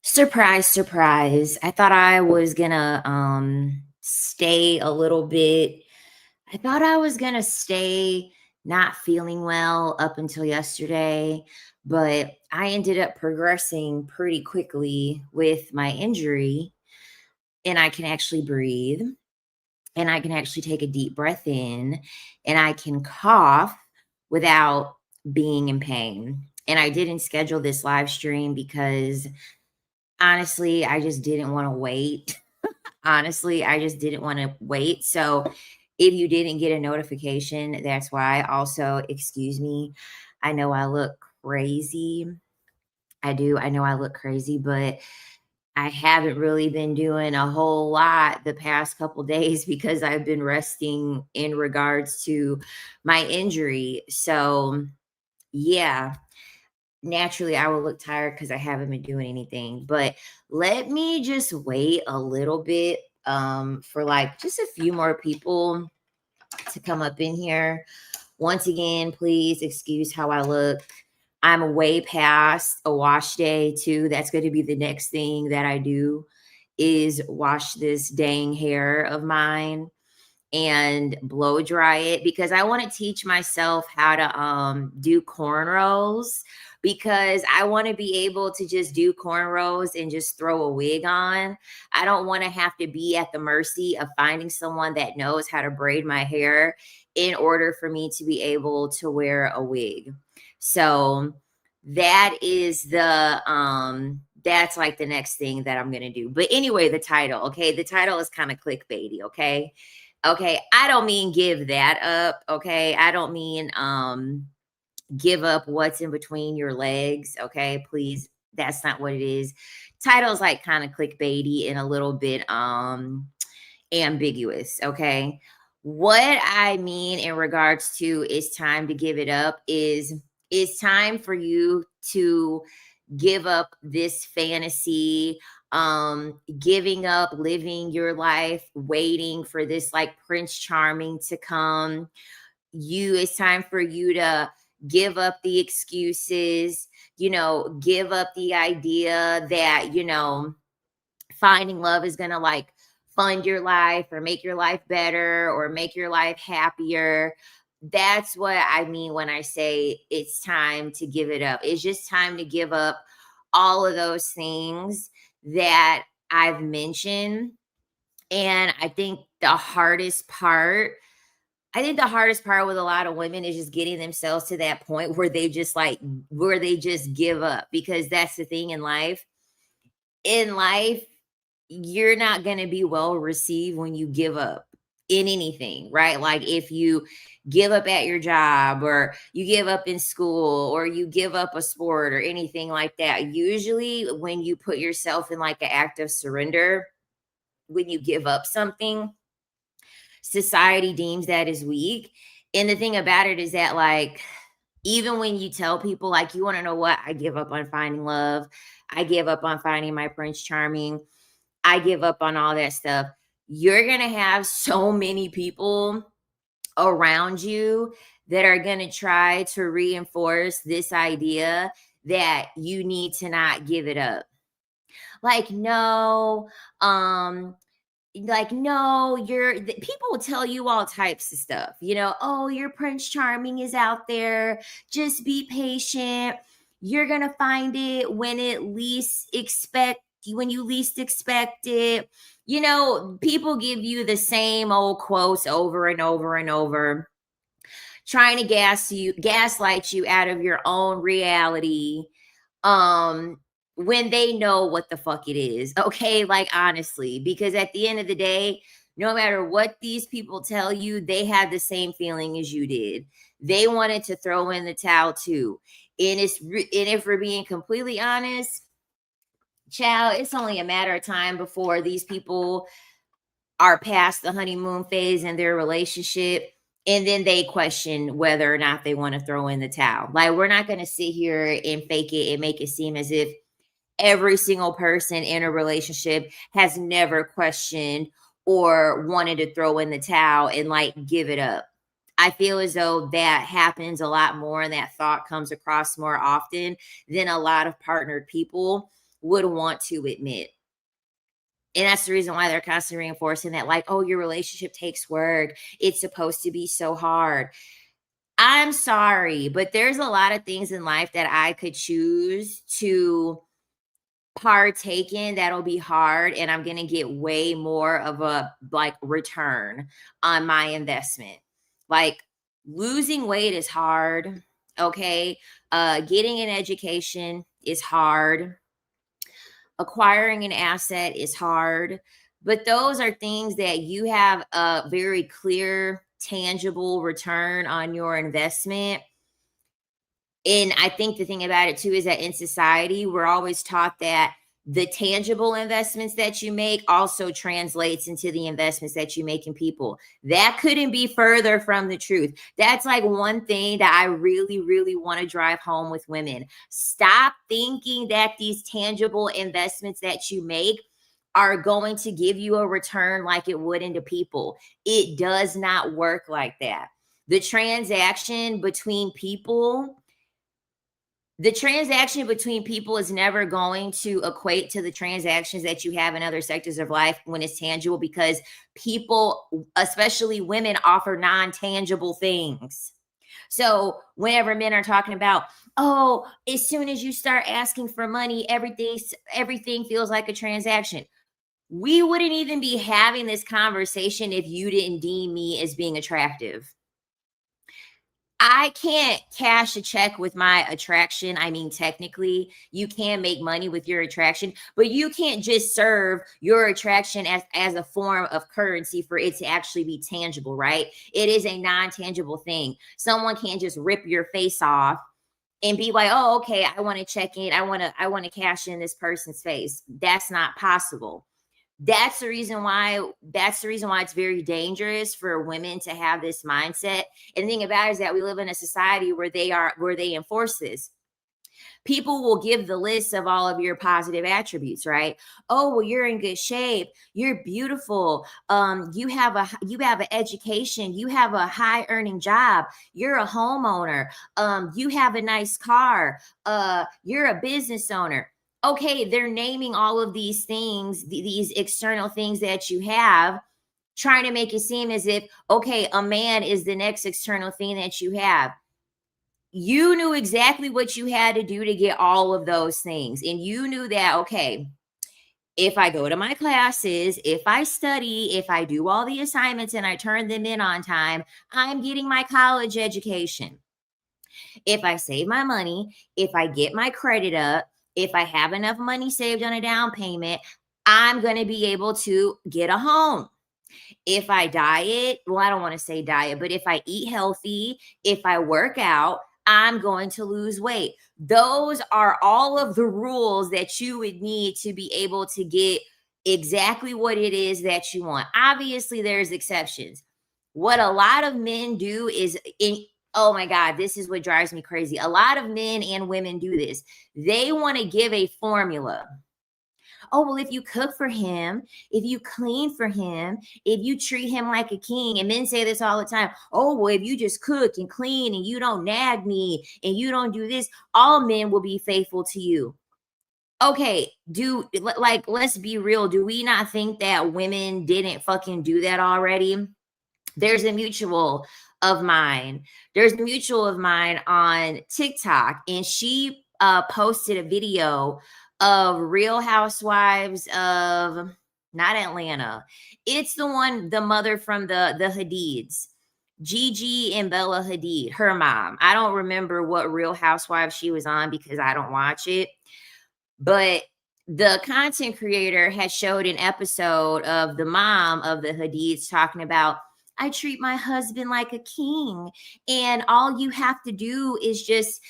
Surprise, surprise. I thought I was gonna stay a little bit. I thought I was gonna stay not feeling well up until yesterday, but I ended up progressing pretty quickly with my injury, and I can actually breathe, and I can actually take a deep breath in, and I can cough without being in pain. And I didn't schedule this live stream because honestly, I just didn't want to wait. Honestly, I just didn't want to wait. So if you didn't get a notification, that's why. Also, excuse me. I know I look crazy. I do. I know I look crazy, but I haven't really been doing a whole lot the past couple days because I've been resting in regards to my injury. So, yeah, naturally I will look tired because I haven't been doing anything. But let me just wait a little bit for like just a few more people to come up in here. Once again, please excuse how I look. I'm way past a wash day too. That's going to be the next thing that I do is wash this dang hair of mine and blow dry it because I want to teach myself how to do cornrows because I want to be able to just do cornrows and just throw a wig on. I don't want to have to be at the mercy of finding someone that knows how to braid my hair in order for me to be able to wear a wig. So that is that's like the next thing that I'm going to do. But anyway, the title, okay? The title is kind of clickbaity, okay? Okay, I don't mean give that up, okay? I don't mean give up what's in between your legs, okay? Please, that's not what it is. Title's like kind of clickbaity and a little bit ambiguous, okay? What I mean in regards to it's time to give it up is it's time for you to give up this fantasy, giving up living your life waiting for this like Prince Charming to come. It's time for you to give up the excuses, give up the idea that finding love is going to like fund your life or make your life better or make your life happier. That's what I mean when I say it's time to give it up. It's just time to give up all of those things that I've mentioned. And I think the hardest part with a lot of women is just getting themselves to that point where where they just give up, because that's the thing in life. In life, you're not going to be well received when you give up in anything, right? Like if you give up at your job or you give up in school or you give up a sport or anything like that. Usually when you put yourself in like an act of surrender, when you give up something, society deems that as weak. And the thing about it is that like even when you tell people like you want to know what, I give up on finding love, I give up on finding my Prince Charming, I give up on all that stuff. You're going to have so many people around you that are going to try to reinforce this idea that you need to not give it up. Like, no, no, people will tell you all types of stuff, oh, your Prince Charming is out there. Just be patient. You're going to find it when you least expect it. People give you the same old quotes over and over and over, trying to gaslight you out of your own reality. When they know what the fuck it is, okay? Like, honestly, because at the end of the day, no matter what these people tell you, they had the same feeling as you did. They wanted to throw in the towel too. And if we're being completely honest, child, it's only a matter of time before these people are past the honeymoon phase in their relationship, and then they question whether or not they want to throw in the towel. Like, we're not going to sit here and fake it and make it seem as if every single person in a relationship has never questioned or wanted to throw in the towel and like give it up. I feel as though that happens a lot more and that thought comes across more often than a lot of partnered people. would want to admit. And that's the reason why they're constantly reinforcing that, like, oh, your relationship takes work. It's supposed to be so hard. I'm sorry, but there's a lot of things in life that I could choose to partake in that'll be hard, and I'm gonna get way more of a like return on my investment. Like losing weight is hard. Okay. Getting an education is hard. Acquiring an asset is hard, but those are things that you have a very clear, tangible return on your investment. And I think the thing about it too is that in society, we're always taught that the tangible investments that you make also translates into the investments that you make in people. That couldn't be further from the truth. That's like one thing that I really, really want to drive home with women. Stop thinking that these tangible investments that you make are going to give you a return like it would into people. It does not work like that. The transaction between people the transaction between people is never going to equate to the transactions that you have in other sectors of life when it's tangible, because people, especially women, offer non-tangible things. So whenever men are talking about, oh, as soon as you start asking for money, everything feels like a transaction. We wouldn't even be having this conversation if you didn't deem me as being attractive. I can't cash a check with my attraction. I mean, technically, you can make money with your attraction, but you can't just serve your attraction as a form of currency for it to actually be tangible, right? It is a non-tangible thing. Someone can't just rip your face off and be like, "Oh, okay, I want to check in. I want to cash in this person's face." That's not possible. That's the reason why it's very dangerous for women to have this mindset. And the thing about it is that we live in a society where they enforce this. People will give the list of all of your positive attributes, right? Oh, well, you're in good shape, you're beautiful, you have an education, you have a high earning job, you're a homeowner, you have a nice car, you're a business owner. Okay, they're naming all of these things, these external things that you have, trying to make it seem as if, okay, a man is the next external thing that you have. You knew exactly what you had to do to get all of those things. And you knew that, okay, if I go to my classes, if I study, if I do all the assignments and I turn them in on time, I'm getting my college education. If I save my money, if I get my credit up, if I have enough money saved on a down payment, I'm going to be able to get a home. If I diet, well, I don't want to say diet, but if I eat healthy, if I work out, I'm going to lose weight. Those are all of the rules that you would need to be able to get exactly what it is that you want. Obviously, there's exceptions. What a lot of men do is oh my God, this is what drives me crazy. A lot of men and women do this. They want to give a formula. Oh, well, if you cook for him, if you clean for him, if you treat him like a king, and men say this all the time. Oh, well, if you just cook and clean and you don't nag me and you don't do this, all men will be faithful to you. Okay, let's be real. Do we not think that women didn't fucking do that already? There's a mutual of mine. There's a mutual of mine on TikTok, and she posted a video of Real Housewives of not Atlanta. It's the mother from the Hadids. Gigi and Bella Hadid, her mom. I don't remember what Real Housewives she was on because I don't watch it. But the content creator had showed an episode of the mom of the Hadids talking about, I treat my husband like a king, and all you have to do is just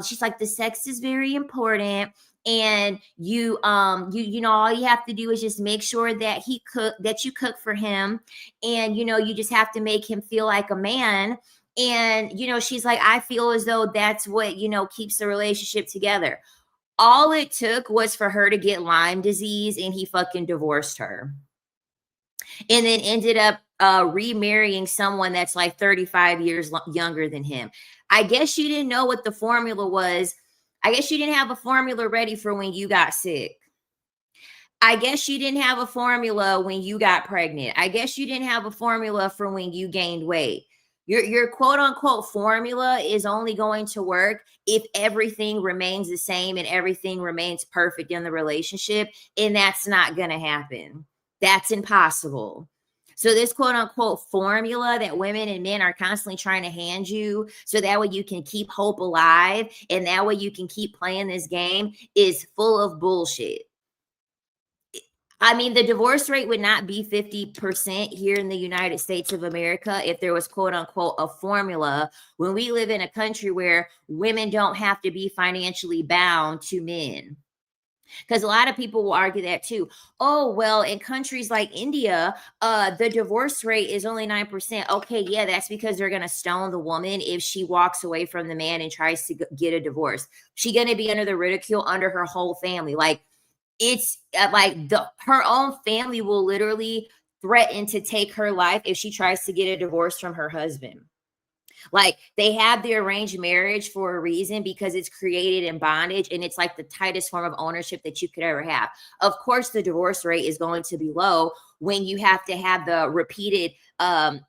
she's like, the sex is very important, and you know all you have to do is just make sure that you cook for him, and you just have to make him feel like a man. And she's like, I feel as though that's what keeps the relationship together. All it took was for her to get Lyme disease, and he fucking divorced her. And then ended up remarrying someone that's like 35 years younger than him. I guess she didn't know what the formula was I guess you didn't have a formula ready for when you got sick. I guess you didn't have a formula when you got pregnant. I guess you didn't have a formula for when you gained weight. Your quote unquote formula is only going to work if everything remains the same and everything remains perfect in the relationship. And that's not going to happen. That's impossible. So, this quote unquote formula that women and men are constantly trying to hand you so that way you can keep hope alive and that way you can keep playing this game is full of bullshit. I mean, the divorce rate would not be 50% here in the United States of America if there was, quote unquote, a formula when we live in a country where women don't have to be financially bound to men. Because a lot of people will argue that too. Oh, well, in countries like India, the divorce rate is only 9%. Okay, yeah, that's because they're going to stone the woman if she walks away from the man and tries to get a divorce. She's going to be under the ridicule under her whole family. Like, it's like her own family will literally threaten to take her life if she tries to get a divorce from her husband. Like, they have the arranged marriage for a reason because it's created in bondage and it's like the tightest form of ownership that you could ever have. Of course, the divorce rate is going to be low when you have to have the repeated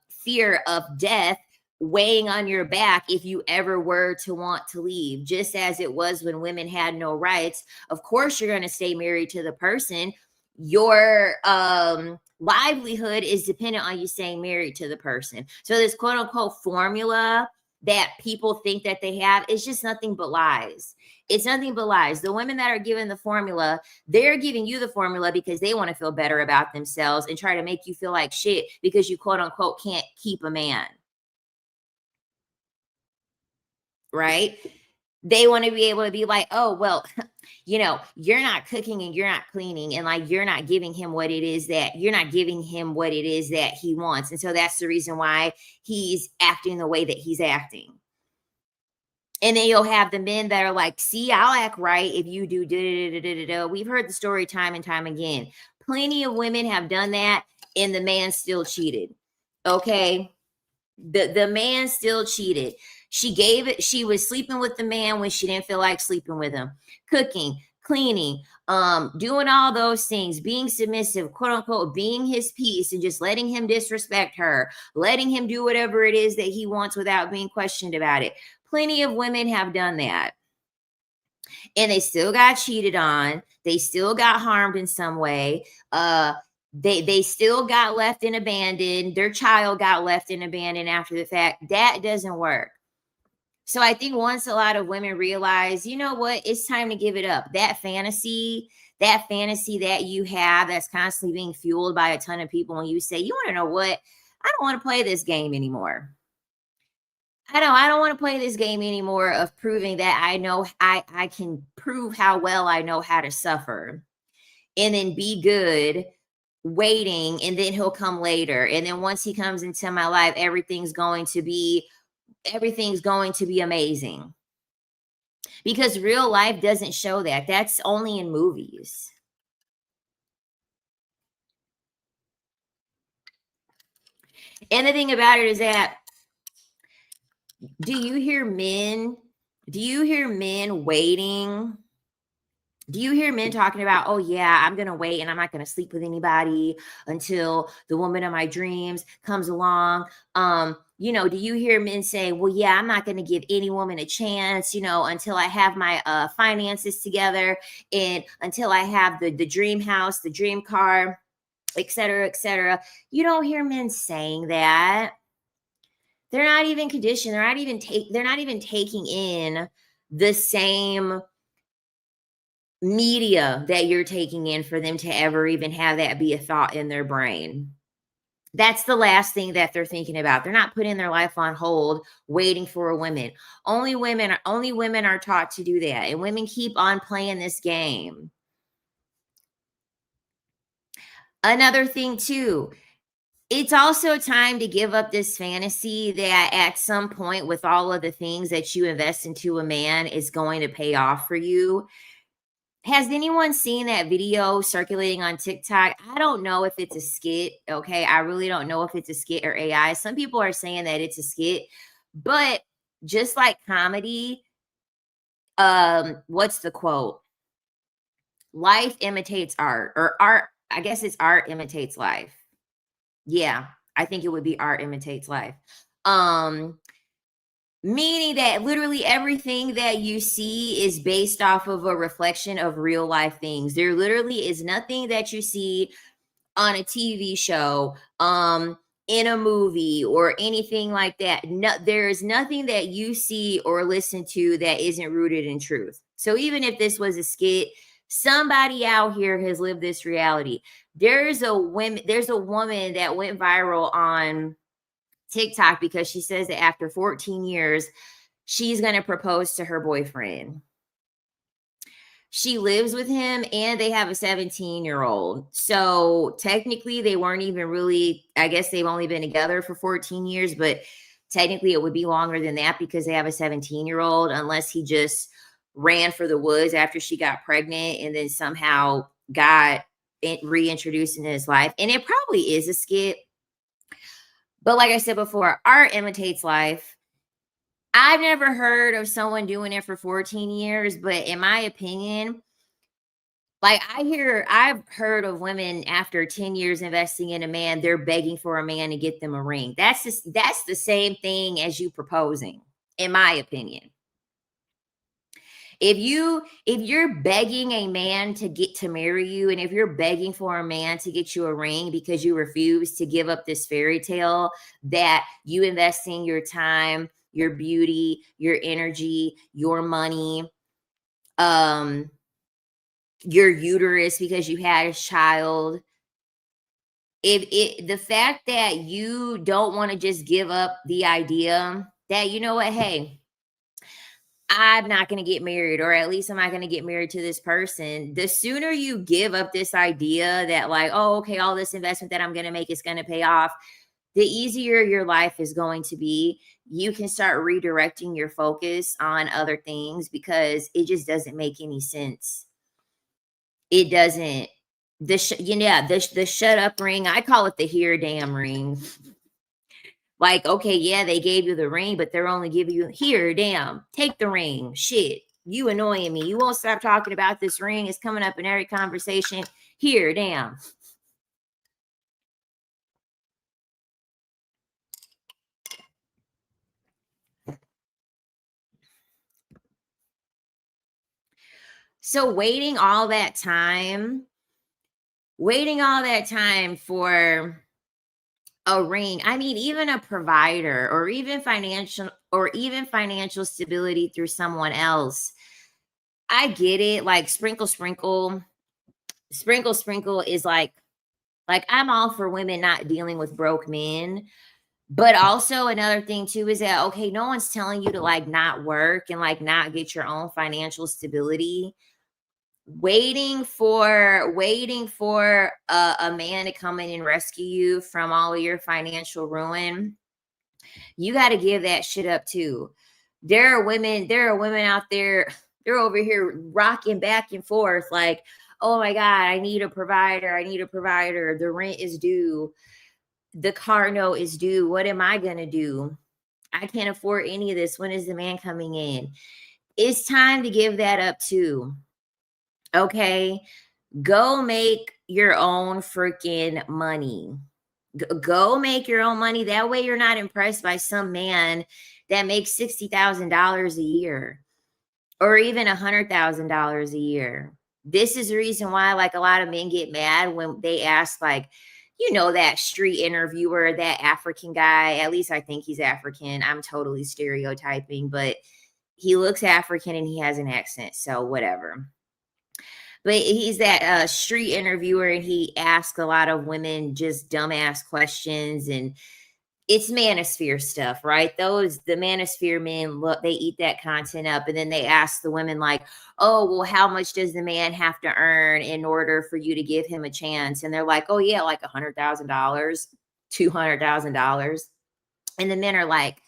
fear of death weighing on your back if you ever were to want to leave, just as it was when women had no rights. Of course, you're going to stay married to the person. Your livelihood is dependent on you staying married to the person. So this quote unquote formula that people think that they have is just nothing but lies. It's nothing but lies. The women that are given the formula, they're giving you the formula because they want to feel better about themselves and try to make you feel like shit because you quote unquote can't keep a man. Right? They want to be able to be like, oh, well, you're not cooking and you're not cleaning and like you're not giving him what it is that he wants. And so that's the reason why he's acting the way that he's acting. And then you'll have the men that are like, see, I'll act right if you do da. We've heard the story time and time again. Plenty of women have done that and the man still cheated. Okay. The man still cheated. She was sleeping with the man when she didn't feel like sleeping with him, cooking, cleaning, doing all those things, being submissive, quote unquote, being his piece and just letting him disrespect her, letting him do whatever it is that he wants without being questioned about it. Plenty of women have done that. And they still got cheated on. They still got harmed in some way. They still got left and abandoned. Their child got left and abandoned after the fact. That doesn't work. So I think once a lot of women realize, you know what, it's time to give it up. That fantasy that you have that's constantly being fueled by a ton of people when you say, you want to know what? I don't want to play this game anymore. I don't want to play this game anymore of proving that I know I can prove how well I know how to suffer and then be good waiting, and then he'll come later. And then once he comes into my life, everything's going to be amazing. Because real life doesn't show that. That's only in movies. And the thing about it is that do you hear men waiting? Do you hear men talking about, oh, yeah, I'm going to wait and I'm not going to sleep with anybody until the woman of my dreams comes along? Do you hear men say, well, yeah, I'm not going to give any woman a chance, until I have my finances together and until I have the dream house, the dream car, et cetera, et cetera. You don't hear men saying that. They're not even conditioned. They're not even taking in the same media that you're taking in for them to ever even have that be a thought in their brain. That's the last thing that they're thinking about. They're not putting their life on hold waiting for a woman. Only women are taught to do that, and women keep on playing this game. Another thing too, it's also time to give up this fantasy that at some point with all of the things that you invest into a man is going to pay off for you. Has anyone seen that video circulating on TikTok? I don't know if it's a skit. Okay. I really don't know if it's a skit or AI. Some people are saying that it's a skit, but just like comedy, What's the quote? Life imitates art, or art, I guess it's art imitates life. Yeah, I think it would be art imitates life. Um, Meaning that literally everything that you see is based off of a reflection of real life things. There literally is nothing that you see on a TV show, in a movie or anything like that. No, there is nothing that you see or listen to that isn't rooted in truth. So even if this was a skit, somebody out here has lived this reality. There's a woman that went viral on TikTok because she says that after 14 years, she's going to propose to her boyfriend. She lives with him and they have a 17-year-old. So technically, they weren't even really, I guess they've only been together for 14 years, but technically it would be longer than that because they have a 17-year-old, unless he just ran for the woods after she got pregnant and then somehow got reintroduced into his life. And it probably is a skit. But like I said before, art imitates life. I've never heard of someone doing it for 14 years, but in my opinion, like I've heard of women after 10 years investing in a man, they're begging for a man to get them a ring. That's the same thing as you proposing, in my opinion. If you're begging a man to get to marry you, and if you're begging for a man to get you a ring because you refuse to give up this fairy tale that you investing your time, your beauty, your energy, your money, um your uterus because you had a child, if it the fact that you don't want to just give up the idea that, you know what, hey, I'm not going to get married, or at least I'm not going to get married to this person. The sooner you give up this idea that, like, oh, okay, all this investment that I'm going to make is going to pay off, the easier your life is going to be. You can start redirecting your focus on other things because it just doesn't make any sense. It doesn't. The shut up ring, I call it the here damn ring. Like, okay, yeah, they gave you the ring, but they're only giving you here, damn, take the ring. Shit, you annoying me. You won't stop talking about this ring. It's coming up in every conversation. Here, damn. So waiting all that time for a ring. I mean, even a provider, or even financial stability through someone else. I get it. Like sprinkle is like I'm all for women not dealing with broke men. But also another thing too is that, okay, no one's telling you to like not work and like not get your own financial stability. Waiting for a man to come in and rescue you from all of your financial ruin, you got to give that shit up too. There are women out there, they're over here rocking back and forth like, oh my God, I need a provider. I need a provider. The rent is due. The car note is due. What am I going to do? I can't afford any of this. When is the man coming in? It's time to give that up too. Okay. Go make your own freaking money. Go make your own money. That way you're not impressed by some man that makes $60,000 a year or even $100,000 a year. This is the reason why, like, a lot of men get mad when they ask, like, that street interviewer, that African guy. At least I think he's African. I'm totally stereotyping, but he looks African and he has an accent. So, whatever. But he's that street interviewer, and he asks a lot of women just dumbass questions, and it's manosphere stuff, right? The manosphere men, look, they eat that content up, and then they ask the women like, oh, well, how much does the man have to earn in order for you to give him a chance? And they're like, oh yeah, like $100,000, $200,000. And the men are like,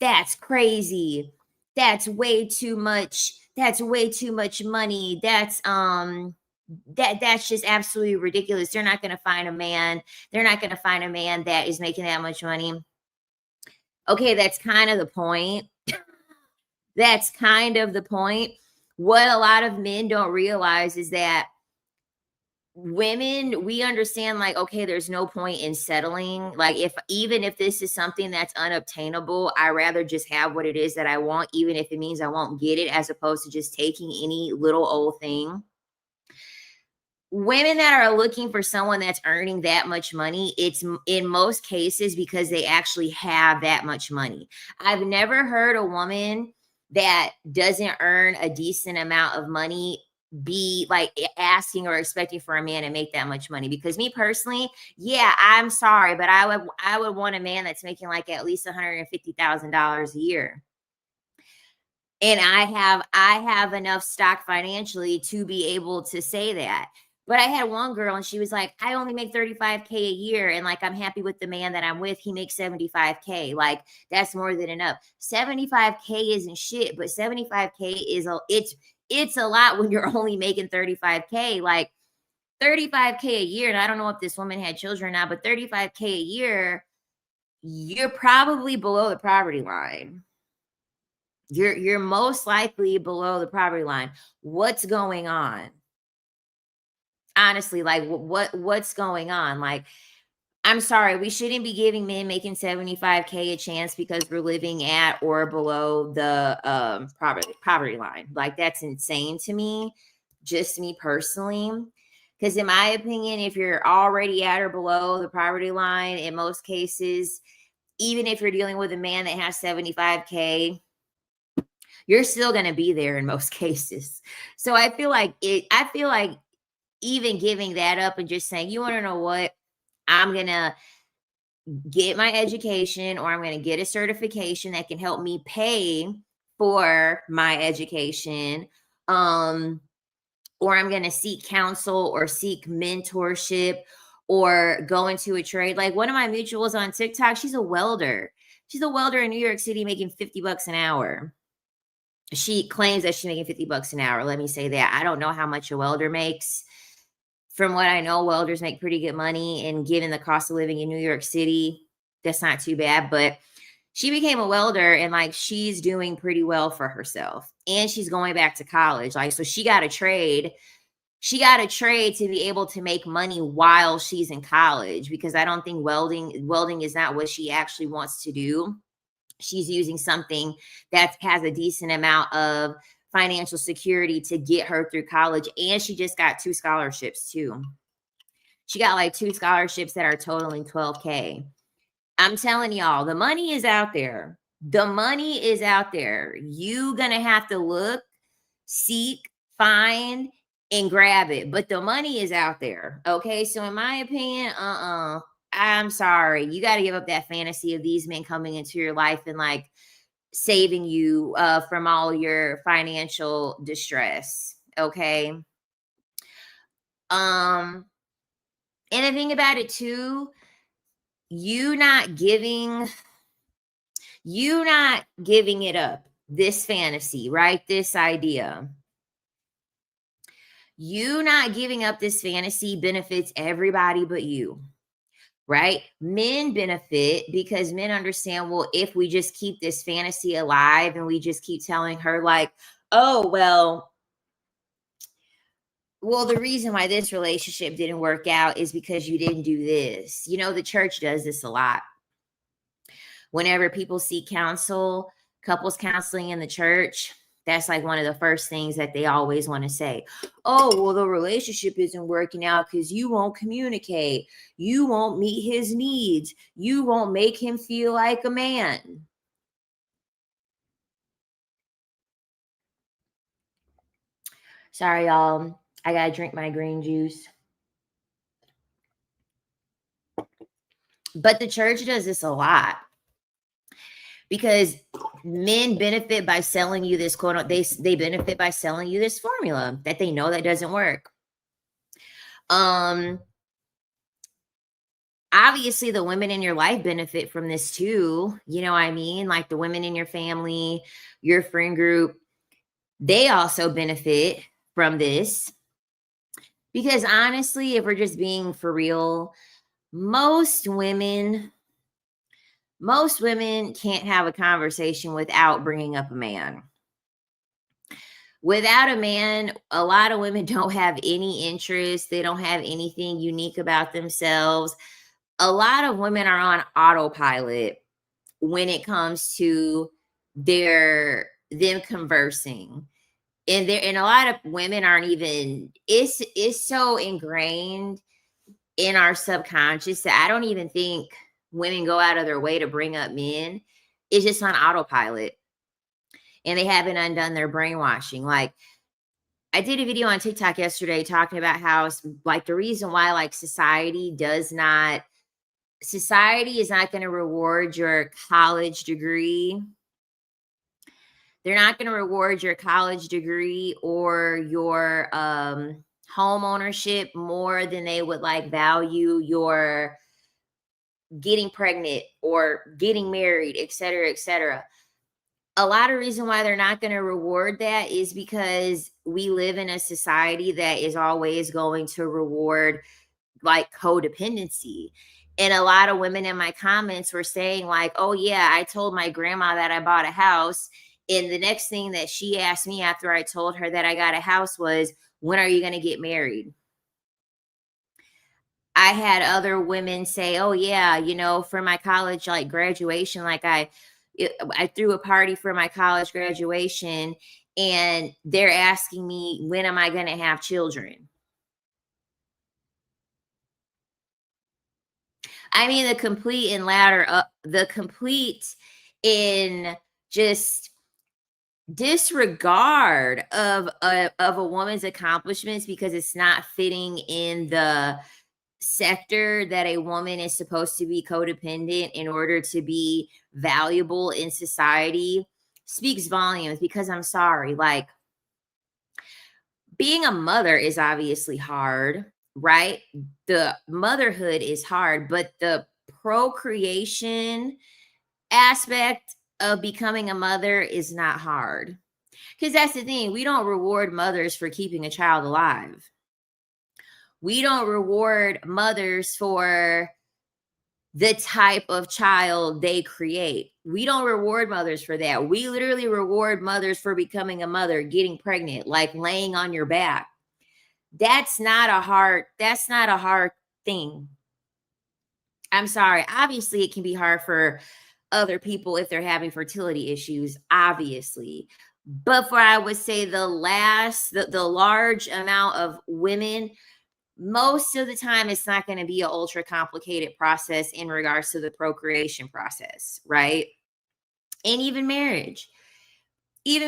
that's crazy. That's way too much. That's way too much money. That's just absolutely ridiculous. They're not going to find a man. They're not going to find a man that is making that much money. Okay, that's kind of the point. That's kind of the point. What a lot of men don't realize is that women, we understand, like, okay, there's no point in settling. Like, if even if this is something that's unobtainable, I rather just have what it is that I want, even if it means I won't get it, as opposed to just taking any little old thing. Women that are looking for someone that's earning that much money, in most cases because they actually have that much money. I've never heard a woman that doesn't earn a decent amount of money be like asking or expecting for a man to make that much money. Because me personally, yeah, I'm sorry, but I would want a man that's making like at least $150,000 a year. And I have enough stock financially to be able to say that. But I had one girl and she was like, I only make 35K a year. And like, I'm happy with the man that I'm with. He makes 75K. Like, that's more than enough. 75K isn't shit, but 75K it's a lot when you're only making 35K. Like 35K a year. And I don't know if this woman had children now, but 35K a year, you're probably below the poverty line. You're most likely below the poverty line. What's going on? Honestly, like what's going on? Like, I'm sorry, we shouldn't be giving men making 75K a chance because we're living at or below the poverty line. Like, that's insane to me, just me personally. Because in my opinion, if you're already at or below the poverty line, in most cases, even if you're dealing with a man that has 75K, you're still going to be there in most cases. So I feel like even giving that up and just saying, you want to know what? I'm going to get my education, or I'm going to get a certification that can help me pay for my education. Or I'm going to seek counsel or seek mentorship or go into a trade. Like, one of my mutuals on TikTok, she's a welder. She's a welder in New York City making $50 an hour. She claims that she's making $50 an hour. Let me say that. I don't know how much a welder makes. From what I know, welders make pretty good money, and given the cost of living in New York City, that's not too bad. But she became a welder, and like, she's doing pretty well for herself, and she's going back to college. Like, so she got a trade. She got a trade to be able to make money while she's in college, because I don't think welding is not what she actually wants to do. She's using something that has a decent amount of financial security to get her through college. And she just got 2 scholarships too. She got like 2 scholarships that are totaling 12K. I'm telling y'all, the money is out there. The money is out there. You gonna have to look, seek, find, and grab it. But the money is out there. Okay. So in my opinion, I'm sorry. You got to give up that fantasy of these men coming into your life and like saving you from all your financial distress. Okay. And the thing about it too, you not giving it up, this fantasy, right? This idea. You not giving up this fantasy benefits everybody but you. Right? Men benefit because men understand, well, if we just keep this fantasy alive and we just keep telling her like, oh, well, the reason why this relationship didn't work out is because you didn't do this. You know, the church does this a lot. Whenever people seek counsel, couples counseling in the church, that's like one of the first things that they always want to say. Oh, well, the relationship isn't working out because you won't communicate. You won't meet his needs. You won't make him feel like a man. Sorry, y'all. I got to drink my green juice. But the church does this a lot, because men benefit by selling you this they benefit by selling you this formula that they know that doesn't work. Obviously the women in your life benefit from this too. You know what I mean? Like, the women in your family, your friend group, they also benefit from this. Because honestly, if we're just being for real, most women can't have a conversation without bringing up a man. Without a man, a lot of women don't have any interest. They don't have anything unique about themselves. A lot of women are on autopilot when it comes to them conversing. And a lot of women aren't even, it's so ingrained in our subconscious that I don't even think women go out of their way to bring up men. It's just on autopilot. And they haven't undone their brainwashing. Like, I did a video on TikTok yesterday talking about how, like, the reason why, like, society is not going to reward your college degree. They're not going to reward your college degree or your home ownership more than they would like value your getting pregnant or getting married, et cetera, et cetera. A lot of reason why they're not going to reward that is because we live in a society that is always going to reward like codependency. And a lot of women in my comments were saying like, oh yeah, I told my grandma that I bought a house. And the next thing that she asked me after I told her that I got a house was, when are you going to get married? I had other women say, oh yeah, for my college, like graduation, like I threw a party for my college graduation and they're asking me, when am I going to have children? I mean, the complete in just disregard of a woman's accomplishments because it's not fitting in the sector that a woman is supposed to be codependent in order to be valuable in society speaks volumes. Because I'm sorry, like, being a mother is obviously hard, right? The motherhood is hard, but the procreation aspect of becoming a mother is not hard. Because that's the thing, we don't reward mothers for keeping a child alive. We don't reward mothers for the type of child they create. We don't reward mothers for that. We literally reward mothers for becoming a mother, getting pregnant, like laying on your back. That's not a hard thing. I'm sorry. Obviously, it can be hard for other people if they're having fertility issues, obviously. But for, I would say, the large amount of women, most of the time it's not going to be an ultra complicated process in regards to the procreation process, right? And even marriage, it's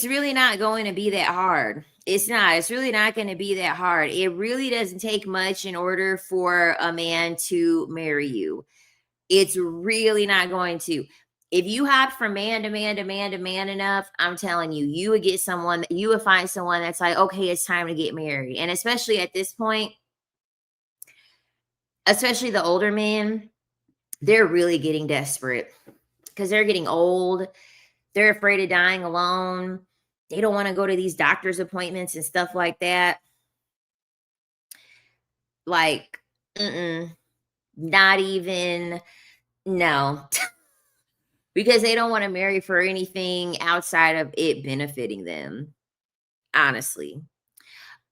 really not going to be that hard. It's really not going to be that hard. It really doesn't take much in order for a man to marry you. It's really not going to. If you hop from man to man to man to man enough, I'm telling you, you would find someone that's like, okay, it's time to get married. And especially at this point, especially the older men, they're really getting desperate because they're getting old. They're afraid of dying alone. They don't want to go to these doctor's appointments and stuff like that. Like, not even, no. Because they don't want to marry for anything outside of it benefiting them, honestly.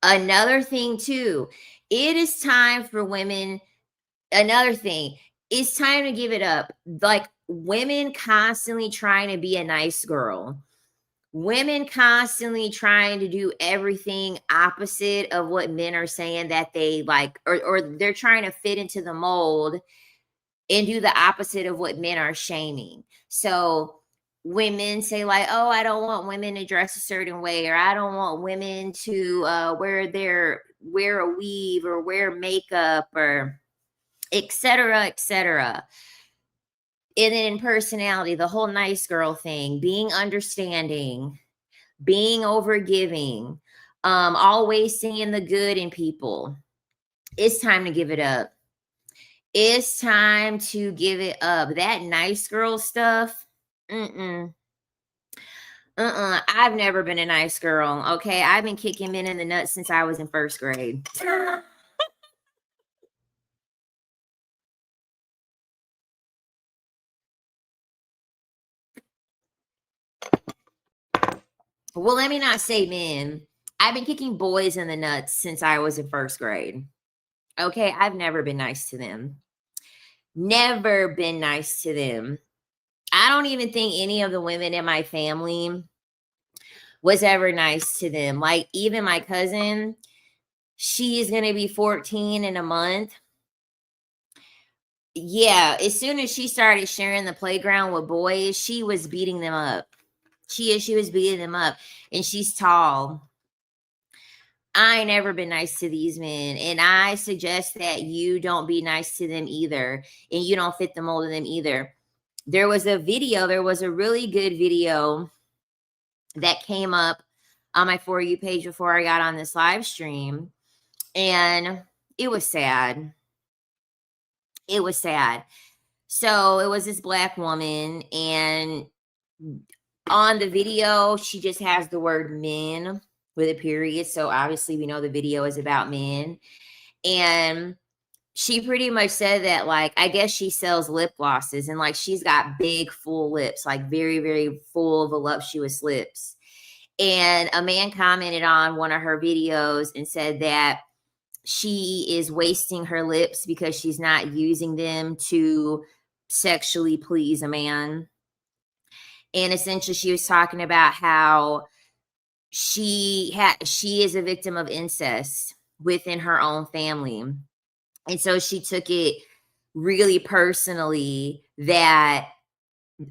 Another thing, too, it is time for women. Another thing, it's time to give it up. Like, women constantly trying to be a nice girl, women constantly trying to do everything opposite of what men are saying that they like, or they're trying to fit into the mold and do the opposite of what men are shaming. So when men say like, oh, I don't want women to dress a certain way, or I don't want women to wear a weave or wear makeup, or etc., etc. And then in personality, the whole nice girl thing, being understanding, being overgiving, always seeing the good in people. It's time to give it up. It's time to give it up. That nice girl stuff. I've never been a nice girl. Okay. I've been kicking men in the nuts since I was in first grade. Well, let me not say men. I've been kicking boys in the nuts since I was in first grade. Okay, I've never been nice to them. Never been nice to them. I don't even think any of the women in my family was ever nice to them. Like, even my cousin, she's going to be 14 in a month. Yeah, as soon as she started sharing the playground with boys, she was beating them up. She was beating them up, and she's tall. I ain't never been nice to these men, and I suggest that you don't be nice to them either, and you don't fit the mold of them either. There was a really good video that came up on my For You page before I got on this live stream, and it was sad. It was sad. So it was this black woman, and on the video, she just has the word men with a period. So obviously, we know the video is about men. And she pretty much said that, like, I guess she sells lip glosses, and like she's got big, full lips, like very, very full, voluptuous lips. And a man commented on one of her videos and said that she is wasting her lips because she's not using them to sexually please a man. And essentially, she was talking about how she is a victim of incest within her own family. And so she took it really personally that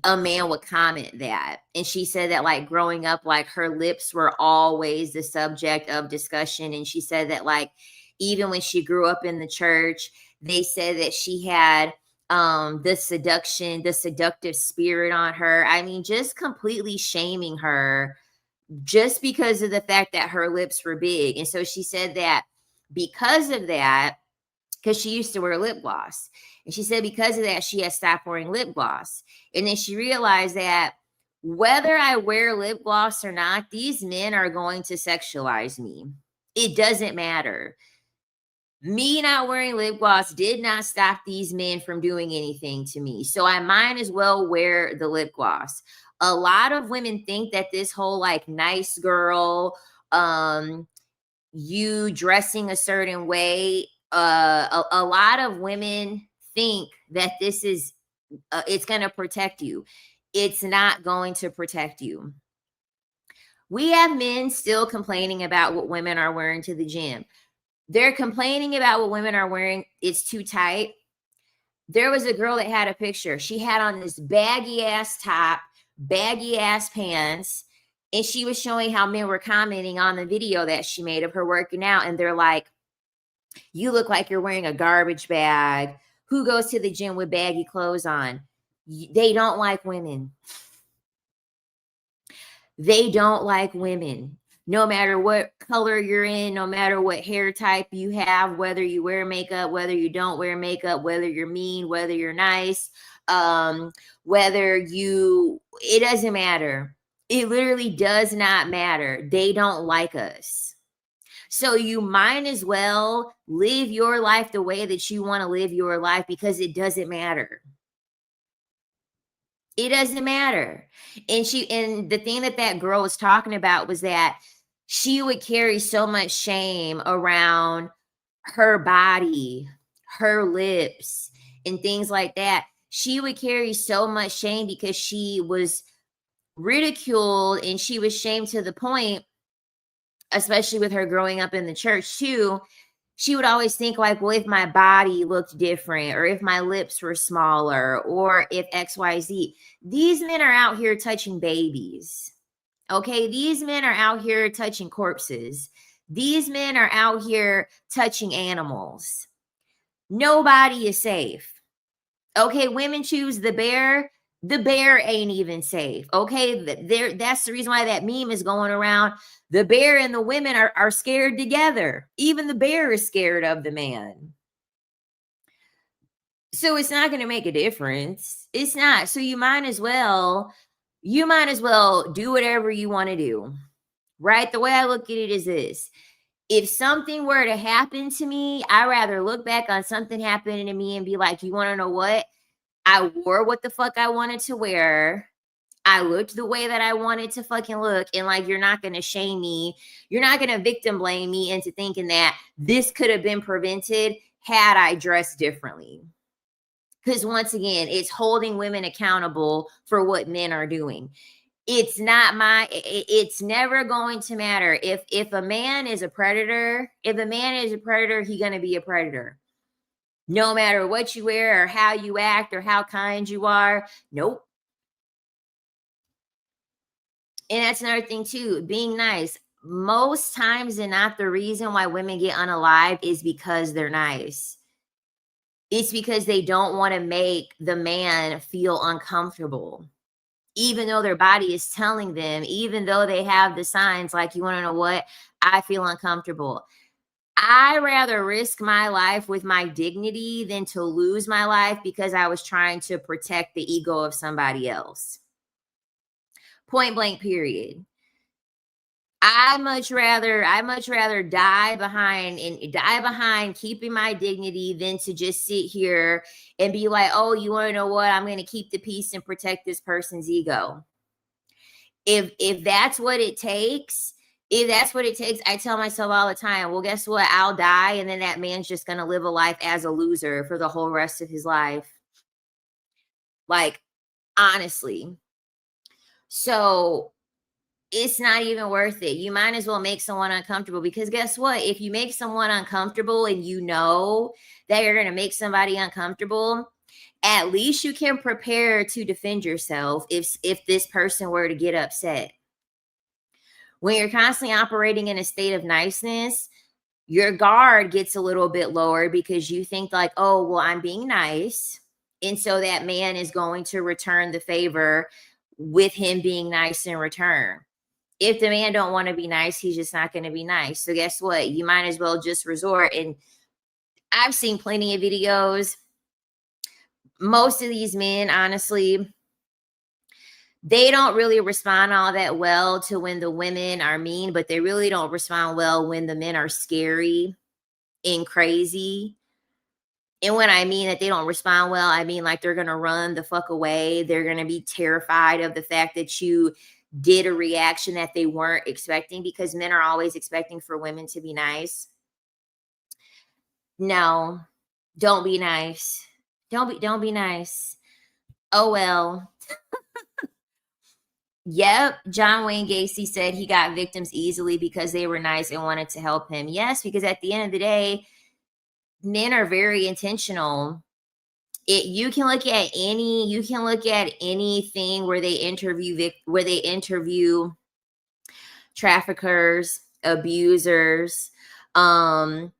a man would comment that. And she said that, like, growing up, like, her lips were always the subject of discussion. And she said that, like, even when she grew up in the church, they said that she had the seductive spirit on her. I mean, just completely shaming her just because of the fact that her lips were big. And so she said that because of that, because she used to wear lip gloss. And she said because of that, she has stopped wearing lip gloss. And then she realized that whether I wear lip gloss or not, these men are going to sexualize me. It doesn't matter. Me not wearing lip gloss did not stop these men from doing anything to me. So I might as well wear the lip gloss. A lot of women think that this whole, like, nice girl, you dressing a certain way, a lot of women think that this is it's going to protect you. It's not going to protect you. We have men still complaining about what women are wearing to the gym. They're complaining about what women are wearing. It's too tight. There was a girl that had a picture. She had on this baggy ass top, baggy ass pants, and she was showing how men were commenting on the video that she made of her working out. And they're like, you look like you're wearing a garbage bag. Who goes to the gym with baggy clothes on? They don't like women. They don't like women. No matter what color you're in, no matter what hair type you have, whether you wear makeup, whether you don't wear makeup, whether you're mean, whether you're nice, it doesn't matter. It literally does not matter. They don't like us. So you might as well live your life the way that you want to live your life, because it doesn't matter. It doesn't matter. And the thing that girl was talking about was that she would carry so much shame around her body, her lips, and things like that. She would carry so much shame because she was ridiculed, and she was shamed to the point, especially with her growing up in the church too. She would always think, like, well, if my body looked different, or if my lips were smaller, or if XYZ. These men are out here touching babies. Okay, these men are out here touching corpses. These men are out here touching animals. Nobody is safe. Okay, women choose the bear. The bear ain't even safe. Okay, that's the reason why that meme is going around. The bear and the women are scared together. Even the bear is scared of the man. So it's not going to make a difference. It's not. So you might as well do whatever you want to do. Right? The way I look at it is this. If something were to happen to me, I'd rather look back on something happening to me and be like, you want to know what? I wore what the fuck I wanted to wear. I looked the way that I wanted to fucking look. And like, you're not going to shame me. You're not going to victim blame me into thinking that this could have been prevented had I dressed differently. Because once again, it's holding women accountable for what men are doing. It's not it's never going to matter. If a man is a predator, he's going to be a predator. No matter what you wear or how you act or how kind you are. Nope. And that's another thing too, being nice. Most times and not, the reason why women get unalived is because they're nice. It's because they don't want to make the man feel uncomfortable. Even though their body is telling them, even though they have the signs, like, you want to know what? I feel uncomfortable. I rather risk my life with my dignity than to lose my life because I was trying to protect the ego of somebody else. Point blank, period. I much rather die behind keeping my dignity than to just sit here and be like, oh, you want to know what? I'm going to keep the peace and protect this person's ego. If that's what it takes, I tell myself all the time, well, guess what? I'll die, and then that man's just going to live a life as a loser for the whole rest of his life. Like, honestly. So it's not even worth it. You might as well make someone uncomfortable, because guess what? If you make someone uncomfortable and you know that you're going to make somebody uncomfortable, at least you can prepare to defend yourself if this person were to get upset. When you're constantly operating in a state of niceness, your guard gets a little bit lower because you think like, oh, well, I'm being nice. And so that man is going to return the favor with him being nice in return. If the man don't want to be nice, he's just not going to be nice. So guess what? You might as well just resort. And I've seen plenty of videos. Most of these men, honestly, they don't really respond all that well to when the women are mean, but they really don't respond well when the men are scary and crazy. And when I mean that they don't respond well, I mean like they're going to run the fuck away. They're going to be terrified of the fact that you did a reaction that they weren't expecting, because men are always expecting for women to be nice. No, don't be nice. Don't be nice. Oh well. Yep, John Wayne Gacy said he got victims easily because they were nice and wanted to help him. Yes, because at the end of the day, men are very intentional. You can look at anything where they interview traffickers, abusers. You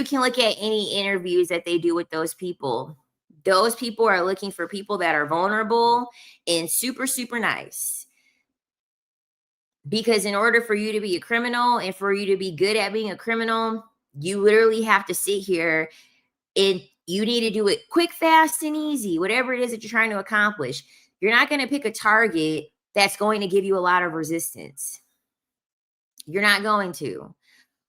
can look at any interviews that they do with those people. Those people are looking for people that are vulnerable and super, super nice. Because in order for you to be a criminal and for you to be good at being a criminal, you literally have to sit here and you need to do it quick, fast, and easy, whatever it is that you're trying to accomplish. You're not going to pick a target that's going to give you a lot of resistance. You're not going to.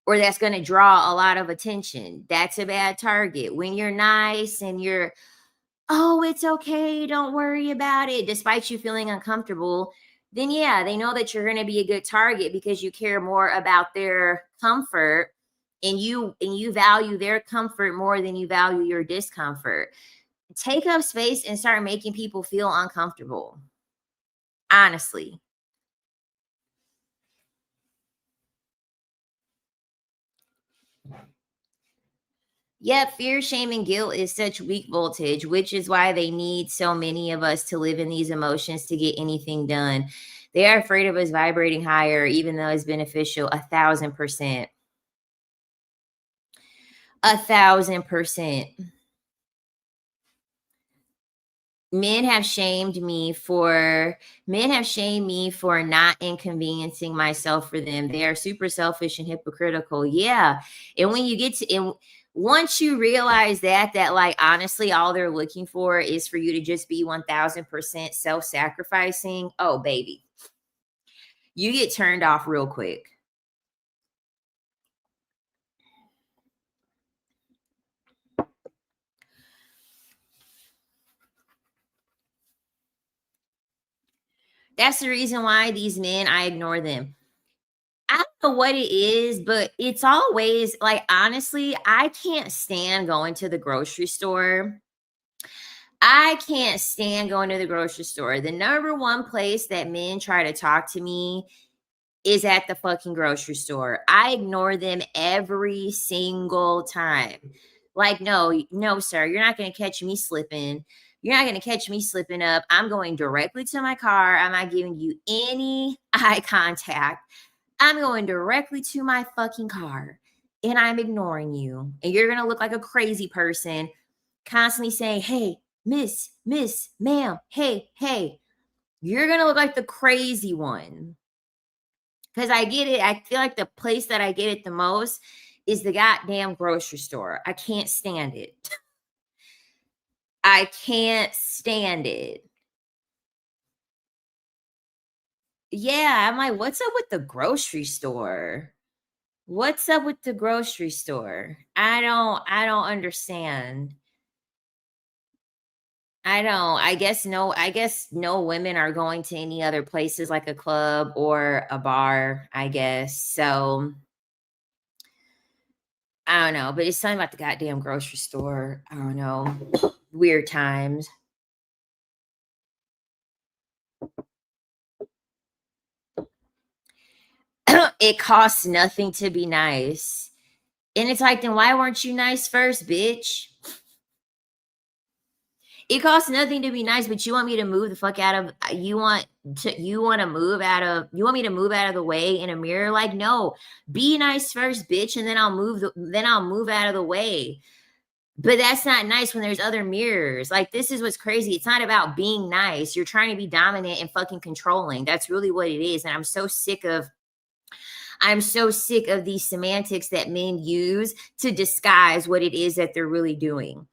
Or that's going to draw a lot of attention. That's a bad target. When you're nice and you're, oh, it's okay, don't worry about it, despite you feeling uncomfortable, then yeah, they know that you're going to be a good target because you care more about their comfort, and you value their comfort more than you value your discomfort. Take up space and start making people feel uncomfortable. Honestly. Yep, fear, shame, and guilt is such weak voltage, which is why they need so many of us to live in these emotions to get anything done. They are afraid of us vibrating higher, even though it's beneficial. 1,000%. 1,000%. Men have shamed me for not inconveniencing myself for them. They are super selfish and hypocritical. Yeah. And when you get to, and once you realize that like, honestly, all they're looking for is for you to just be 1,000% self-sacrificing. Oh, baby, you get turned off real quick. That's the reason why these men, I ignore them. I don't know what it is, but it's always like, honestly, I can't stand going to the grocery store. I can't stand going to the grocery store. The number one place that men try to talk to me is at the fucking grocery store. I ignore them every single time. Like, no, no, sir, you're not going to catch me slipping. You're not going to catch me slipping up. I'm going directly to my car. I'm not giving you any eye contact. I'm going directly to my fucking car and I'm ignoring you. And you're going to look like a crazy person constantly saying, hey, miss, ma'am, hey, hey. You're going to look like the crazy one. Because I get it. I feel like the place that I get it the most is the goddamn grocery store. I can't stand it. I can't stand it. Yeah, I'm like, what's up with the grocery store? What's up with the grocery store? I don't understand. I don't. I guess no women are going to any other places like a club or a bar, I guess. So I don't know, but it's something about the goddamn grocery store. I don't know. Weird times. It costs nothing to be nice. And it's like, then why weren't you nice first, bitch? It costs nothing to be nice, but you want me to move the fuck out of you want to move out of you want me to move out of the way in a mirror? Like, no, be nice first, bitch, and then I'll move out of the way. But that's not nice when there's other mirrors. Like, this is what's crazy. It's not about being nice. You're trying to be dominant and fucking controlling. That's really what it is. And I'm so sick of these semantics that men use to disguise what it is that they're really doing.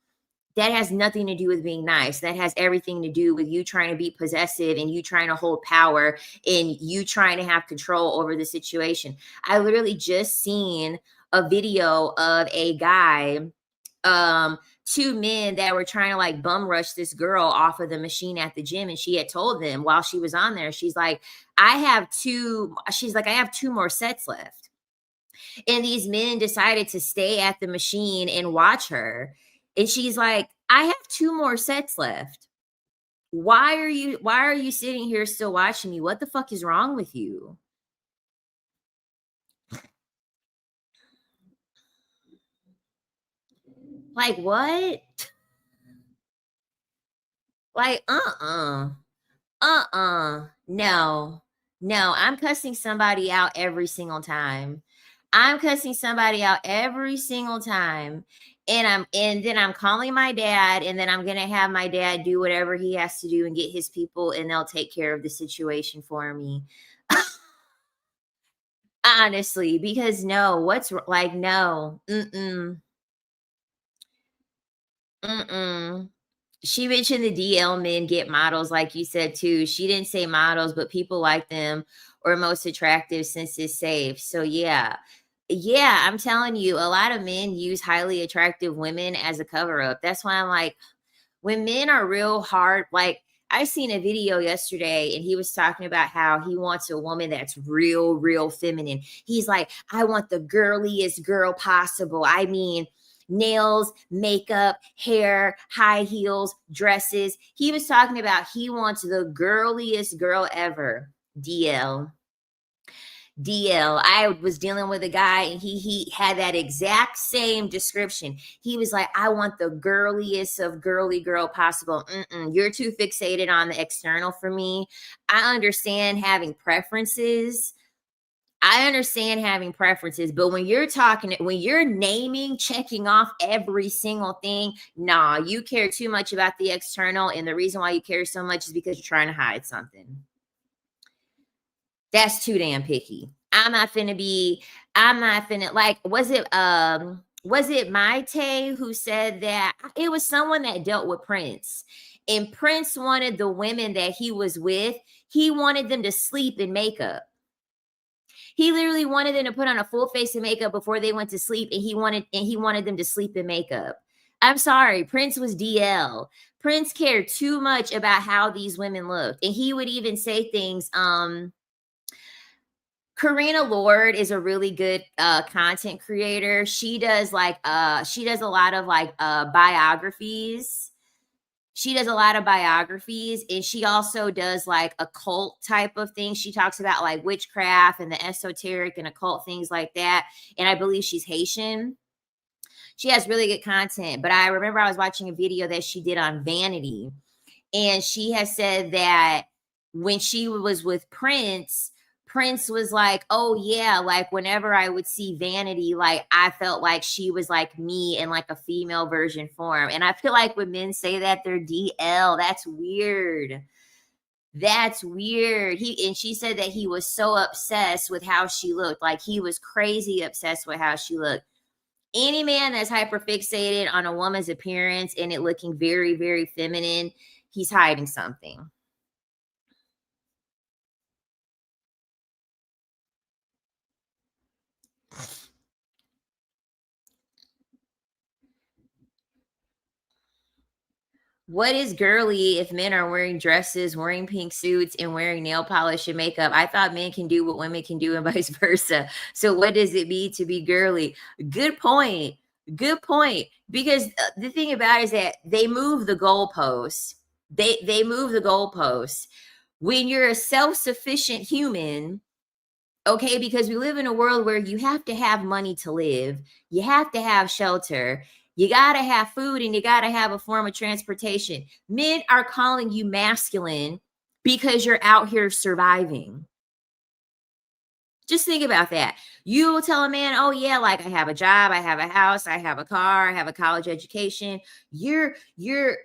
That has nothing to do with being nice. That has everything to do with you trying to be possessive and you trying to hold power and you trying to have control over the situation. I literally just seen a video of a guy, two men that were trying to like bum rush this girl off of the machine at the gym. And she had told them while she was on there, she's like, I have two more sets left. And these men decided to stay at the machine and watch her. And she's like, I have two more sets left. Why are you sitting here still watching me? What the fuck is wrong with you? Like, what? Like, no, no, I'm cussing somebody out every single time. I'm cussing somebody out every single time. And then I'm calling my dad, and then I'm gonna have my dad do whatever he has to do and get his people, and they'll take care of the situation for me. Honestly, because no, like, no, mm-mm. She mentioned the DL men get models, like you said too. She didn't say models, but people like them or most attractive since it's safe. So yeah. Yeah, I'm telling you, a lot of men use highly attractive women as a cover up. That's why I'm like, when men are real hard, like I seen a video yesterday and he was talking about how he wants a woman that's real, real feminine. He's like, I want the girliest girl possible. I mean, nails, makeup, hair, high heels, dresses. He was talking about he wants the girliest girl ever. DL. DL. I was dealing with a guy and he had that exact same description. He was like, I want the girliest of girly girl possible. You're too fixated on the external for me. I understand having preferences. But when you're naming, checking off every single thing, nah, you care too much about the external. And the reason why you care so much is because you're trying to hide something. That's too damn picky. I'm not finna like, was it Maite who said that it was someone that dealt with Prince? And Prince wanted the women that he was with, he wanted them to sleep in makeup. He literally wanted them to put on a full face of makeup before they went to sleep, and he wanted them to sleep in makeup. I'm sorry, Prince was DL. Prince cared too much about how these women looked, and he would even say things, Karina Lord is a really good content creator. She does a lot of biographies. She does a lot of biographies, and she also does like occult type of things. She talks about like witchcraft and the esoteric and occult things like that. And I believe she's Haitian. She has really good content. But I remember I was watching a video that she did on Vanity, and she has said that when she was with Prince, Prince was like, "Oh yeah, like whenever I would see Vanity, like I felt like she was like me in like a female version form." And I feel like when men say that they're DL, that's weird. That's weird. She said that he was so obsessed with how she looked. Like he was crazy obsessed with how she looked. Any man that's hyper fixated on a woman's appearance and it looking very, very feminine, he's hiding something. What is girly if men are wearing dresses, wearing pink suits, and wearing nail polish and makeup? I thought men can do what women can do and vice versa. So, what does it mean to be girly? Good point. Good point. Because the thing about it is that they move the goalposts. They move the goalposts. When you're a self sufficient human, okay, because we live in a world where you have to have money to live, you have to have shelter, you got to have food, and you got to have a form of transportation. Men are calling you masculine because you're out here surviving. Just think about that. You will tell a man, "Oh yeah, like I have a job, I have a house, I have a car, I have a college education." You're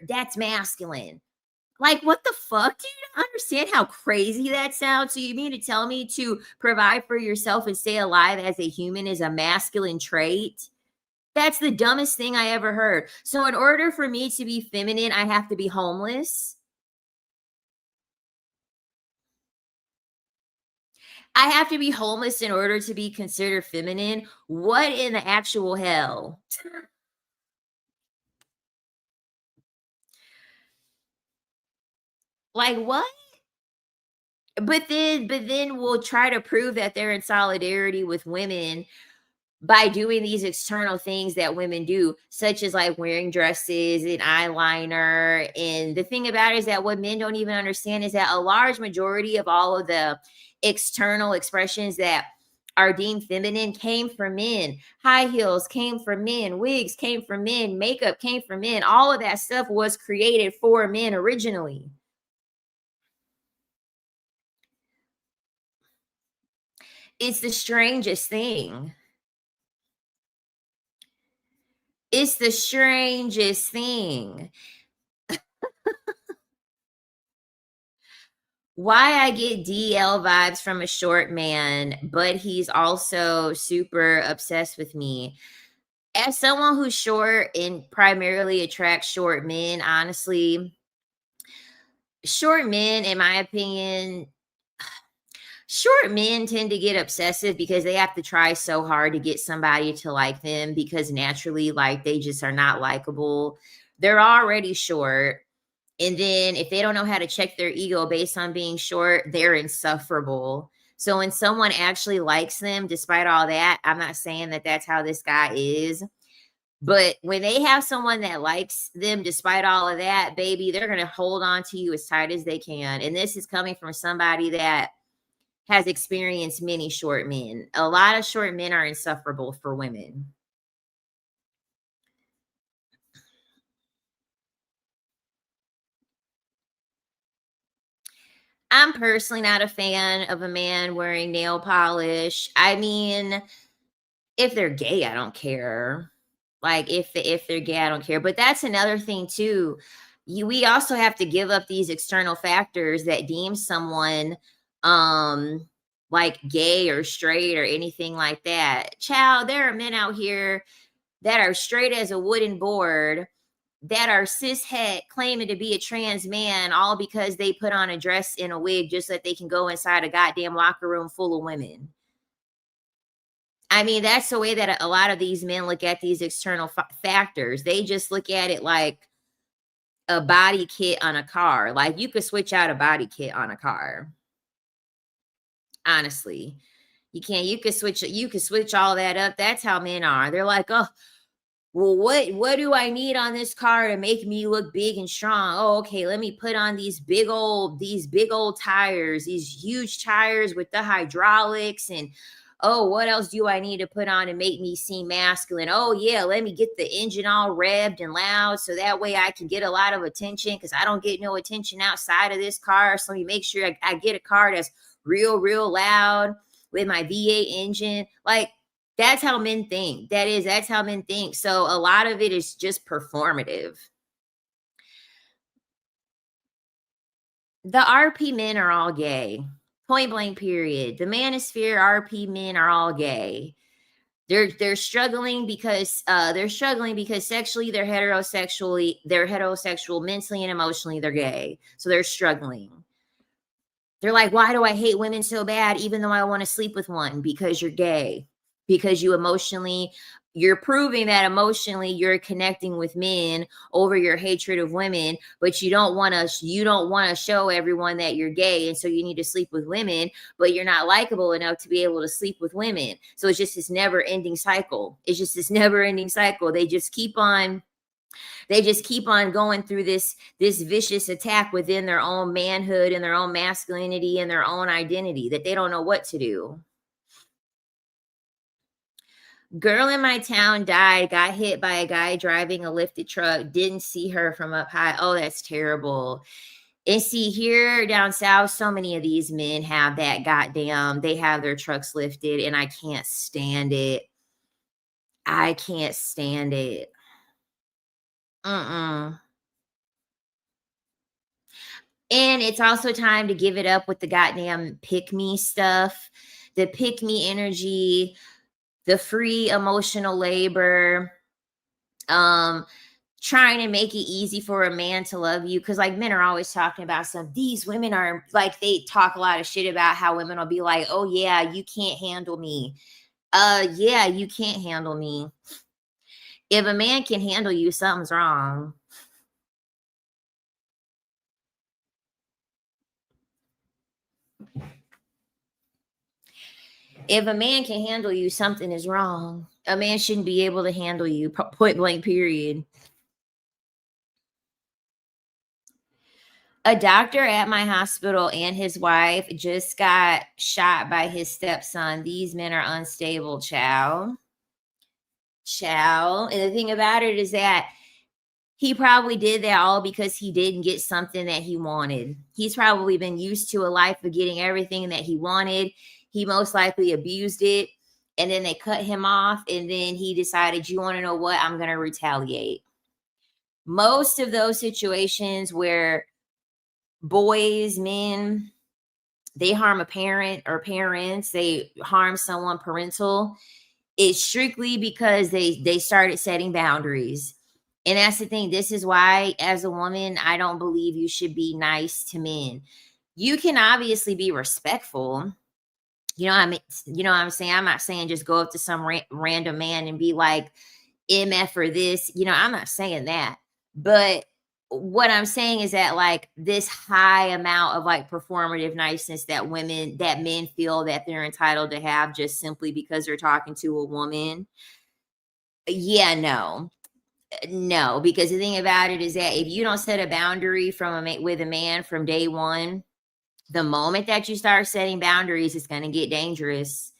that's masculine. Like, what the fuck? Do you understand how crazy that sounds? So you mean to tell me to provide for yourself and stay alive as a human is a masculine trait? That's the dumbest thing I ever heard. So in order for me to be feminine, I have to be homeless. I have to be homeless in order to be considered feminine. What in the actual hell? Like what? But then we'll try to prove that they're in solidarity with women by doing these external things that women do, such as like wearing dresses and eyeliner. And the thing about it is that what men don't even understand is that a large majority of all of the external expressions that are deemed feminine came from men. High heels came from men, wigs came from men, makeup came from men. All of that stuff was created for men originally. It's the strangest thing. It's the strangest thing. Why I get DL vibes from a short man, but he's also super obsessed with me. As someone who's short and primarily attracts short men, honestly, short men, in my opinion, short men tend to get obsessive because they have to try so hard to get somebody to like them because naturally, like, they just are not likable. They're already short. And then if they don't know how to check their ego based on being short, they're insufferable. So when someone actually likes them, despite all that, I'm not saying that that's how this guy is, but when they have someone that likes them, despite all of that, baby, they're going to hold on to you as tight as they can. And this is coming from somebody that has experienced many short men. A lot of short men are insufferable for women. I'm personally not a fan of a man wearing nail polish. I mean, if they're gay, I don't care. Like if they're gay, I don't care. But that's another thing too. We also have to give up these external factors that deem someone um like gay or straight or anything like that. Child, there are men out here that are straight as a wooden board that are cis het claiming to be a trans man all because they put on a dress and a wig just so that they can go inside a goddamn locker room full of women. I mean, that's the way that a lot of these men look at these external factors. They just look at it like a body kit on a car. Like you could switch out a body kit on a car. Honestly, you can't. You could switch all that up. That's how men are. They're like, oh, well, what do I need on this car to make me look big and strong? Oh, okay, let me put on these big old tires, these huge tires with the hydraulics. And oh, what else do I need to put on to make me seem masculine? Oh yeah, let me get the engine all revved and loud so that way I can get a lot of attention because I don't get no attention outside of this car. So let me make sure I get a car that's real loud with my V8 engine. Like that's how men think. That's how men think. So a lot of it is just performative. The RP men are all gay. Point blank period. The manosphere RP men are all gay. They're struggling because sexually they're heterosexual, mentally and emotionally they're gay. So they're struggling. They're like, why do I hate women so bad, even though I want to sleep with one? Because you're gay. Because you're proving that emotionally you're connecting with men over your hatred of women, but you don't want to show everyone that you're gay. And so you need to sleep with women, but you're not likable enough to be able to sleep with women. So it's just this never ending cycle. It's just this never ending cycle. They just keep on going through this vicious attack within their own manhood and their own masculinity and their own identity that they don't know what to do. Girl in my town died, got hit by a guy driving a lifted truck, didn't see her from up high. Oh, that's terrible. And see, here down south, so many of these men have that goddamn, they have their trucks lifted, and I can't stand it. I can't stand it. Mm-mm. And it's also time to give it up with the goddamn pick me stuff, the pick me energy, the free emotional labor, um, trying to make it easy for a man to love you. Cause like men are always talking about these women are like, they talk a lot of shit about how women will be like, oh yeah, you can't handle me. Yeah, you can't handle me. If a man can handle you, something's wrong. If a man can handle you, something is wrong. A man shouldn't be able to handle you, point blank, period. A doctor at my hospital and his wife just got shot by his stepson. These men are unstable, chow. Chow. And the thing about it is that he probably did that all because he didn't get something that he wanted. He's probably been used to a life of getting everything that he wanted. He most likely abused it. And then they cut him off. And then he decided, you want to know what? I'm going to retaliate. Most of those situations where men, they harm a parent or parents, they harm someone parental, it's strictly because they started setting boundaries. And that's the thing. This is why, as a woman, I don't believe you should be nice to men. You can obviously be respectful. You know what I mean? You know what I'm saying? I'm not saying just go up to some random man and be like, MF or this. I'm not saying that. But what I'm saying is that like this high amount of like performative niceness that men feel that they're entitled to have just simply because they're talking to a woman. Yeah, no. No, because the thing about it is that if you don't set a boundary with a man from day one, the moment that you start setting boundaries, it's going to get dangerous.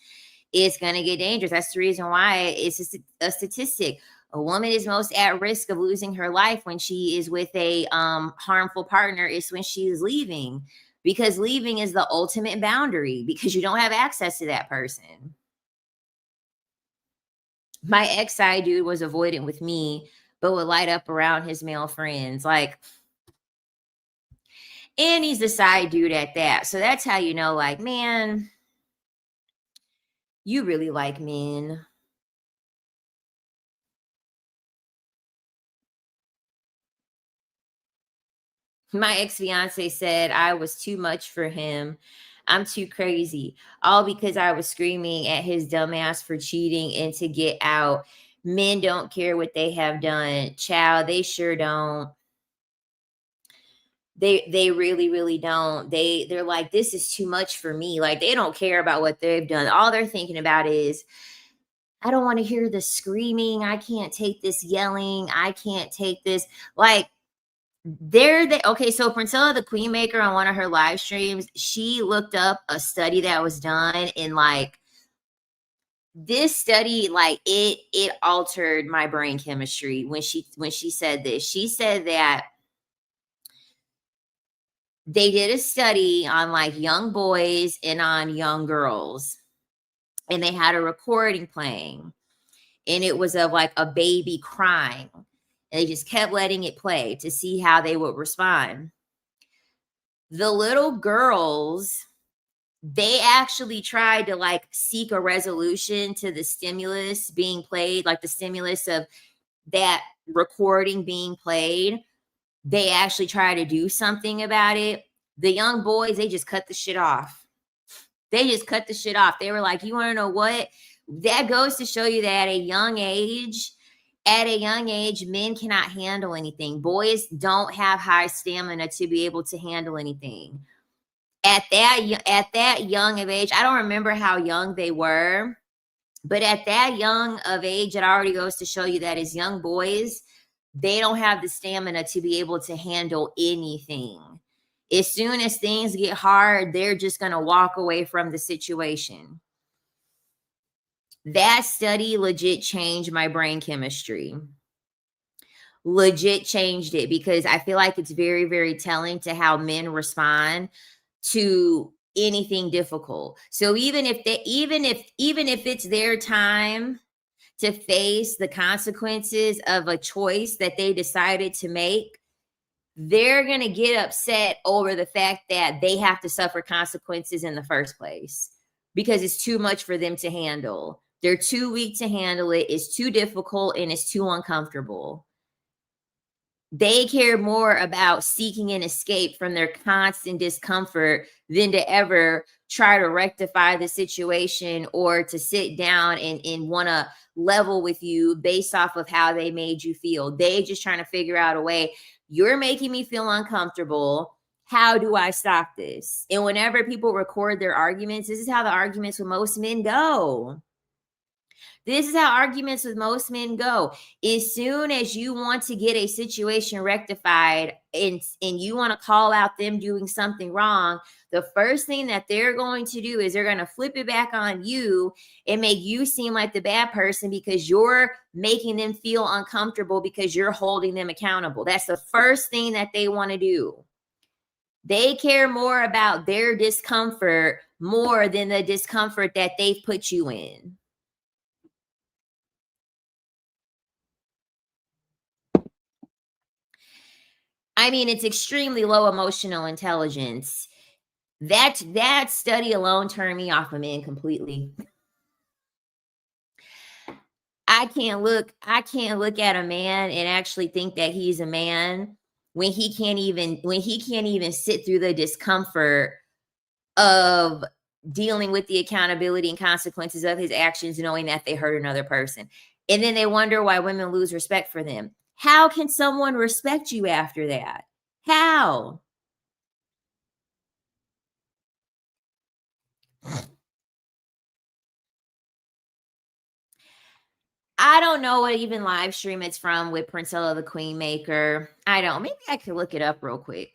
It's going to get dangerous. That's the reason why it's a statistic. A woman is most at risk of losing her life when she is with a harmful partner. Is when she is leaving, because leaving is the ultimate boundary because you don't have access to that person. My ex side dude was avoidant with me, but would light up around his male friends. Like, and he's the side dude at that. So that's how you know, like, man, you really like men. My ex fiance said I was too much for him. I'm too crazy. All because I was screaming at his dumbass for cheating and to get out. Men don't care what they have done. Child, they sure don't. They really, really don't. They're like, this is too much for me. Like they don't care about what they've done. All they're thinking about is, I don't want to hear the screaming. I can't take this yelling. I can't take this. Like okay, so Princella the Queen Maker on one of her live streams, she looked up a study that was done in like this study, like it altered my brain chemistry when she said this. She said that they did a study on like young boys and on young girls, and they had a recording playing, and it was of like a baby crying, and they just kept letting it play to see how they would respond. The little girls, they actually tried to like seek a resolution to the stimulus being played, like the stimulus of that recording being played. They actually tried to do something about it. The young boys, they just cut the shit off. They just cut the shit off. They were like, you want to know what? That goes to show you that at a young age, men cannot handle anything. Boys don't have high stamina to be able to handle anything. At that young of age, I don't remember how young they were, but at that young of age, it already goes to show you that as young boys, they don't have the stamina to be able to handle anything. As soon as things get hard, they're just going to walk away from the situation. That study legit changed my brain chemistry. Legit changed it because I feel like it's very, very telling to how men respond to anything difficult. So even if it's their time to face the consequences of a choice that they decided to make, they're going to get upset over the fact that they have to suffer consequences in the first place because it's too much for them to handle. They're too weak to handle it. It's too difficult and it's too uncomfortable. They care more about seeking an escape from their constant discomfort than to ever try to rectify the situation or to sit down and want to level with you based off of how they made you feel. They just trying to figure out a way. You're making me feel uncomfortable. How do I stop this? And whenever people record their arguments, this is how the arguments with most men go. This is how arguments with most men go. As soon as you want to get a situation rectified and you want to call out them doing something wrong, the first thing that they're going to do is they're going to flip it back on you and make you seem like the bad person because you're making them feel uncomfortable because you're holding them accountable. That's the first thing that they want to do. They care more about their discomfort more than the discomfort that they've put you in. I mean, it's extremely low emotional intelligence. That study alone turned me off of men completely. I can't look at a man and actually think that he's a man when he can't even sit through the discomfort of dealing with the accountability and consequences of his actions knowing that they hurt another person. And then they wonder why women lose respect for them. How can someone respect you after that? How? I don't know what even live stream it's from with Princella the Queen Maker. I don't. Maybe I could look it up real quick.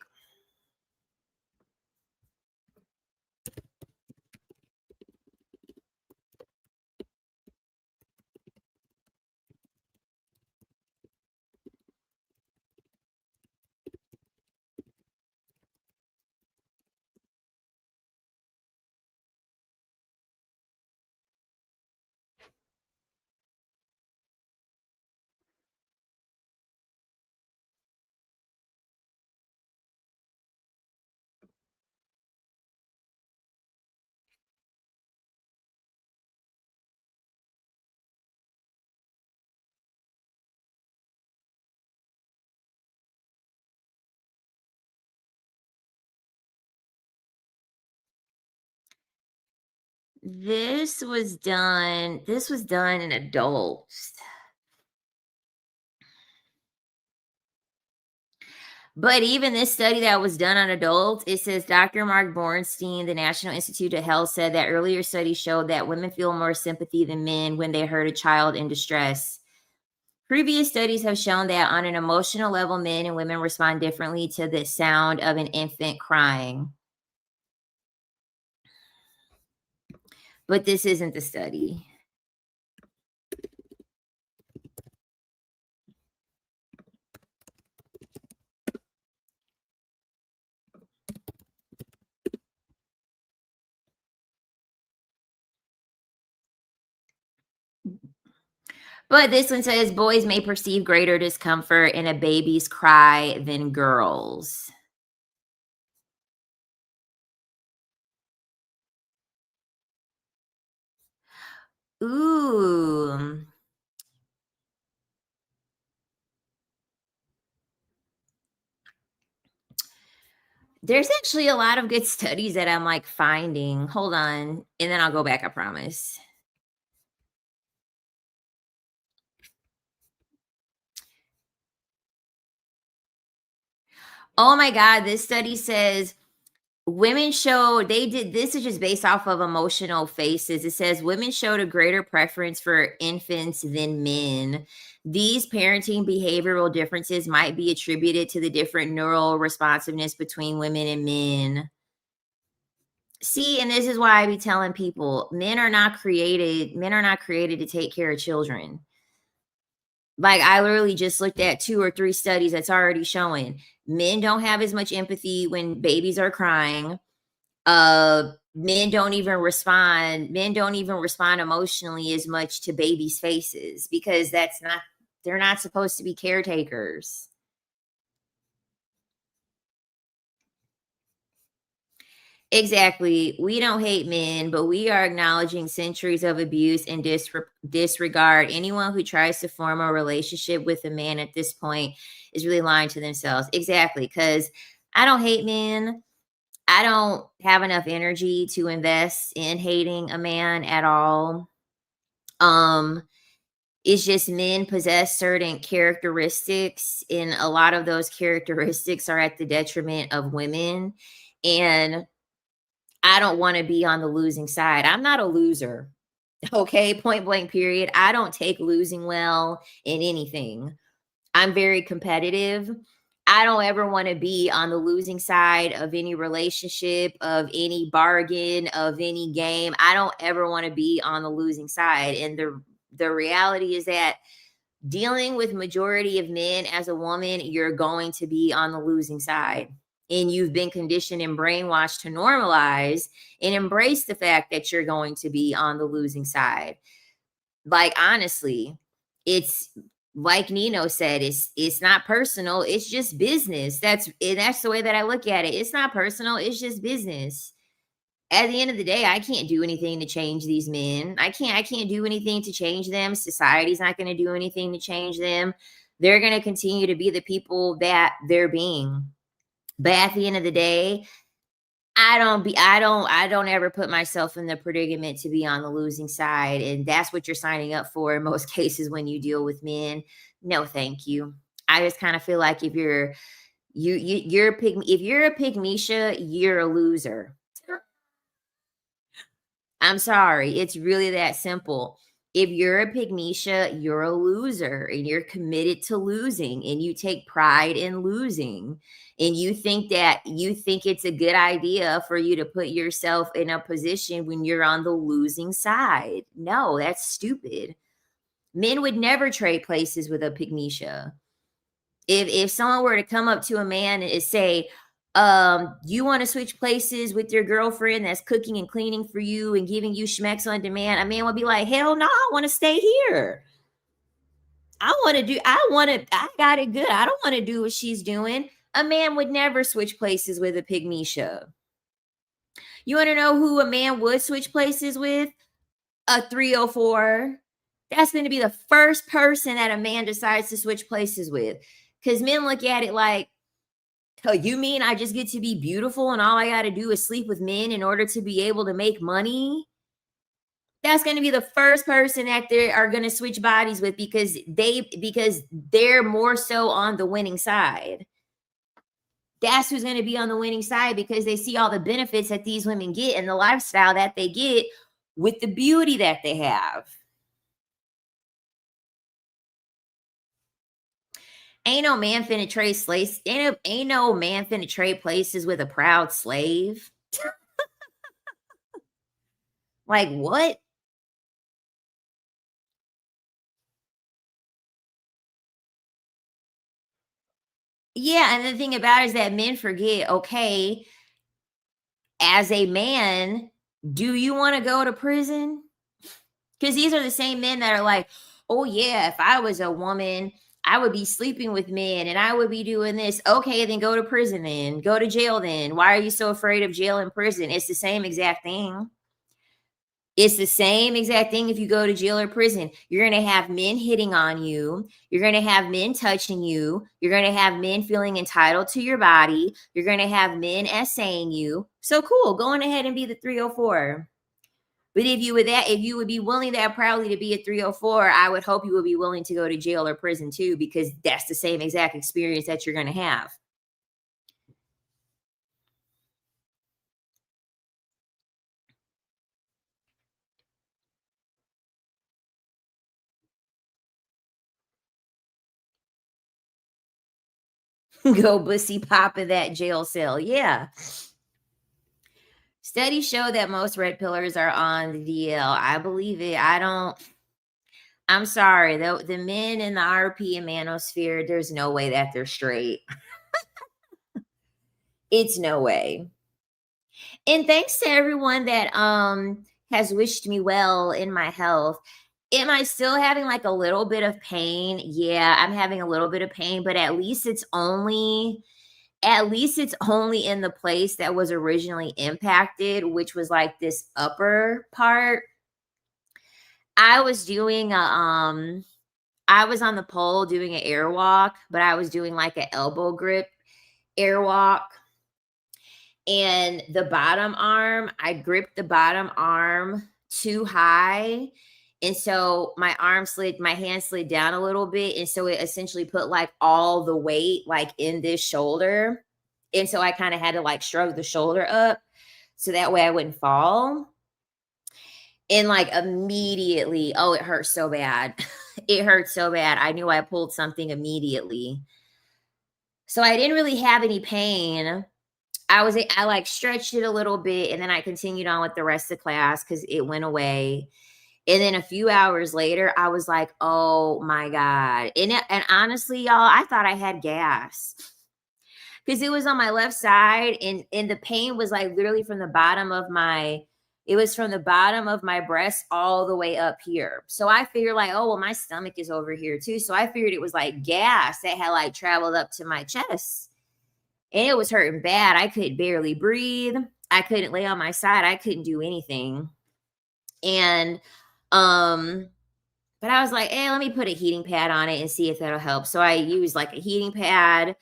This was done in adults. But even this study that was done on adults, it says Dr. Mark Bornstein, the National Institute of Health, said that earlier studies showed that women feel more sympathy than men when they hurt a child in distress. Previous studies have shown that on an emotional level, men and women respond differently to the sound of an infant crying. But this isn't the study. But this one says boys may perceive greater discomfort in a baby's cry than girls. Ooh. There's actually a lot of good studies that I'm like finding. Hold on. And then I'll go back, I promise. Oh my God. This study says women showed, they did this is just based off of emotional faces. It says women showed a greater preference for infants than men. These parenting behavioral differences might be attributed to the different neural responsiveness between women and men. See, and this is why I be telling people men are not created to take care of children. Like, I literally just looked at 2 or 3 studies that's already showing men don't have as much empathy when babies are crying. Men don't even respond emotionally as much to babies' faces because they're not supposed to be caretakers. Exactly. We don't hate men, but we are acknowledging centuries of abuse and disregard. Anyone who tries to form a relationship with a man at this point is really lying to themselves. Exactly. Because I don't hate men. I don't have enough energy to invest in hating a man at all. Um, it's just men possess certain characteristics, and a lot of those characteristics are at the detriment of women. And I don't want to be on the losing side. I'm not a loser. Okay, point blank period. I don't take losing well in anything. I'm very competitive. I don't ever want to be on the losing side of any relationship, of any bargain, of any game. I don't ever want to be on the losing side. And the reality is that dealing with majority of men as a woman, you're going to be on the losing side. And you've been conditioned and brainwashed to normalize and embrace the fact that you're going to be on the losing side. Like, honestly, it's like Nino said, it's not personal, it's just business. That's the way that I look at it. It's not personal, it's just business. At the end of the day, I can't do anything to change these men. I can't do anything to change them. Society's not going to do anything to change them. They're going to continue to be the people that they're being. But at the end of the day, I don't ever put myself in the predicament to be on the losing side, and that's what you're signing up for in most cases when you deal with men. No, thank you. I just kind of feel like if you're a pygmisha, you're a loser. I'm sorry. It's really that simple. If you're a pygmisha, you're a loser and you're committed to losing and you take pride in losing. And you think it's a good idea for you to put yourself in a position when you're on the losing side. No, that's stupid. Men would never trade places with a pygmisha. If someone were to come up to a man and say, you want to switch places with your girlfriend that's cooking and cleaning for you and giving you schmecks on demand, a man would be like, hell no, I want to stay here. I got it good. I don't want to do what she's doing. A man would never switch places with a pygmisha. You want to know who a man would switch places with? A 304. That's going to be the first person that a man decides to switch places with. Because men look at it like, oh, you mean I just get to be beautiful and all I got to do is sleep with men in order to be able to make money? That's going to be the first person that they are going to switch bodies with because they're more so on the winning side. That's who's going to be on the winning side because they see all the benefits that these women get and the lifestyle that they get with the beauty that they have. Ain't no man finna trade slaves. Ain't no man finna trade places with a proud slave. Like what? Yeah, and the thing about it is that men forget, okay, as a man, do you want to go to prison? Because these are the same men that are like, oh, yeah, if I was a woman, I would be sleeping with men and I would be doing this. Okay, then go to prison then. Go to jail then. Why are you so afraid of jail and prison? It's the same exact thing. It's the same exact thing if you go to jail or prison. You're going to have men hitting on you. You're going to have men touching you. You're going to have men feeling entitled to your body. You're going to have men essaying you. So cool. Go on ahead and be the 304. But if you would be willing that proudly to be a 304, I would hope you would be willing to go to jail or prison too, because that's the same exact experience that you're going to have. Go bussy pop in that jail cell. Yeah. Studies show that most red pillars are on the DL. I believe it. I'm sorry. The men in the RP and manosphere, there's no way that they're straight. It's no way. And thanks to everyone that has wished me well in my health. Am I still having like a little bit of pain? Yeah, I'm having a little bit of pain, but at least it's only in the place that was originally impacted, which was like this upper part. I was doing I was on the pole doing an airwalk, but I was doing like an elbow grip airwalk. And the bottom arm, I gripped the bottom arm too high. And so my hand slid down a little bit. And so it essentially put like all the weight like in this shoulder. And so I kind of had to like shrug the shoulder up so that way I wouldn't fall. And like immediately, oh, it hurt so bad. It hurt so bad. I knew I pulled something immediately. So I didn't really have any pain. I like stretched it a little bit and then I continued on with the rest of class because it went away. And then a few hours later, I was like, oh my God. And honestly, y'all, I thought I had gas because it was on my left side and the pain was like literally from the bottom of my breast all the way up here. So I figured like, oh, well, my stomach is over here too. So I figured it was like gas that had like traveled up to my chest. And it was hurting bad. I could barely breathe. I couldn't lay on my side. I couldn't do anything. And um but I was like, hey, let me put a heating pad on it and see if that'll help. So I used like a heating pad.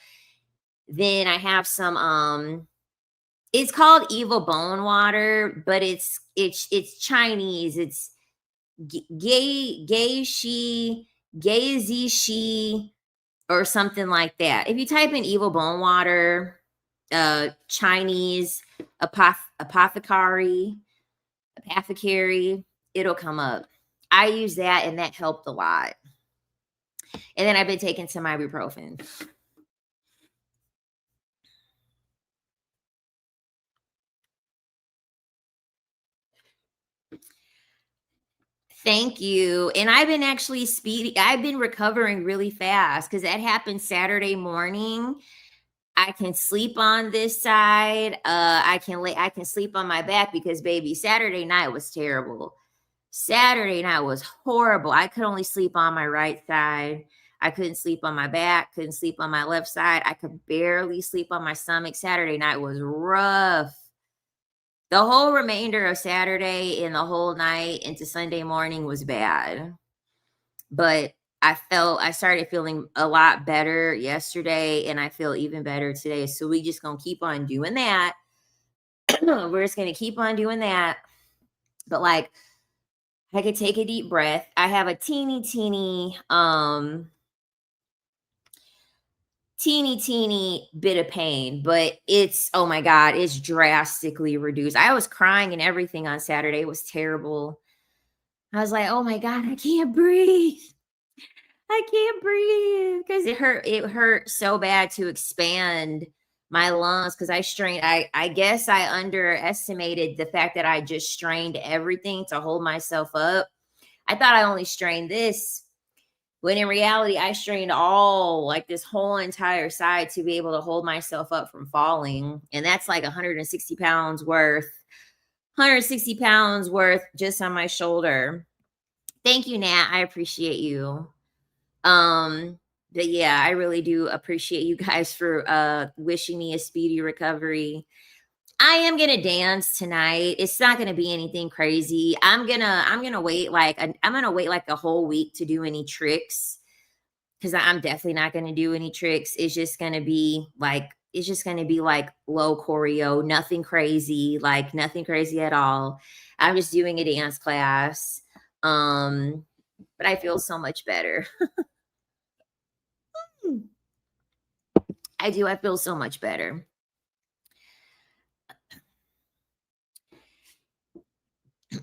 Then I have some it's called Evil Bone Water, but it's Chinese. It's gay shi gay shi or something like that. If you type in Evil Bone Water, Chinese apothecary, it'll come up. I use that and that helped a lot. And then I've been taking some ibuprofen. Thank you. And I've been recovering really fast because that happened Saturday morning. I can sleep on this side. I can sleep on my back because baby, Saturday night was terrible. Saturday night was horrible. I could only sleep on my right side. I couldn't sleep on my back, couldn't sleep on my left side. I could barely sleep on my stomach. Saturday night was rough. The whole remainder of Saturday and the whole night into Sunday morning was bad. But I started feeling a lot better yesterday and I feel even better today. So we just gonna keep on doing that. We're just gonna keep on doing that. But like I could take a deep breath. I have a teeny bit of pain, but it's, oh my God, it's drastically reduced. I was crying and everything on Saturday. It was terrible. I was like, oh my God, I can't breathe. I can't breathe because it hurt so bad to expand my lungs because I guess I underestimated the fact that I just strained everything to hold myself up. I thought I only strained this, when in reality I strained all, like, this whole entire side to be able to hold myself up from falling. And that's like 160 pounds worth, 160 pounds worth just on my shoulder. Thank you, Nat. I appreciate you. But yeah, I really do appreciate you guys for wishing me a speedy recovery. I am gonna dance tonight. It's not gonna be anything crazy. I'm gonna wait I'm gonna wait like a whole week to do any tricks because I'm definitely not gonna do any tricks. It's just gonna be like low choreo, nothing crazy, like nothing crazy at all. I'm just doing a dance class. But I feel so much better. I do. I feel so much better.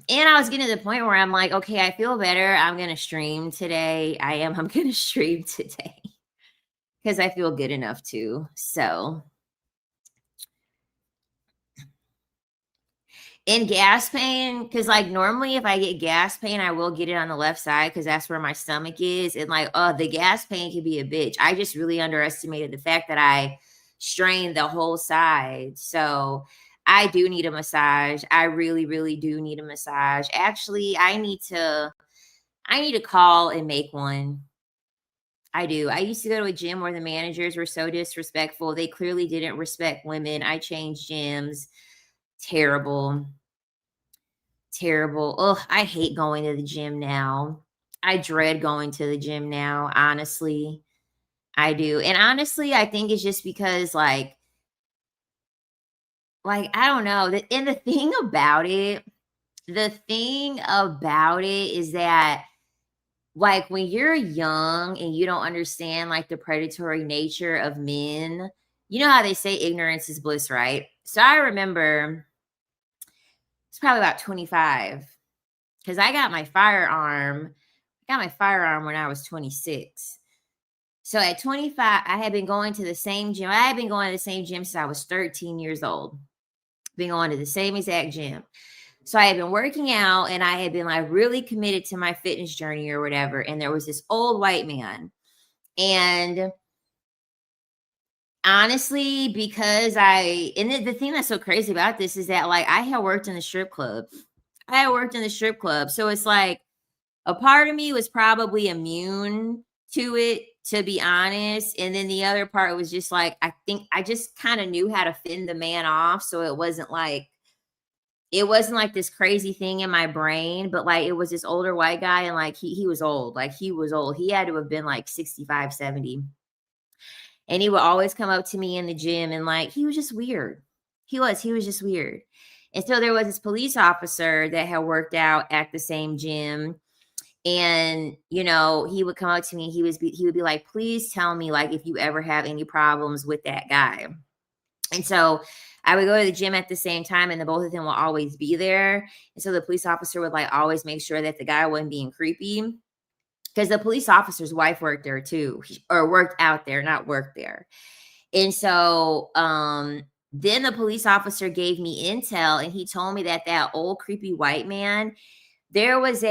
And I was getting to the point where I'm like, okay, I feel better. I'm going to stream today. I'm going to stream today because I feel good enough to. So, in gas pain, because like normally if I get gas pain, I will get it on the left side because that's where my stomach is. And like, oh, the gas pain can be a bitch. I just really underestimated the fact that I strained the whole side. So, I do need a massage. I really, really do need a massage. Actually, I need to call and make one. I do. I used to go to a gym where the managers were so disrespectful. They clearly didn't respect women. I changed gyms. Terrible. Terrible. Ugh, I hate going to the gym now. I dread going to the gym now, honestly. I do. And honestly, I think it's just because I don't know. And the thing about it is that, like, when you're young and you don't understand like the predatory nature of men, you know how they say ignorance is bliss, right? So I remember it's probably about 25 because I got my firearm when I was 26. So at 25, I had been going to the same gym. I had been going to the same gym since I was 13 years old. Been going to the same exact gym. So I had been working out and I had been like really committed to my fitness journey or whatever. And there was this old white man. And honestly, the thing that's so crazy about this is that like I had worked in the strip club. So it's like a part of me was probably immune to it, to be honest. And then the other part was just like, I think I just kind of knew how to fend the man off. So it wasn't like this crazy thing in my brain, but like it was this older white guy and like he was old. Like he was old. He had to have been like 65, 70. And he would always come up to me in the gym and like he was just weird. He was just weird. And so there was this police officer that had worked out at the same gym. And he would come up to me. He would be like, please tell me like if you ever have any problems with that guy. And so I would go to the gym at the same time and the both of them will always be there. And so the police officer would like always make sure that the guy wasn't being creepy because the police officer's wife worked there too, or worked out there, not worked there. And so then the police officer gave me intel and he told me that old creepy white man, there was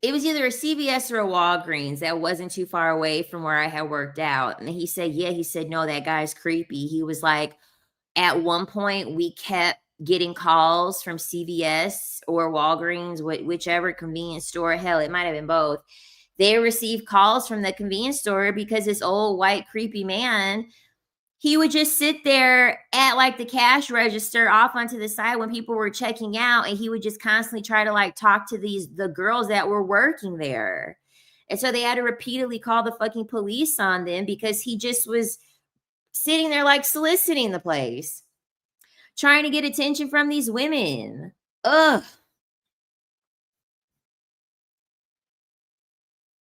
it was either a CVS or a Walgreens that wasn't too far away from where I had worked out. And he said, yeah, he said, no, that guy's creepy. He was like, at one point, we kept getting calls from CVS or Walgreens, whichever convenience store. Hell, it might have been both. They received calls from the convenience store because this old white creepy man, he would just sit there at like the cash register off onto the side when people were checking out, and he would just constantly try to like talk to the girls that were working there. And so they had to repeatedly call the fucking police on them because he just was sitting there like soliciting the place. trying to get attention from these women. Ugh.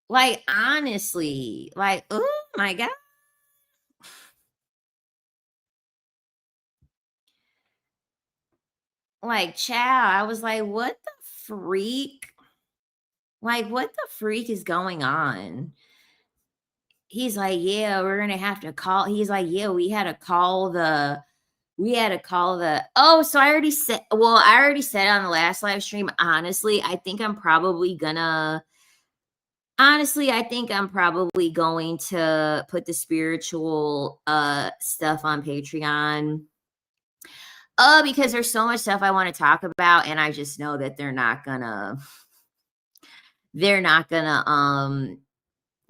Like, honestly, like, oh my God. Like, child, I was like, what the freak? Like, what the freak is going on? He's like, yeah, we're gonna have to call. He's like, yeah, oh, so I already said on the last live stream, honestly, I think I'm probably going to put the spiritual stuff on Patreon. Because there's so much stuff I want to talk about, and I just know that they're not gonna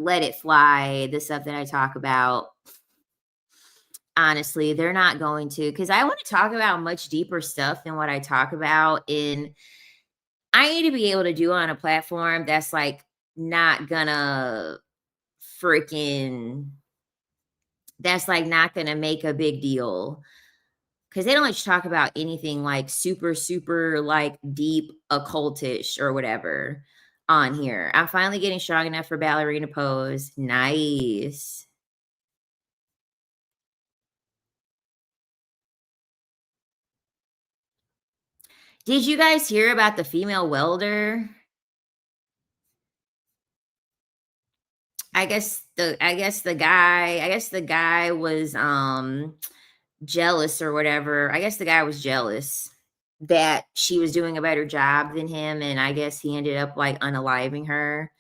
let it fly, the stuff that I talk about. Honestly, they're not going to, because I want to talk about much deeper stuff than what I talk about. And I need to be able to do on a platform that's like not gonna freaking that's like not gonna make a big deal. Cause they don't like to talk about anything like super, super like deep occultish or whatever on here. I'm finally getting strong enough for ballerina pose. Nice. Did you guys hear about the female welder? I guess the guy was jealous or whatever. I guess the guy was jealous that she was doing a better job than him, and I guess he ended up like unaliving her.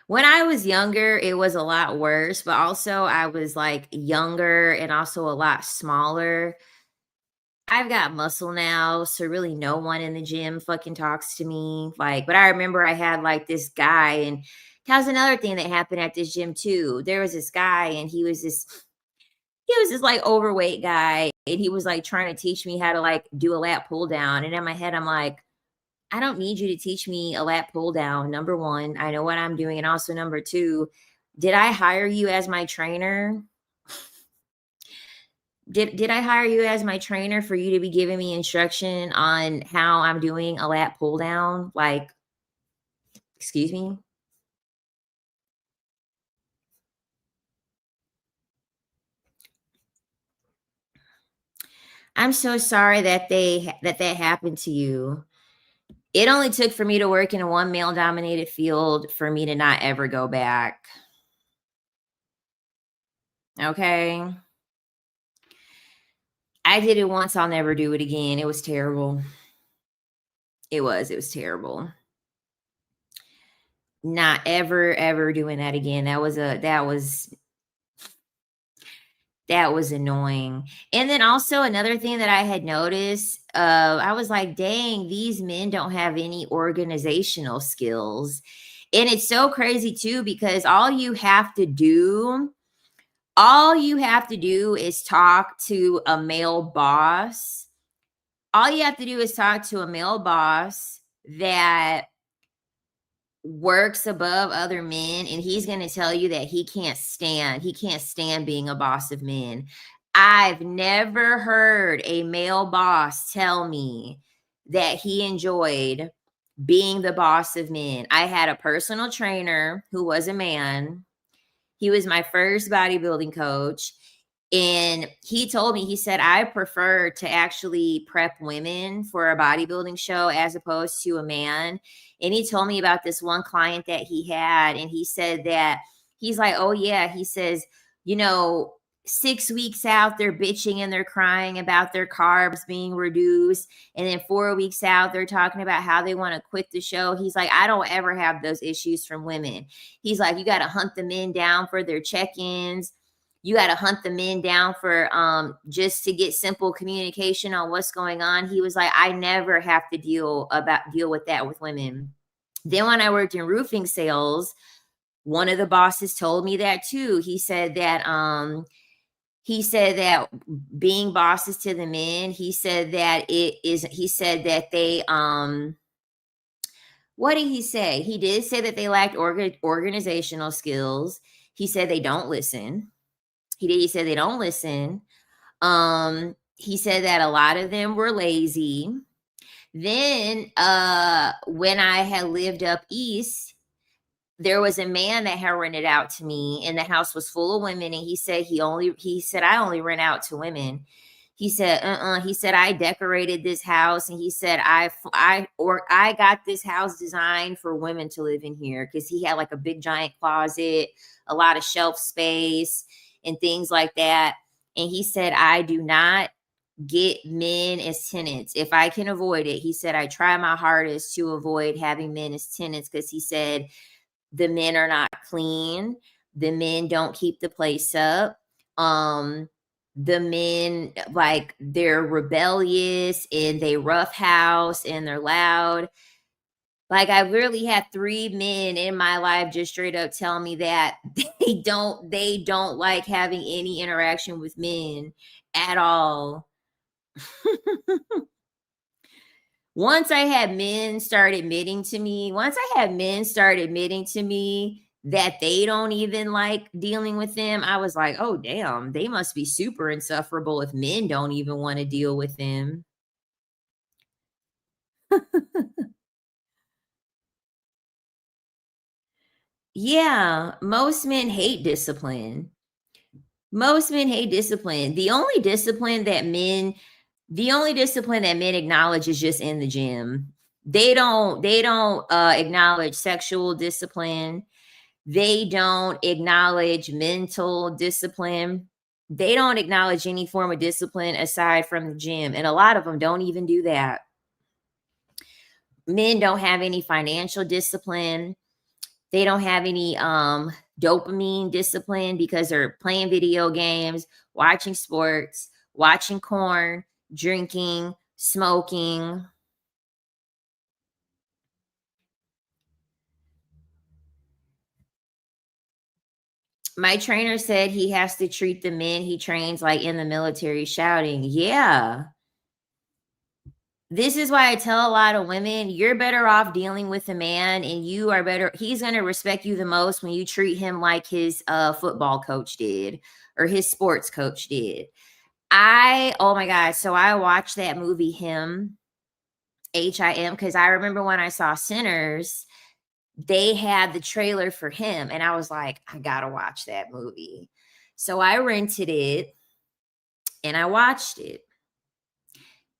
When I was younger, it was a lot worse, but also I was like younger and also a lot smaller. I've got muscle now, so really no one in the gym fucking talks to me. Like, but I remember I had like this guy, and that was another thing that happened at this gym too. There was this guy, and he was this like overweight guy, and he was like trying to teach me how to like do a lat pull down. And in my head, I'm like, I don't need you to teach me a lat pull down. Number one, I know what I'm doing. And also, number two, did I hire you as my trainer? Did I hire you as my trainer for you to be giving me instruction on how I'm doing a lat pull down? Like, excuse me? I'm so sorry that that happened to you. It only took for me to work in a one male dominated field for me to not ever go back. Okay? I did it once, I'll never do it again. It was terrible. It was terrible. Not ever doing that again. That was annoying. And then also another thing that I had noticed, I was like, dang, these men don't have any organizational skills. And it's so crazy too, because all you have to do is talk to a male boss. All you have to do is talk to a male boss that works above other men, and he's going to tell you that he can't stand being a boss of men. I've never heard a male boss tell me that he enjoyed being the boss of men. I had a personal trainer who was a man. He was my first bodybuilding coach. And he told me, he said, I prefer to actually prep women for a bodybuilding show as opposed to a man. And he told me about this one client that he had. And he said that he's like, oh, yeah. He says, you know, 6 weeks out, they're bitching and they're crying about their carbs being reduced. And then 4 weeks out, they're talking about how they want to quit the show. He's like, I don't ever have those issues from women. He's like, you got to hunt the men down for their check-ins. You got to hunt the men down for just to get simple communication on what's going on. He was like, I never have to deal with that with women. Then when I worked in roofing sales, one of the bosses told me that too. He said that being bosses to the men, he said that they What did he say? He did say that they lacked organizational skills. He said they don't listen. He said they don't listen. He said that a lot of them were lazy. Then, when I had lived up east, there was a man that had rented out to me, and the house was full of women. And he said, I only rent out to women. He said, he said, I decorated this house. And he said, I got this house designed for women to live in here. Cause he had like a big giant closet, a lot of shelf space and things like that. And he said, I do not get men as tenants if I can avoid it. He said, I try my hardest to avoid having men as tenants. Cause he said, the men are not clean. The men don't keep the place up. The men, like, they're rebellious and they roughhouse and they're loud. Like, I literally had 3 men in my life just straight up tell me that they don't like having any interaction with men at all. Once I had men start admitting to me that they don't even like dealing with them, I was like, oh, damn, they must be super insufferable if men don't even want to deal with them. Yeah, most men hate discipline. Most men hate discipline. The only discipline that men acknowledge is just in the gym. They don't acknowledge sexual discipline. They don't acknowledge mental discipline. They don't acknowledge any form of discipline aside from the gym. And a lot of them don't even do that. Men don't have any financial discipline. They don't have any dopamine discipline because they're playing video games, watching sports, watching porn, drinking, smoking. My trainer said he has to treat the men he trains like in the military, shouting, yeah. This is why I tell a lot of women, you're better off dealing with a man, and he's going to respect you the most when you treat him like his football coach did or his sports coach did. Oh my God. So I watched that movie, Him, Him, because I remember when I saw Sinners, they had the trailer for Him, and I was like, I gotta watch that movie. So I rented it and I watched it.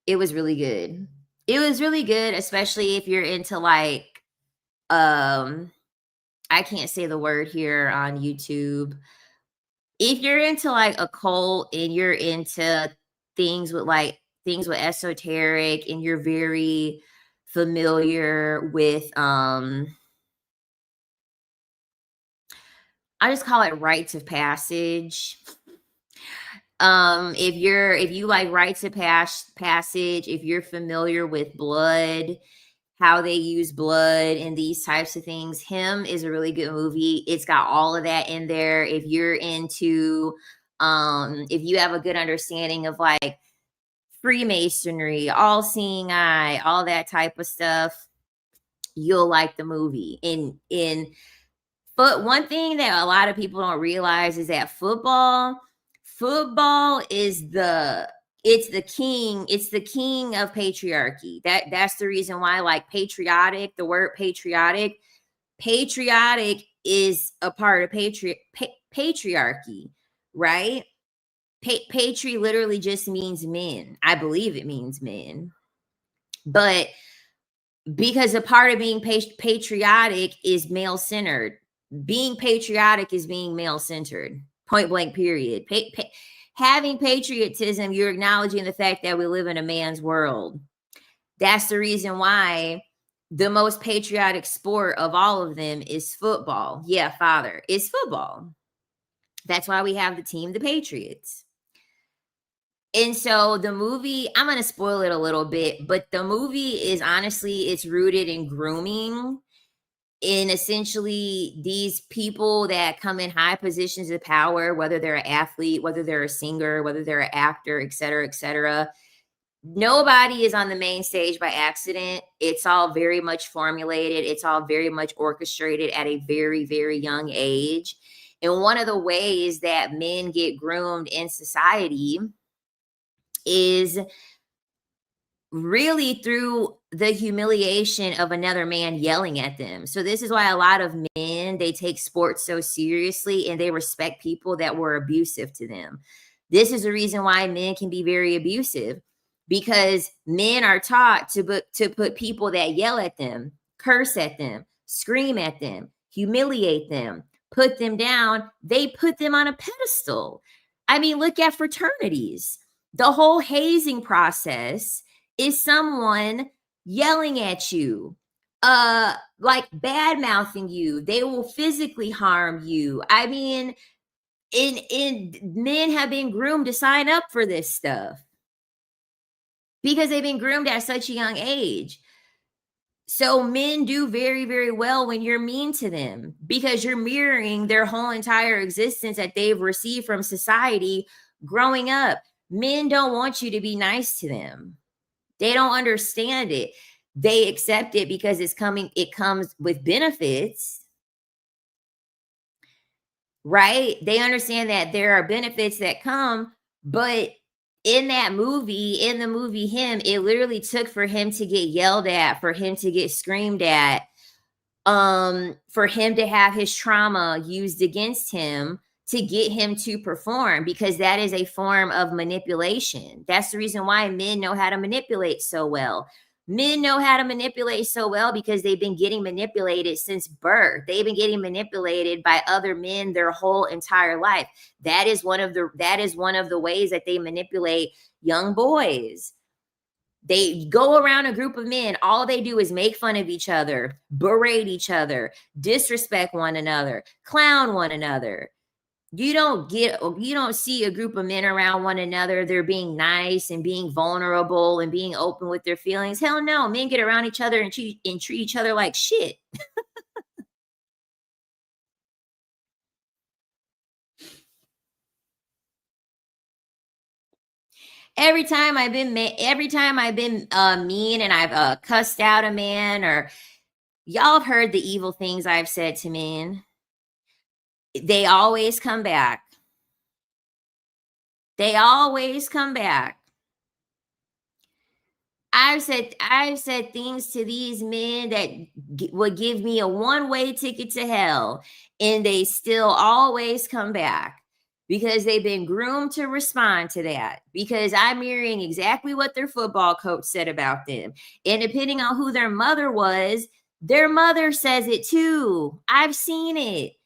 It was really good. It was really good, especially if you're into like, I can't say the word here on YouTube. If you're into like a cult and you're into things with esoteric, and you're very familiar with I just call it rites of passage. If you like rites of passage, if you're familiar with blood, how they use blood and these types of things, Him is a really good movie. It's got all of that in there. If you're into if you have a good understanding of like Freemasonry, all seeing eye, all that type of stuff, you'll like the movie. But one thing that a lot of people don't realize is that football is it's the king of patriarchy. That's the reason why, like, patriotic, the word patriotic is a part of patriarchy, right? Patri literally just means men. I believe it means men. But because a part of being patriotic is male centered. Being patriotic is being male centered. Point blank, period. Having patriotism, you're acknowledging the fact that we live in a man's world. That's the reason why the most patriotic sport of all of them is football. Yeah, father, it's football. That's why we have the team, the Patriots. And so the movie, I'm going to spoil it a little bit, but the movie is honestly, it's rooted in grooming, in essentially these people that come in high positions of power, whether they're an athlete, whether they're a singer, whether they're an actor, et cetera, et cetera. Nobody is on the main stage by accident. It's all very much formulated. It's all very much orchestrated at a very, very young age. And one of the ways that men get groomed in society is really through the humiliation of another man yelling at them. So this is why a lot of men, they take sports so seriously and they respect people that were abusive to them. This is the reason why men can be very abusive, because men are taught to put people that yell at them, curse at them, scream at them, humiliate them, put them down. They put them on a pedestal. I mean, look at fraternities. The whole hazing process is someone yelling at you, like bad mouthing you. They will physically harm you. I mean, in men have been groomed to sign up for this stuff because they've been groomed at such a young age. So men do very, very well when you're mean to them because you're mirroring their whole entire existence that they've received from society growing up. Men don't want you to be nice to them. They don't understand it. They accept it because it comes with benefits, right? They understand that there are benefits that come, but in the movie Him, it literally took for him to get yelled at, for him to get screamed at, for him to have his trauma used against him to get him to perform, because that is a form of manipulation. That's the reason why men know how to manipulate so well. Men know how to manipulate so well because they've been getting manipulated since birth. They've been getting manipulated by other men their whole entire life. That is one of the ways that they manipulate young boys. They go around a group of men. All they do is make fun of each other, berate each other, disrespect one another, clown one another. You don't see a group of men around one another. They're being nice and being vulnerable and being open with their feelings. Hell no. Men get around each other and treat each other like shit. Every time I've been mean and I've cussed out a man, or y'all have heard the evil things I've said to men, they always come back. They always come back. I've said things to these men that would give me a one-way ticket to hell, and they still always come back because they've been groomed to respond to that, because I'm mirroring exactly what their football coach said about them. And depending on who their mother was, their mother says it too. I've seen it.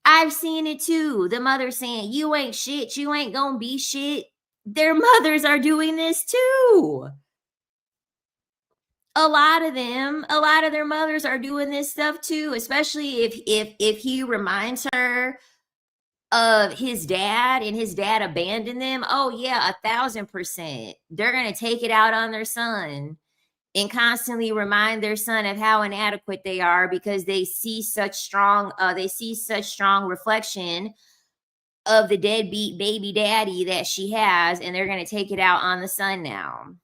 I've seen it too. The mother saying, "You ain't shit. You ain't gonna be shit." Their mothers are doing this too. A lot of their mothers are doing this stuff too, especially if he reminds her of his dad and his dad abandoned them. Oh yeah, 1,000%. They're gonna take it out on their son and constantly remind their son of how inadequate they are because they see such strong reflection of the deadbeat baby daddy that she has, and they're gonna take it out on the son now.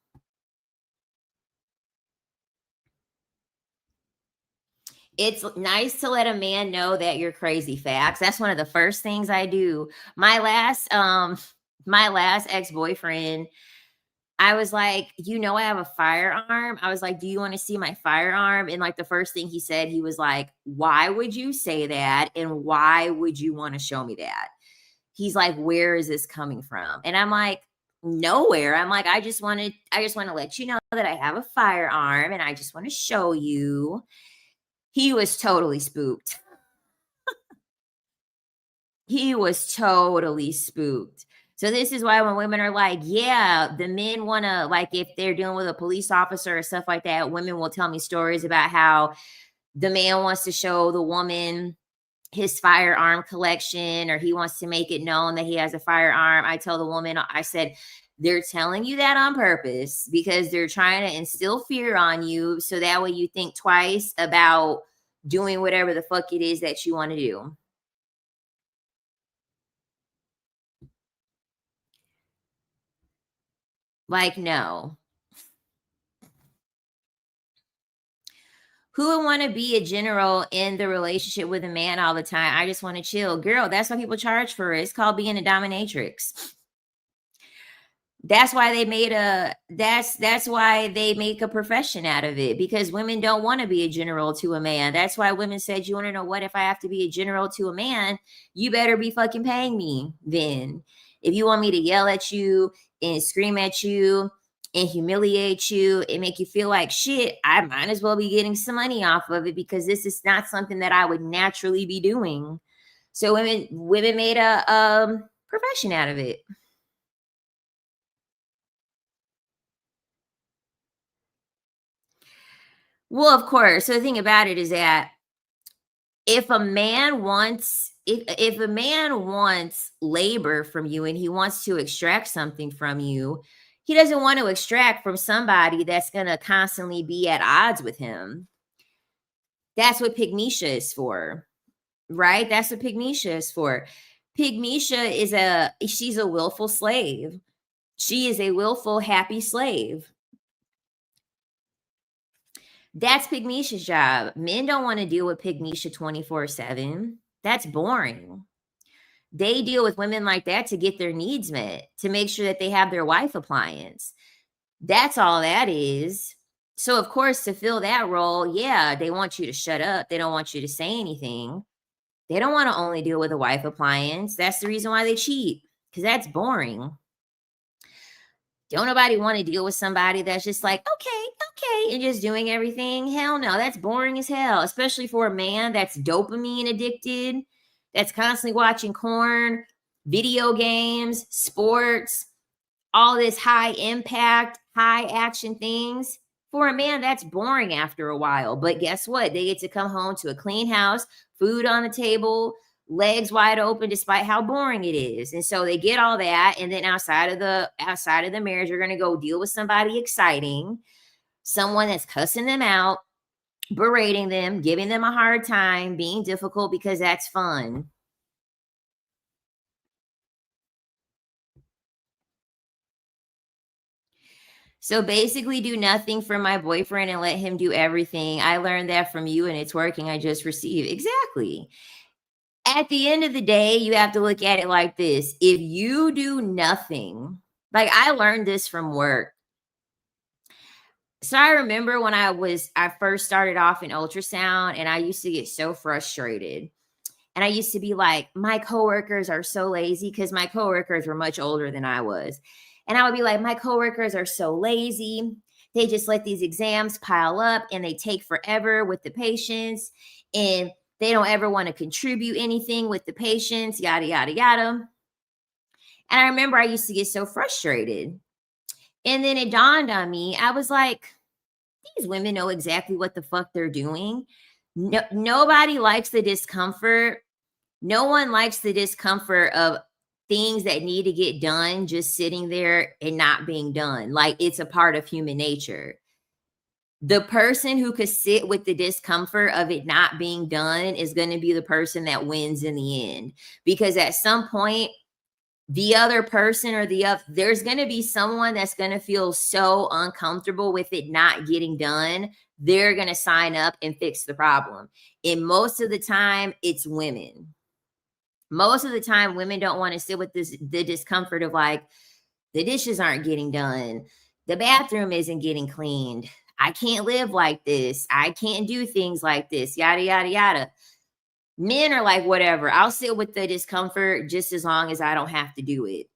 It's nice to let a man know that you're crazy, facts. That's one of the first things I do. My last ex-boyfriend, I was like, I have a firearm. I was like, "Do you want to see my firearm?" And like the first thing he said, he was like, "Why would you say that? And why would you want to show me that?" He's like, "Where is this coming from?" And I'm like, "Nowhere." I'm like, I just want to let you know that I have a firearm and I just want to show you." He was totally spooked. He was totally spooked. So this is why when women are like, yeah, the men want to, like, if they're dealing with a police officer or stuff like that, women will tell me stories about how the man wants to show the woman his firearm collection, or he wants to make it known that he has a firearm. I tell the woman, I said, they're telling you that on purpose because they're trying to instill fear on you so that way you think twice about doing whatever the fuck it is that you want to do. Like, no. Who would want to be a general in the relationship with a man all the time? I just want to chill. Girl, that's what people charge for. It's called being a dominatrix. That's why they made a that's why they make a profession out of it, because women don't want to be a general to a man. That's why women said, you want to know what, if I have to be a general to a man, you better be fucking paying me then. If you want me to yell at you and scream at you and humiliate you and make you feel like shit, I might as well be getting some money off of it, because this is not something that I would naturally be doing. So women made a profession out of it. Well, of course. So the thing about it is that if a man wants labor from you and he wants to extract something from you, he doesn't want to extract from somebody that's going to constantly be at odds with him. That's what Pygmesia is for, right? That's what Pygmesia is for. Pygmesia she's a willful slave. She is a willful, happy slave. That's Pygmesia's job. Men don't want to deal with Pygmesia 24/7. That's boring. They deal with women like that to get their needs met, to make sure that they have their wife appliance. That's all that is. So, of course, to fill that role, yeah, they want you to shut up. They don't want you to say anything. They don't want to only deal with a wife appliance. That's the reason why they cheat, because that's boring. Don't nobody want to deal with somebody that's just like, okay, and just doing everything. Hell no, that's boring as hell, especially for a man that's dopamine addicted, that's constantly watching porn, video games, sports, all this high impact, high action things. For a man, that's boring after a while. But guess what? They get to come home to a clean house, food on the table, legs wide open despite how boring it is. And so they get all that, and then outside of the marriage, you're going to go deal with somebody exciting, someone that's cussing them out, berating them, giving them a hard time, being difficult, because that's fun. So basically, do nothing for my boyfriend and let him do everything. I learned that from you and it's working. I just received. Exactly. At the end of the day, you have to look at it like this. If you do nothing, like I learned this from work. So I remember when I first started off in ultrasound, and I used to get so frustrated. And I used to be like, my coworkers are so lazy, because my coworkers were much older than I was. And I would be like, my coworkers are so lazy. They just let these exams pile up and they take forever with the patients. And they don't ever want to contribute anything with the patients, yada, yada, yada. And I remember I used to get so frustrated. And then it dawned on me, I was like, these women know exactly what the fuck they're doing. No, nobody likes the discomfort. No one likes the discomfort of things that need to get done just sitting there and not being done. Like, it's a part of human nature. The person who could sit with the discomfort of it not being done is going to be the person that wins in the end, because at some point, the other person or there's going to be someone that's going to feel so uncomfortable with it not getting done, they're going to sign up and fix the problem. And most of the time, it's women. Most of the time, women don't want to sit with the discomfort of like, the dishes aren't getting done, the bathroom isn't getting cleaned, I can't live like this, I can't do things like this, yada, yada, yada. Men are like, whatever, I'll sit with the discomfort just as long as I don't have to do it.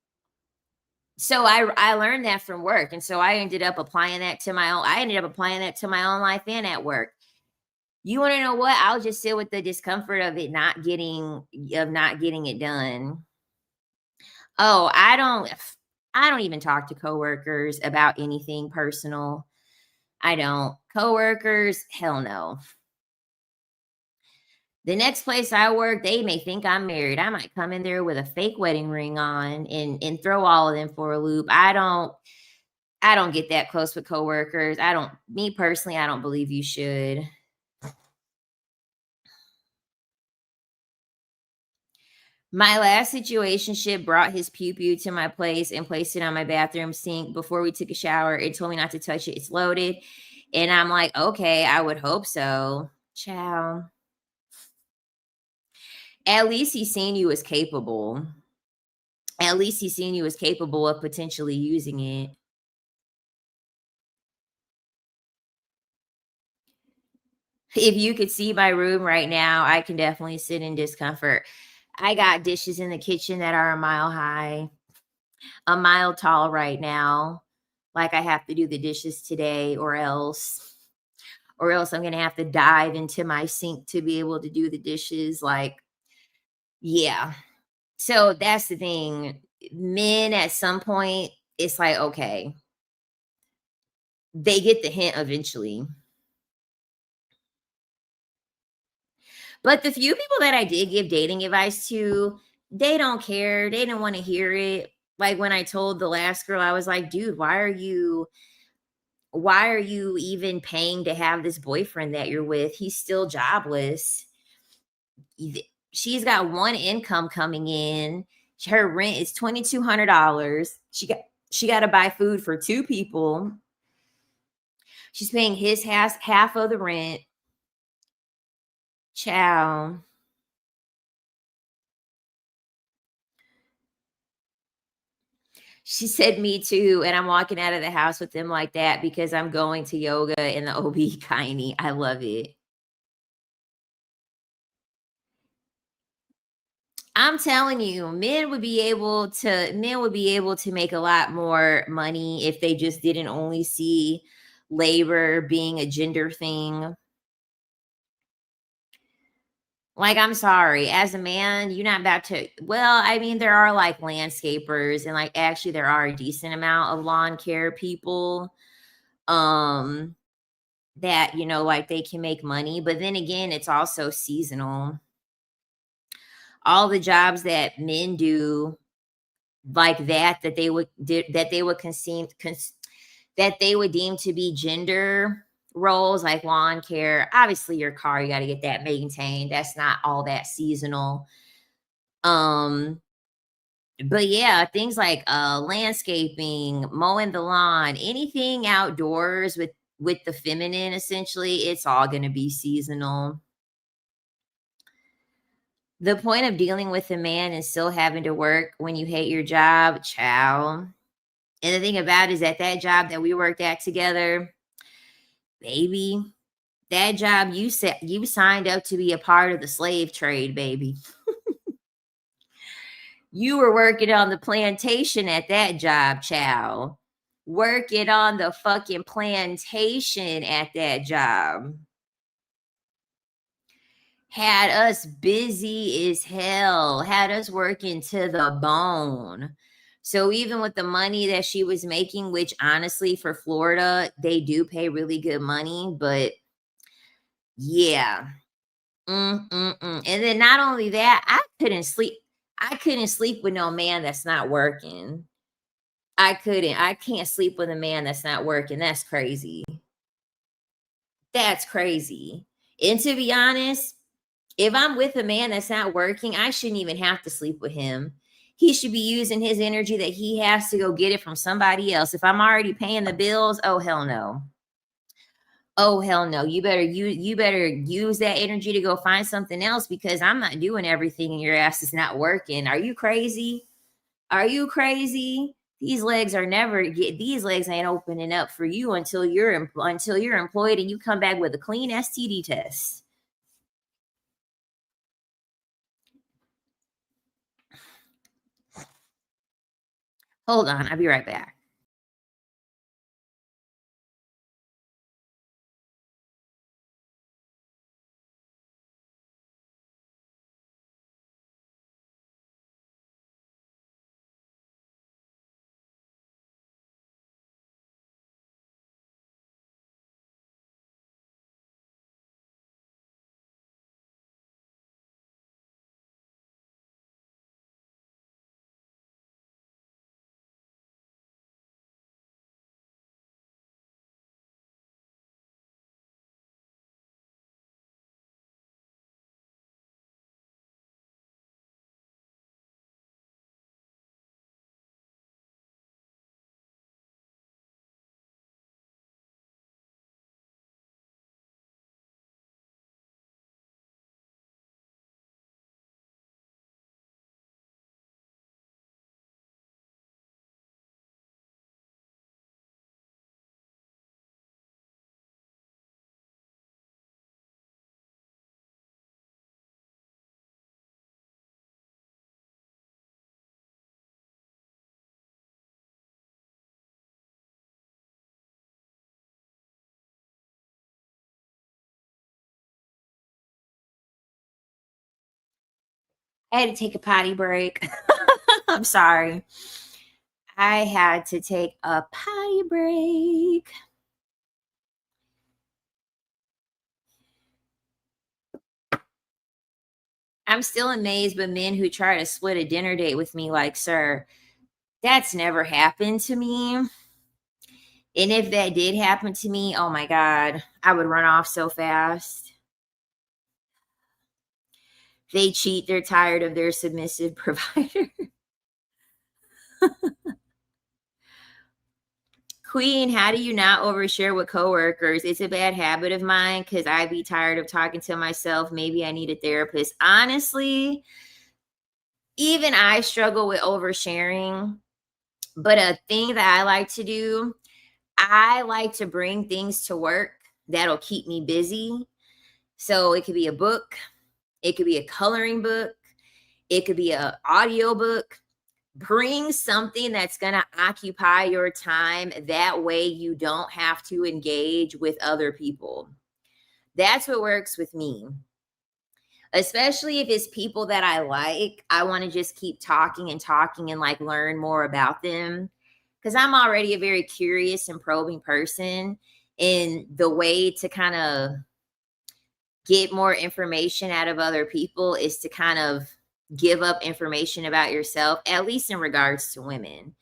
So I learned that from work. And so I ended up applying that to my own life and at work. You want to know what? I'll just sit with the discomfort of not getting it done. Oh, I don't even talk to coworkers about anything personal. I don't. Coworkers, hell no. The next place I work, they may think I'm married. I might come in there with a fake wedding ring on and throw all of them for a loop. I don't get that close with coworkers. Me personally, I don't believe you should. My last situationship brought his pew-pew to my place and placed it on my bathroom sink before we took a shower. It told me not to touch it. It's loaded. And I'm like, okay, I would hope so. Ciao. At least he's seen you as capable. At least he's seen you as capable of potentially using it. If you could see my room right now, I can definitely sit in discomfort. I got dishes in the kitchen that are a mile high, a mile tall right now. Like I have to do the dishes today or else I'm going to have to dive into my sink to be able to do the dishes. Like, yeah. So that's the thing. Men at some point, it's like, okay, they get the hint eventually. But the few people that I did give dating advice to, they don't care. They didn't want to hear it. Like when I told the last girl, I was like, dude, why are you even paying to have this boyfriend that you're with? He's still jobless. She's got one income coming in. Her rent is $2,200. She got to buy food for two people. She's paying his half of the rent. Ciao. She said, "Me too," and I'm walking out of the house with them like that because I'm going to yoga in the OB-GYN. I love it. I'm telling you, men would be able to make a lot more money if they just didn't only see labor being a gender thing. Like, I'm sorry, as a man, you're not about to well, I mean, there are, like, landscapers and, like, actually there are a decent amount of lawn care people, um, that, like, they can make money, but then again, it's also seasonal. All the jobs that men do like that they would deem to be gender roles, like lawn care. Obviously, your car, you gotta get that maintained. That's not all that seasonal. Um, but yeah, things like landscaping, mowing the lawn, anything outdoors with the feminine, essentially, it's all gonna be seasonal. The point of dealing with a man and still having to work when you hate your job, ciao. And the thing about it is that job that we worked at together, baby, that job you signed up to be a part of the slave trade, baby. You were working on the plantation at that job, child. Working on the fucking plantation at that job. Had us busy as hell, had us working to the bone. So even with the money that she was making, which honestly for Florida, they do pay really good money, but yeah. And then not only that, I couldn't sleep with no man that's not working. I couldn't. I can't sleep with a man that's not working. That's crazy. That's crazy. And to be honest, if I'm with a man that's not working, I shouldn't even have to sleep with him. He should be using his energy that he has to go get it from somebody else. If I'm already paying the bills, oh hell no. Oh hell no. You better use that energy to go find something else because I'm not doing everything and your ass is not working. Are you crazy? Are you crazy? These legs ain't opening up for you until you're employed and you come back with a clean STD test. Hold on, I'll be right back. I had to take a potty break. I'm sorry. I had to take a potty break. I'm still amazed by men who try to split a dinner date with me, like, sir, that's never happened to me. And if that did happen to me, oh my God, I would run off so fast. They cheat, they're tired of their submissive provider. Queen, how do you not overshare with coworkers? It's a bad habit of mine because I'd be tired of talking to myself. Maybe I need a therapist. Honestly, even I struggle with oversharing. But a thing that I like to do, I like to bring things to work that'll keep me busy. So it could be a book, it could be a coloring book, it could be an audio book. Bring something that's going to occupy your time. That way you don't have to engage with other people. That's what works with me. Especially if it's people that I like, I want to just keep talking and talking and like learn more about them. Because I'm already a very curious and probing person. And the way to kind of get more information out of other people is to kind of give up information about yourself, at least in regards to women,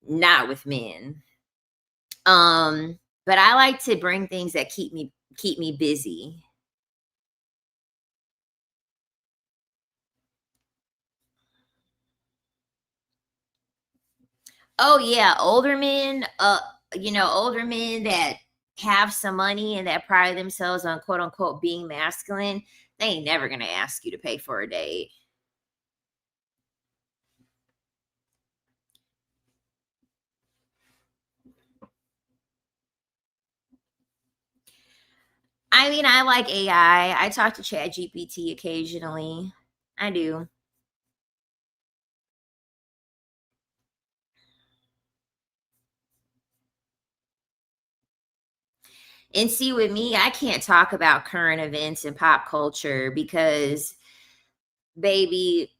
not with men. But I like to bring things that keep me busy. Oh yeah, older men that have some money and that pride themselves on quote unquote being masculine, they ain't never gonna ask you to pay for a date. I mean, I like AI. I talk to Chat GPT occasionally. I do. And see, with me, I can't talk about current events and pop culture because, baby,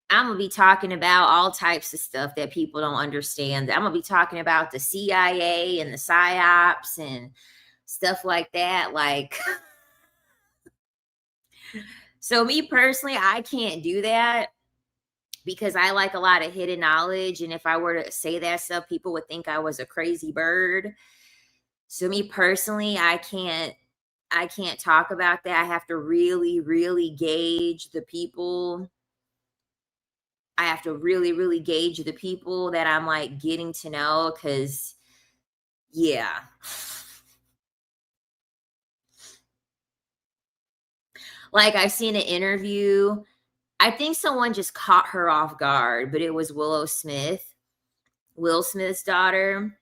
I'm gonna be talking about all types of stuff that people don't understand. I'm gonna be talking about the CIA and the psyops and stuff like that. Like, so me personally, I can't do that because I like a lot of hidden knowledge. And if I were to say that stuff, people would think I was a crazy bird. So me personally, I can't talk about that. I have to really, really gauge the people. I have to really, really gauge the people that I'm like getting to know because, yeah. Like I've seen an interview. I think someone just caught her off guard, but it was Will Smith's daughter.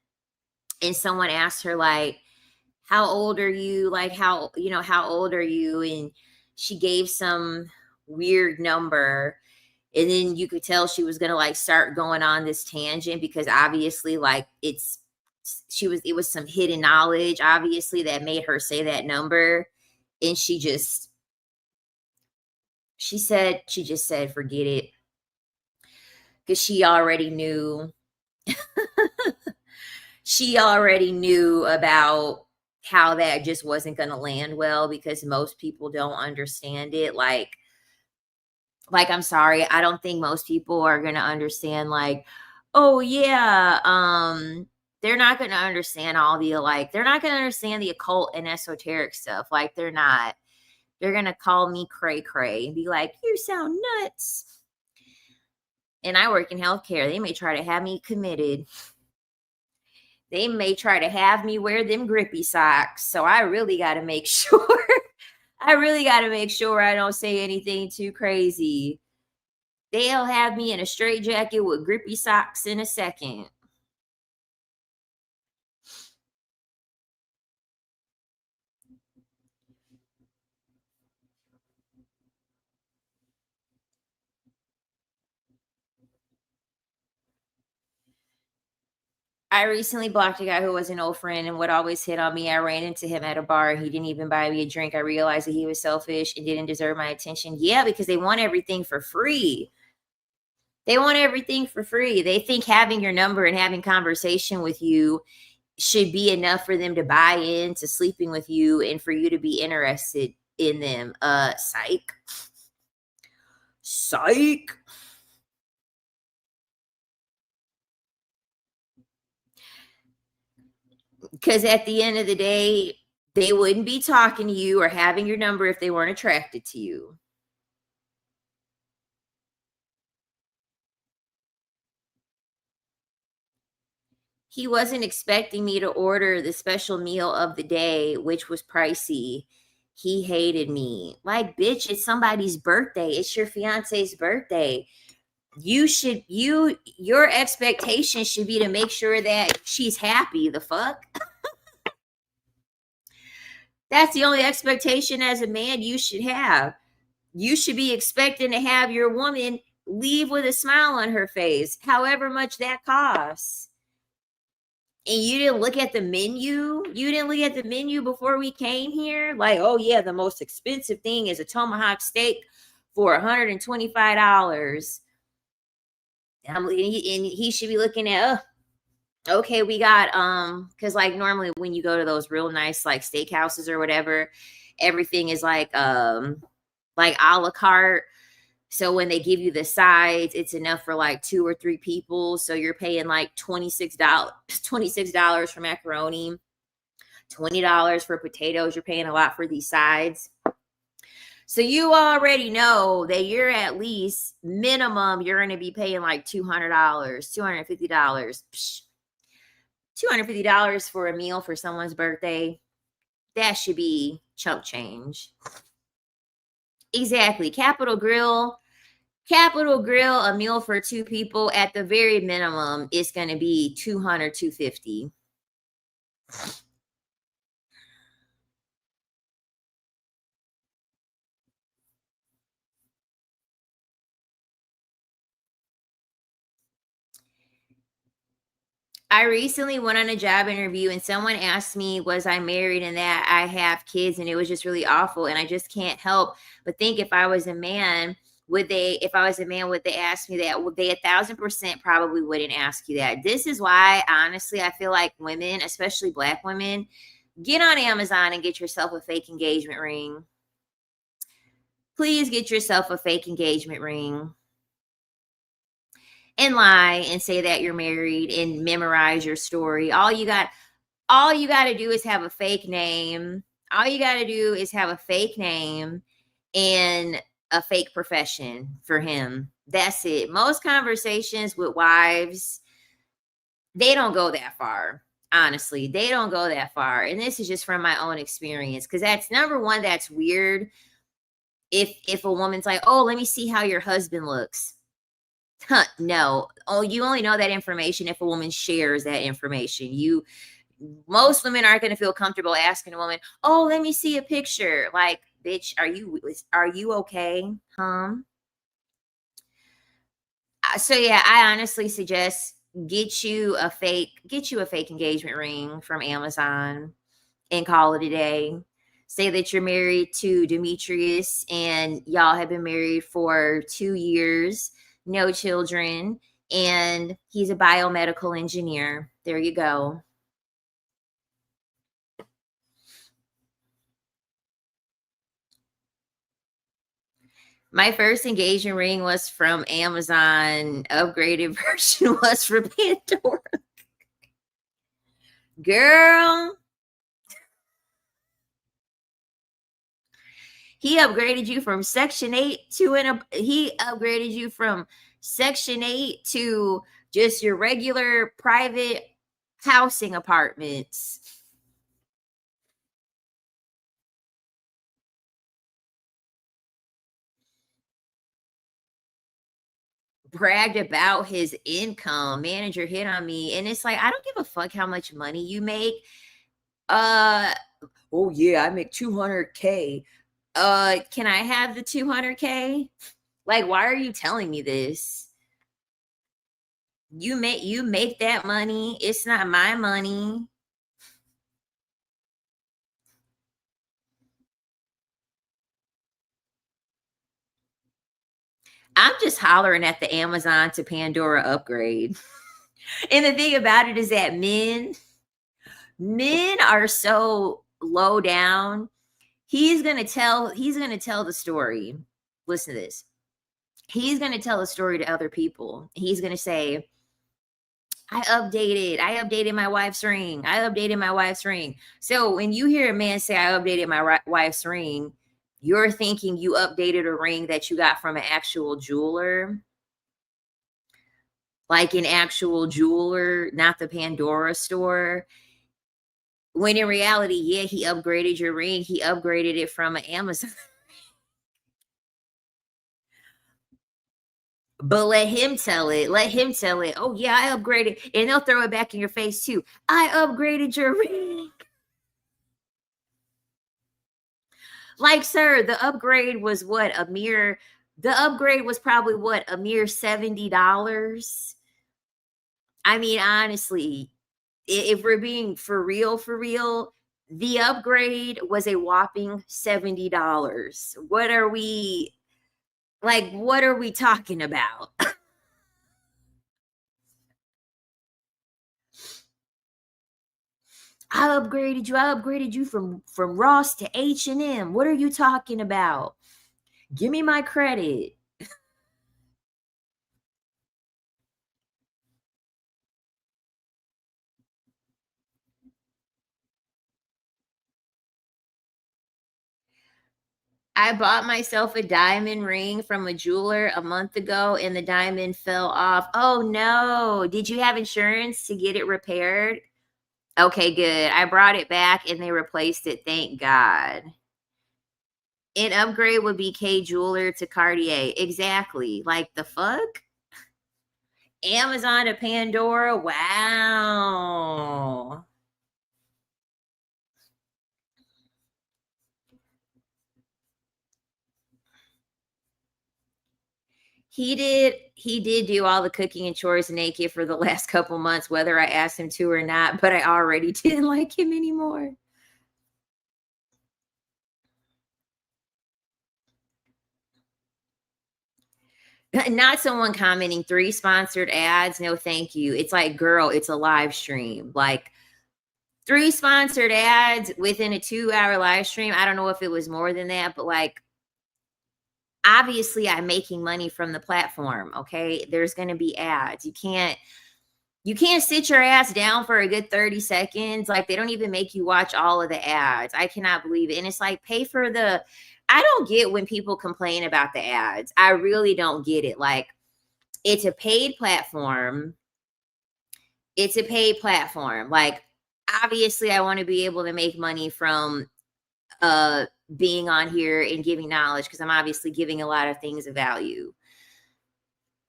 And someone asked her, like, how old are you? Like, how old are you? And she gave some weird number. And then you could tell she was gonna like start going on this tangent because obviously, like, it was some hidden knowledge, obviously, that made her say that number. And she just said, forget it. Because she already knew about how that just wasn't going to land well because most people don't understand it. Like I'm sorry, I don't think most people are going to understand, like, oh yeah, they're not going to understand they're not going to understand the occult and esoteric stuff. Like, they're going to call me cray cray and be like, you sound nuts. And I work in healthcare. They may try to have me committed. They may try to have me wear them grippy socks. So I really got to make sure. I really got to make sure I don't say anything too crazy. They'll have me in a straight jacket with grippy socks in a second. I recently blocked a guy who was an old friend and would always hit on me. I ran into him at a bar. He didn't even buy me a drink. I realized that he was selfish and didn't deserve my attention. Yeah, because they want everything for free. They want everything for free. They think having your number and having conversation with you should be enough for them to buy into sleeping with you and for you to be interested in them. Psych. Psych. Because at the end of the day, they wouldn't be talking to you or having your number if they weren't attracted to you. He wasn't expecting me to order the special meal of the day, which was pricey. He hated me. Like, bitch, it's somebody's birthday. It's your fiance's birthday. Your expectation should be to make sure that she's happy. The fuck? That's the only expectation as a man you should have. You should be expecting to have your woman leave with a smile on her face, however much that costs. And you didn't look at the menu. You didn't look at the menu before we came here. Like, oh yeah, the most expensive thing is a tomahawk steak for $125. And he should be looking at, okay, we got because like normally when you go to those real nice like steakhouses or whatever, everything is like a la carte. So when they give you the sides, it's enough for like 2 or 3 people. So you're paying like $26 for macaroni, $20 for potatoes. You're paying a lot for these sides. So you already know that you're at least minimum, you're going to be paying like $200, $250. $250 for a meal for someone's birthday. That should be chump change. Exactly. Capital Grille, a meal for 2 people at the very minimum is going to be $200, $250. I recently went on a job interview and someone asked me, was I married and that I have kids, and it was just really awful. And I just can't help but think if I was a man, would they ask me that? Would they 1,000% probably wouldn't ask you that. This is why, honestly, I feel like women, especially Black women, get on Amazon and get yourself a fake engagement ring. Please get yourself a fake engagement ring. And lie and say that you're married and memorize your story. All you got to do is have a fake name. All you got to do is have a fake name and a fake profession for him. That's it. Most conversations with wives, they don't go that far. Honestly, they don't go that far. And this is just from my own experience, because that's number one, that's weird. If a woman's like, oh, let me see how your husband looks. No. Oh, you only know that information if a woman shares that information. Most women aren't going to feel comfortable asking a woman, oh, let me see a picture. Like, bitch, are you okay? So yeah, I honestly suggest get you a fake engagement ring from Amazon and call it a day. Say that you're married to Demetrius and y'all have been married for 2 years, no children, and he's a biomedical engineer. There you go. My first engagement ring was from Amazon. Upgraded version was for Pandora. Girl, he upgraded you from Section 8 he upgraded you from Section 8 to just your regular private housing apartments. Bragged about his income. Manager hit on me. And it's like, I don't give a fuck how much money you make. Oh yeah, I make 200K. Can I have the 200K? Like, why are you telling me this? You make that money. It's not my money. I'm just hollering at the Amazon to Pandora upgrade. And the thing about it is that men are so low down. He's going to tell the story. Listen to this. He's going to tell a story to other people. He's going to say, I updated my wife's ring. I updated my wife's ring. So when you hear a man say, I updated my wife's ring, you're thinking you updated a ring that you got from an actual jeweler, like an actual jeweler, not the Pandora store. When in reality, yeah, he upgraded your ring. He upgraded it from an Amazon. But let him tell it. Let him tell it. Oh yeah, I upgraded, and they'll throw it back in your face too. I upgraded your ring. Like, sir, the upgrade was what, a mere the upgrade was probably what, a mere $70. I mean, honestly, if we're being for real, the upgrade was a whopping $70. What are we talking about? I upgraded you from Ross to H&M. What are you talking about? Give me my credit. I bought myself a diamond ring from a jeweler a month ago and the diamond fell off. Oh no. Did you have insurance to get it repaired? Okay, good. I brought it back and they replaced it. Thank God. An upgrade would be K Jeweler to Cartier. Exactly. Like the fuck? Amazon to Pandora. Wow. He did do all the cooking and chores naked for the last couple months, whether I asked him to or not, but I already didn't like him anymore. Not someone commenting 3 sponsored ads. No, thank you. It's like, girl, it's a live stream. Like 3 sponsored ads within a 2 hour live stream. I don't know if it was more than that, but like, obviously I'm making money from the platform. Okay. There's going to be ads. You can't sit your ass down for a good 30 seconds. Like, they don't even make you watch all of the ads. I cannot believe it. And it's like, pay for the I don't get when people complain about the ads. I really don't get it. Like, it's a paid platform. It's a paid platform. Like, obviously I want to be able to make money from uh being on here and giving knowledge because I'm obviously giving a lot of things of value.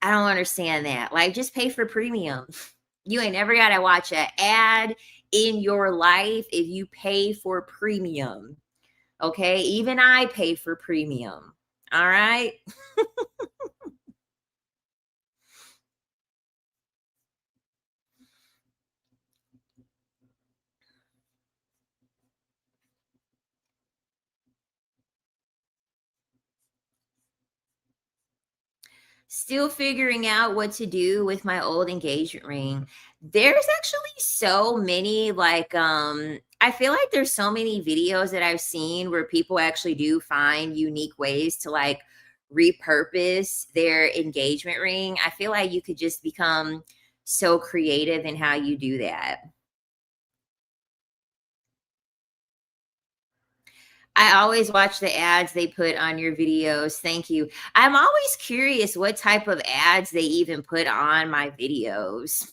I don't understand that. Like, just pay for premium. You ain't never got to watch an ad in your life if you pay for premium. Okay. Even I pay for premium. All right. Still figuring out what to do with my old engagement ring. There's actually so many, like, I feel like there's so many videos that I've seen where people actually do find unique ways to like repurpose their engagement ring. I feel like you could just become so creative in how you do that. I always watch the ads they put on your videos. Thank you. I'm always curious what type of ads they even put on my videos.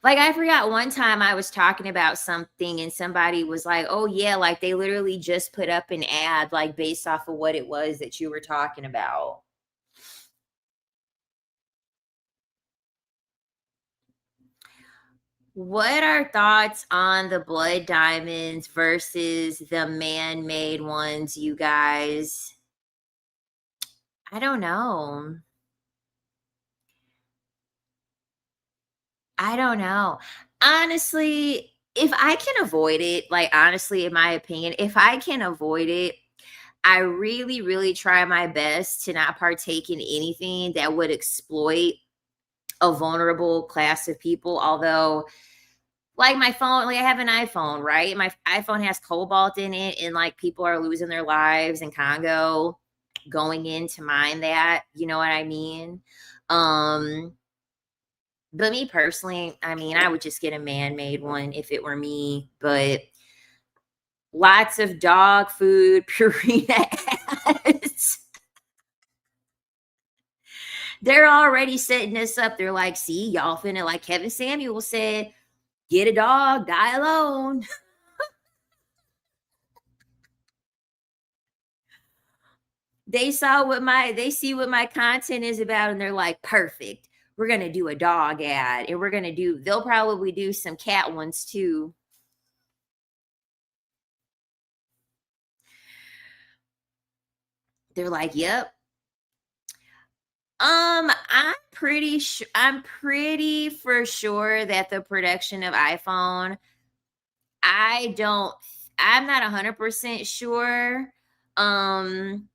Like, I forgot one time I was talking about something and somebody was like, "Oh yeah, like they literally just put up an ad like based off of what it was that you were talking about." What are thoughts on the blood diamonds versus the man-made ones, you guys? I don't know. I don't know. Honestly, if I can avoid it, like, honestly, in my opinion, if I can avoid it, I really, really try my best to not partake in anything that would exploit a vulnerable class of people. Although, like my phone, like I have an iPhone, right? My iPhone has cobalt in it, and like people are losing their lives in Congo going in to mine that. You know what I mean? Um, but me personally, I mean, I would just get a man-made one if it were me, but lots of dog food, Purina ads. They're already setting this up. They're like, see, y'all finna, like Kevin Samuel said, get a dog, die alone. They see what my content is about, and they're like, perfect. We're gonna do a dog ad, and they'll probably do some cat ones too. They're like, yep. I'm pretty for sure that the production of iPhone, I don't I'm not 100% sure. Um,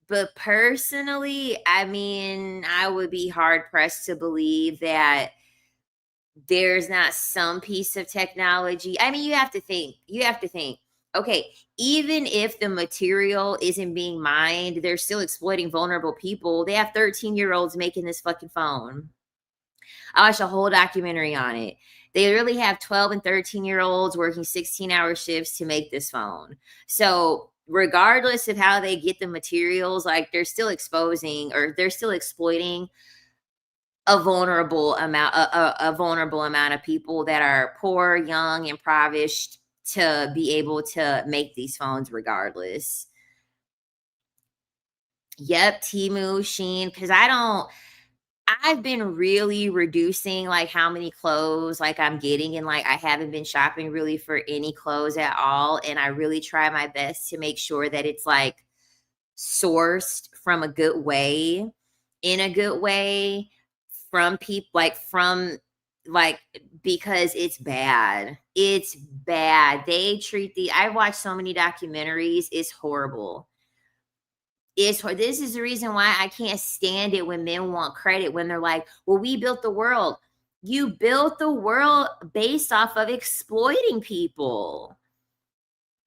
but personally, I mean, I would be hard pressed to believe that there's not some piece of technology. I mean, you have to think, okay, even if the material isn't being mined, they're still exploiting vulnerable people. They have 13-year-olds making this fucking phone. I watched a whole documentary on it. They really have 12 and 13-year-olds working 16-hour shifts to make this phone. So, regardless of how they get the materials, like they're still exposing or they're still exploiting a vulnerable amount of people that are poor, young, impoverished to be able to make these phones regardless. Yep, Timu, Sheen, because I've been really reducing like how many clothes like I'm getting, and like I haven't been shopping really for any clothes at all, and I really try my best to make sure that it's like sourced from a good way, in a good way, from people like because it's bad. It's bad. They treat the I watched so many documentaries. It's horrible. This is the reason why I can't stand it when men want credit when they're like, "Well, we built the world." You built the world based off of exploiting people.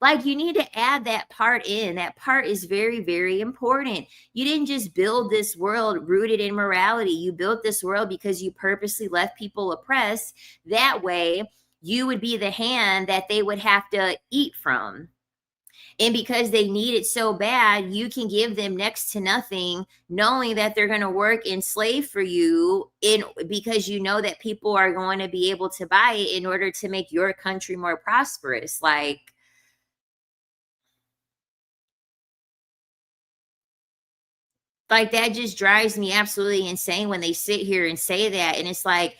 Like, you need to add that part in. That part is very, very important. You didn't just build this world rooted in morality. You built this world because you purposely left people oppressed. That way, you would be the hand that they would have to eat from. And because they need it so bad, you can give them next to nothing, knowing that they're going to work and slave for you in because you know that people are going to be able to buy it in order to make your country more prosperous. Like that just drives me absolutely insane when they sit here and say that, and it's like,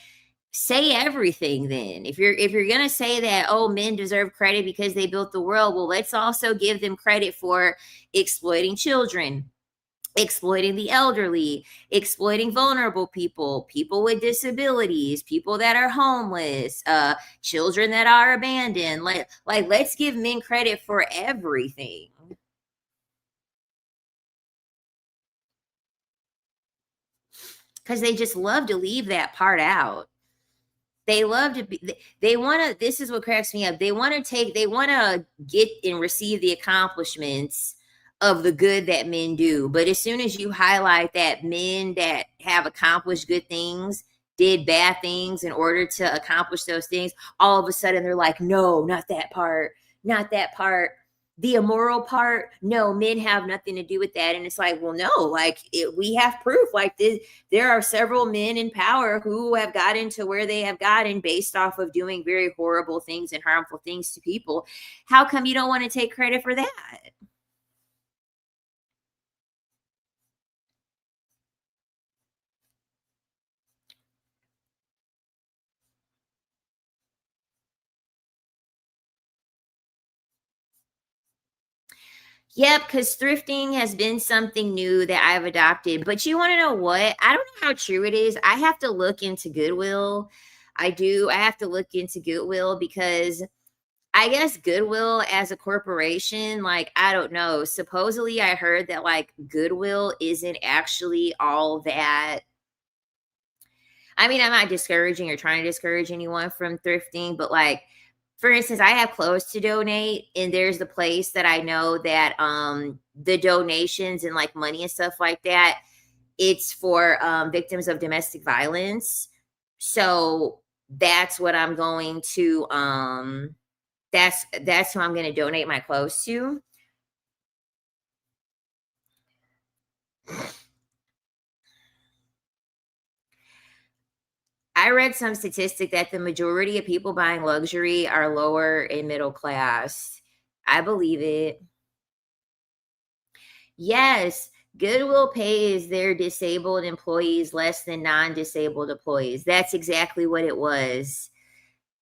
say everything then. If you're going to say that, oh, men deserve credit because they built the world, well, let's also give them credit for exploiting children, exploiting the elderly, exploiting vulnerable people, people with disabilities, people that are homeless, children that are abandoned. Like let's give men credit for everything. Cuz they just love to leave that part out. They love to be they want to this is what cracks me up. They want to get and receive the accomplishments of the good that men do. But as soon as you highlight that men that have accomplished good things did bad things in order to accomplish those things, all of a sudden they're like, "No, not that part. Not that part." The immoral part, no, men have nothing to do with that. And it's like, well, no, we have proof. Like this, there are several men in power who have gotten to where they have gotten based off of doing very horrible things and harmful things to people. How come you don't want to take credit for that? Yep, because thrifting has been something new that I've adopted. But you want to know what? I don't know how true it is. I have to look into Goodwill. I do. I have to look into Goodwill because I guess Goodwill as a corporation, like, I don't know. Supposedly, I heard that like Goodwill isn't actually all that. I mean, I'm not discouraging or trying to discourage anyone from thrifting, but like, for instance, I have clothes to donate, and there's the place that I know that the donations and like money and stuff like that, it's for victims of domestic violence. So that's what I'm going to that's who I'm going to donate my clothes to. I read some statistic that the majority of people buying luxury are lower and middle class. I believe it. Yes, Goodwill pays their disabled employees less than non-disabled employees. That's exactly what it was.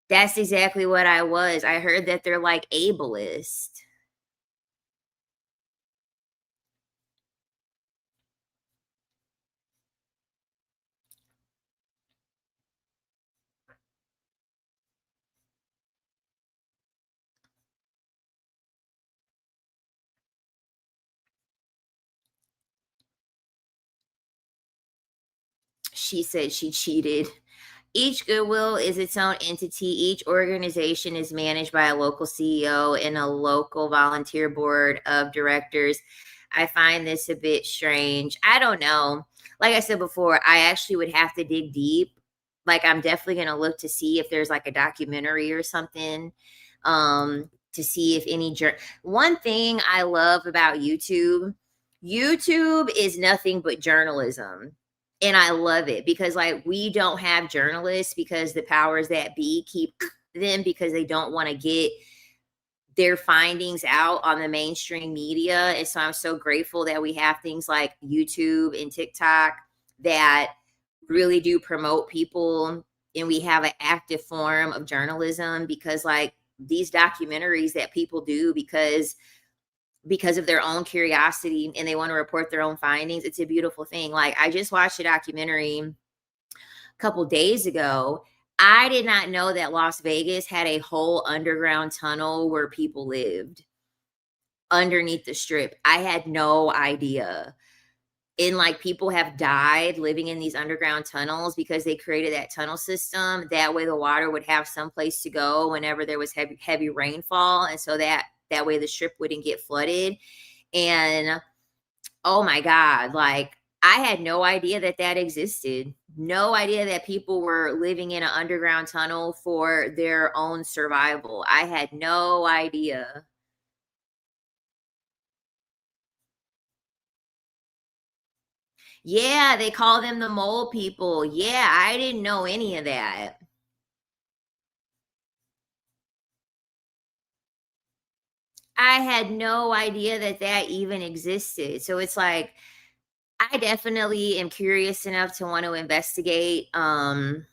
That's exactly what I was. I heard that they're like ableist. She said she cheated. Each Goodwill is its own entity. Each organization is managed by a local CEO and a local volunteer board of directors. I find this a bit strange. I don't know. Like I said before, I actually would have to dig deep. Like, I'm definitely going to look to see if there's like a documentary or something, to see if any one thing I love about YouTube is nothing but journalism, and I love it because like we don't have journalists because the powers that be keep them because they don't want to get their findings out on the mainstream media. And so I'm so grateful that we have things like YouTube and TikTok that really do promote people, and we have an active form of journalism because like these documentaries that people do because of their own curiosity and they want to report their own findings, it's a beautiful thing. Like, I just watched a documentary a couple days ago. I did not know that Las Vegas had a whole underground tunnel where people lived underneath the strip. I had no idea. And like people have died living in these underground tunnels because they created that tunnel system. That way the water would have some place to go whenever there was heavy rainfall. And so that way the strip wouldn't get flooded. And oh my God, like I had no idea that that existed. No idea that people were living in an underground tunnel for their own survival. I had no idea. Yeah, they call them the mole people. Yeah, I didn't know any of that. I had no idea that that even existed. So it's like I definitely am curious enough to want to investigate. Because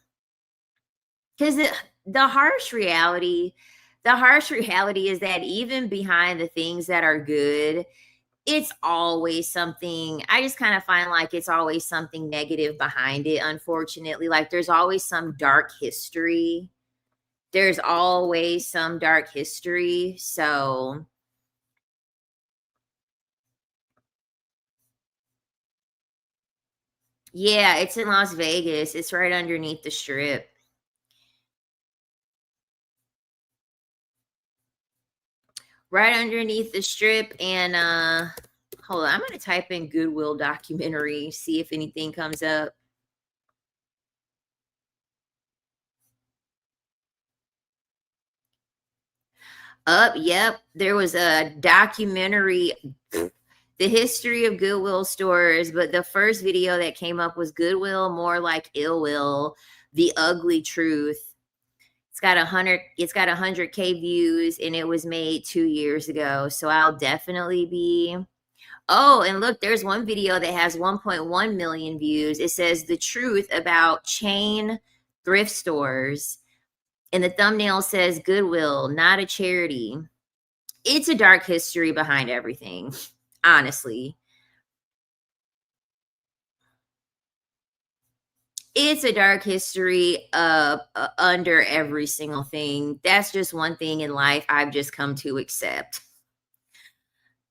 the harsh reality is that even behind the things that are good, it's always something. I just kind of find like it's always something negative behind it, unfortunately. Like there's always some dark history. There's always some dark history. So, yeah, it's in Las Vegas. It's right underneath the strip. Right underneath the strip. And hold on, I'm gonna type in Goodwill documentary, see if anything comes up. Up, yep. There was a documentary, The History of Goodwill Stores, but the first video that came up was Goodwill More Like Ill Will, The Ugly Truth. It's got 100K views and it was made 2 years ago. So I'll definitely be. Oh, and look, there's one video that has 1.1 million views. It says the truth about chain thrift stores. And the thumbnail says Goodwill, not a charity. it's a dark history behind everything, honestly. It's a dark history under every single thing. That's just one thing in life I've just come to accept.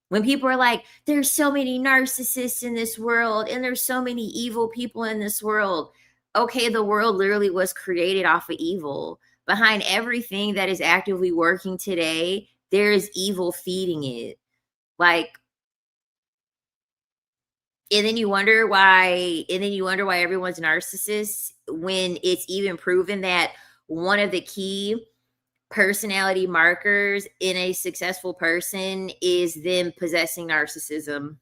When people are like, there's so many narcissists in this world and there's so many evil people in this world. Okay, the world literally was created off of evil. Behind everything that is actively working today, there is evil feeding it. Like, and then you wonder why everyone's narcissists when it's even proven that one of the key personality markers in a successful person is them possessing narcissism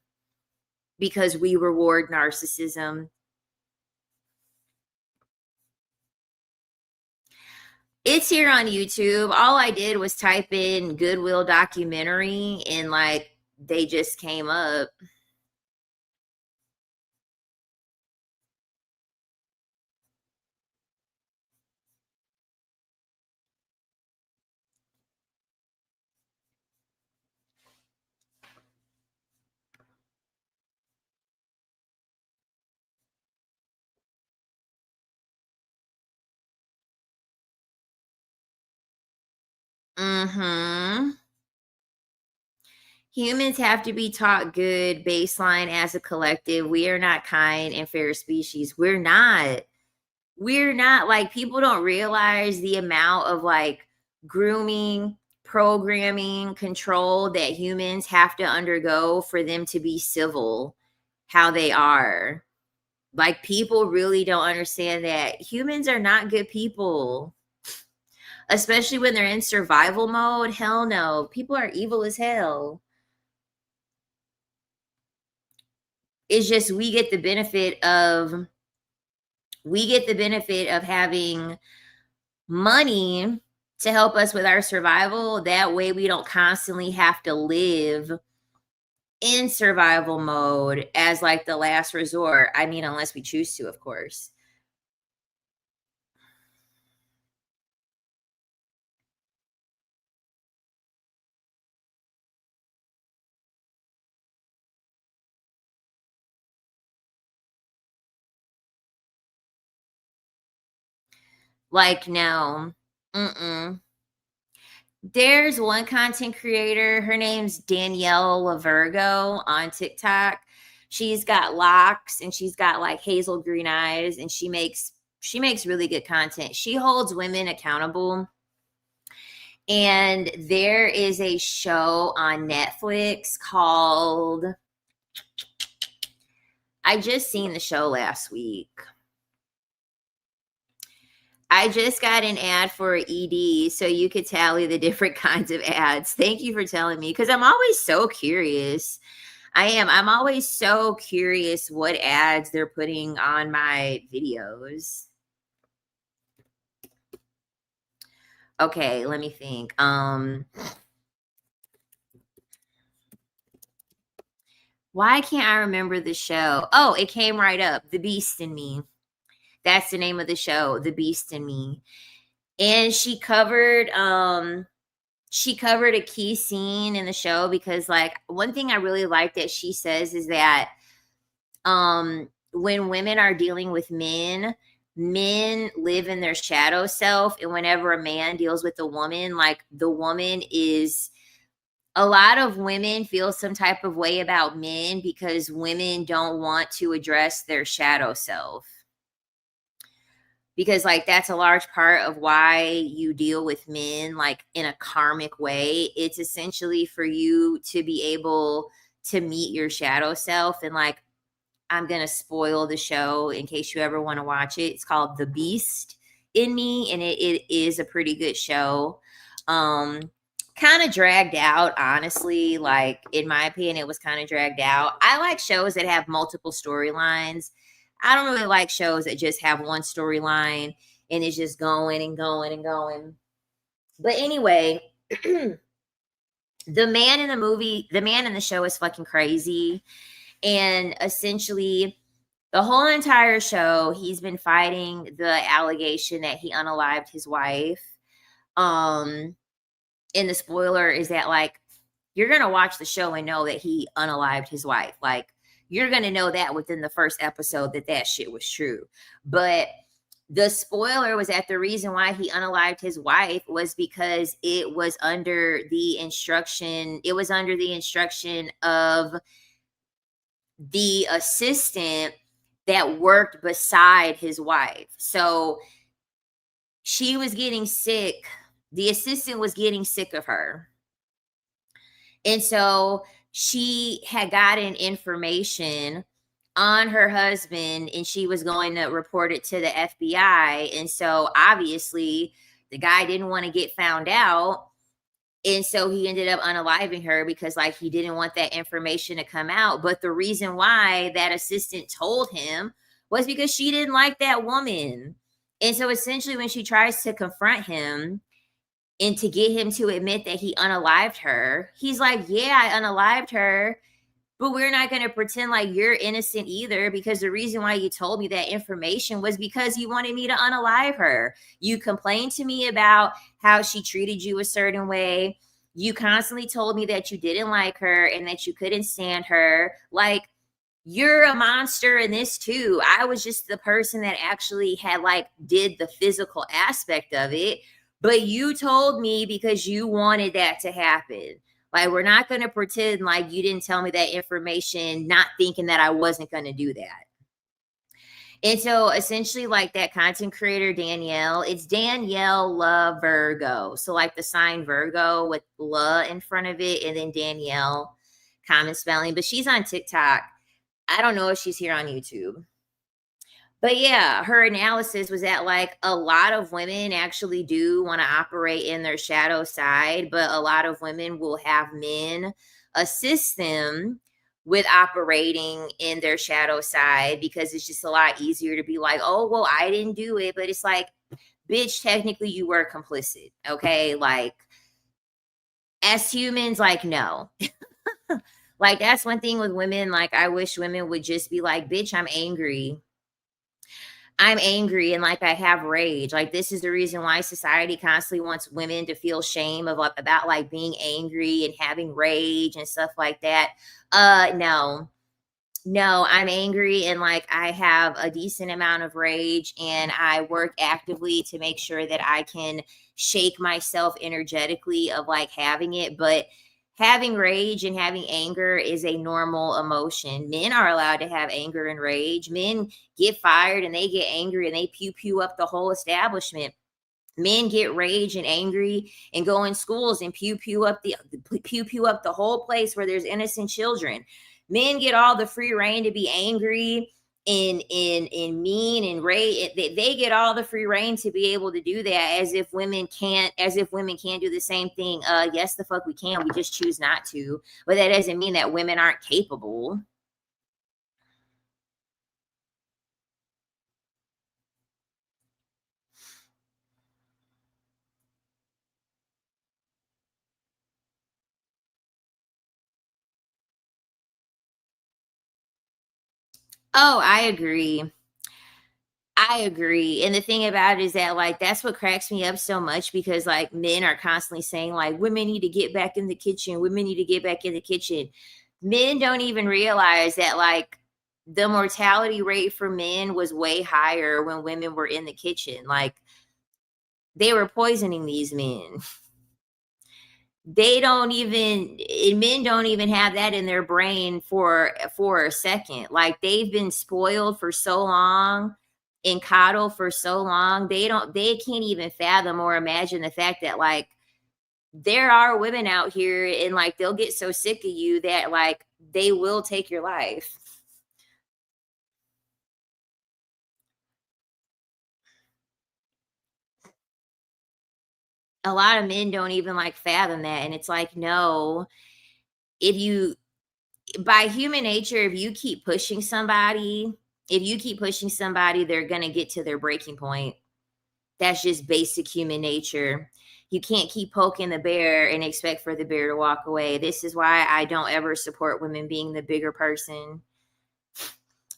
because we reward narcissism. It's here on YouTube. All I did was type in Goodwill documentary and like they just came up. Mhm. Humans have to be taught good baseline as a collective. We are not kind and fair species. We're not. We're not. Like, people don't realize the amount of like grooming, programming, control that humans have to undergo for them to be civil how they are. Like, people really don't understand that humans are not good people, especially when they're in survival mode. Hell no. People are evil as hell. It's just we get the benefit of having money to help us with our survival. That way we don't constantly have to live in survival mode as like the last resort. I mean, unless we choose to, of course. Like, no. Mm-mm. There's one content creator, her name's Danielle Lavergo on TikTok. She's got locks and she's got like hazel green eyes and she makes really good content. She holds women accountable. And there is a show on Netflix called, I just seen the show last week. I just got an ad for ED, so you could tally the different kinds of ads. Thank you for telling me because I'm always so curious. I am. I'm always so curious what ads they're putting on my videos. Okay, let me think. Why can't I remember the show? Oh, it came right up. The Beast in Me. That's the name of the show, The Beast in Me. And she covered a key scene in the show because like one thing I really like that she says is that when women are dealing with men, men live in their shadow self, and whenever a man deals with a woman, like the woman is, a lot of women feel some type of way about men because women don't want to address their shadow self, because like that's a large part of why you deal with men like in a karmic way. It's essentially for you to be able to meet your shadow self. And like, I'm gonna spoil the show in case you ever want to watch it. It's called The Beast in Me, and it is a pretty good show. Kind of dragged out, honestly. Like, in my opinion, it was kind of dragged out. I like shows that have multiple storylines. I don't really like shows that just have one storyline and it's just going and going and going. But anyway, the man in the show is fucking crazy. And essentially, the whole entire show, he's been fighting the allegation that he unalived his wife. And the spoiler is that, like, you're going to watch the show and know that he unalived his wife. Like, you're going to know that within the first episode that that shit was true. But the spoiler was that the reason why he unalived his wife was because it was under the instruction of the assistant that worked beside his wife. So she was getting sick. The assistant was getting sick of her. And so she had gotten information on her husband and she was going to report it to the FBI. And so obviously the guy didn't want to get found out. And so he ended up unaliving her because like he didn't want that information to come out. But the reason why that assistant told him was because she didn't like that woman. And so essentially when she tries to confront him and to get him to admit that he unalived her, he's like, yeah, I unalived her, but we're not going to pretend like you're innocent either, because the reason why you told me that information was because you wanted me to unalive her. You complained to me about how she treated you a certain way. You constantly told me that you didn't like her and that you couldn't stand her. Like, you're a monster in this too. I was just the person that actually had like did the physical aspect of it, but you told me because you wanted that to happen. Like, we're not going to pretend like you didn't tell me that information, not thinking that I wasn't going to do that. And so essentially, like that content creator, Danielle, it's Danielle La Virgo. So like the sign Virgo with La in front of it, and then Danielle, common spelling, but she's on TikTok. I don't know if she's here on YouTube. But yeah, her analysis was that like a lot of women actually do want to operate in their shadow side, but a lot of women will have men assist them with operating in their shadow side because it's just a lot easier to be like, oh, well, I didn't do it. But it's like, bitch, technically you were complicit. Okay. Like, as humans, like, no. Like, that's one thing with women. Like, I wish women would just be like, bitch, I'm angry and like I have rage. Like, this is the reason why society constantly wants women to feel shame of like about like being angry and having rage and stuff like that. No. No, I'm angry and like I have a decent amount of rage and I work actively to make sure that I can shake myself energetically of like having it, but having rage and having anger is a normal emotion. Men are allowed to have anger and rage. Men get fired and they get angry and they pew pew up the whole establishment. Men get rage and angry and go in schools and pew pew up the whole place where there's innocent children. Men get all the free reign to be angry and mean and rage. They get all the free reign to be able to do that, as if women can't do the same thing. Yes, the fuck we can. We just choose not to. But that doesn't mean that women aren't capable. Oh, I agree. I agree. And the thing about it is that like that's what cracks me up so much, because like men are constantly saying like women need to get back in the kitchen. Women need to get back in the kitchen. Men don't even realize that like the mortality rate for men was way higher when women were in the kitchen. Like, they were poisoning these men. They don't even Men don't even have that in their brain for a second. Like, they've been spoiled for so long and coddled for so long, they can't even fathom or imagine the fact that like there are women out here and like they'll get so sick of you that like they will take your life. A lot of men don't even like fathom that, and it's like, no, if you by human nature, if you keep pushing somebody, they're going to get to their breaking point. That's just basic human nature. You can't keep poking the bear and expect for the bear to walk away. This is why I don't ever support women being the bigger person.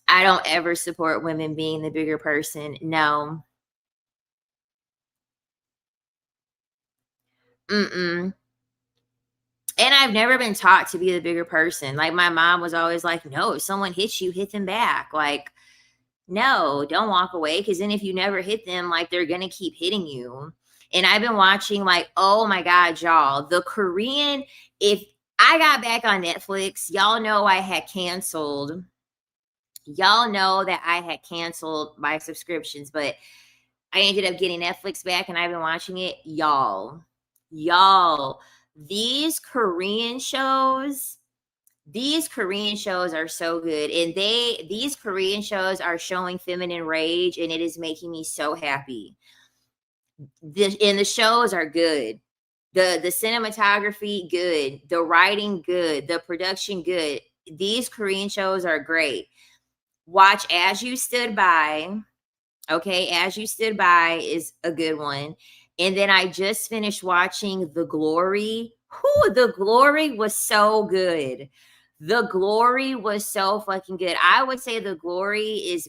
I don't ever support women being the bigger person. No. Mm-mm. And I've never been taught to be the bigger person. Like my mom was always like, no, if someone hits you, hit them back. Like, no, don't walk away. Cause then if you never hit them, like they're gonna keep hitting you. And I've been watching, like, oh my God, y'all, the Korean, if I got back on Netflix, y'all know I had canceled. Y'all know that I had canceled my subscriptions, but I ended up getting Netflix back and I've been watching it. Y'all, these Korean shows, these Korean shows are so good. And these Korean shows are showing feminine rage and it is making me so happy. And the shows are good. The cinematography good, the writing good, the production good. These Korean shows are great. Watch As You Stood By. Okay, As You Stood By is a good one. And then I just finished watching The Glory. Whoo, The Glory was so good. The Glory was so fucking good. I would say The Glory is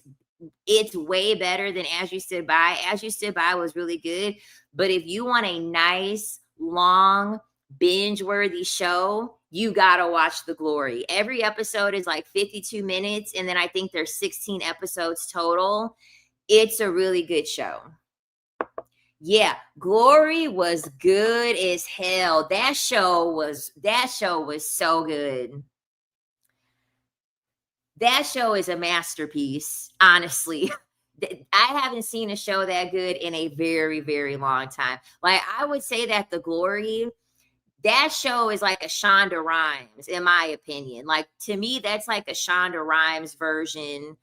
it's way better than As You Stood By. As You Stood By was really good, but if you want a nice, long, binge-worthy show, you gotta watch The Glory. Every episode is like 52 minutes, and then I think there's 16 episodes total. It's a really good show. Yeah, Glory was good as hell. That show was so good. That show is a masterpiece, honestly. I haven't seen a show that good in a very, very long time. Like I would say that The Glory, that show is like a Shonda Rhimes, in my opinion. Like to me, that's like a Shonda Rhimes version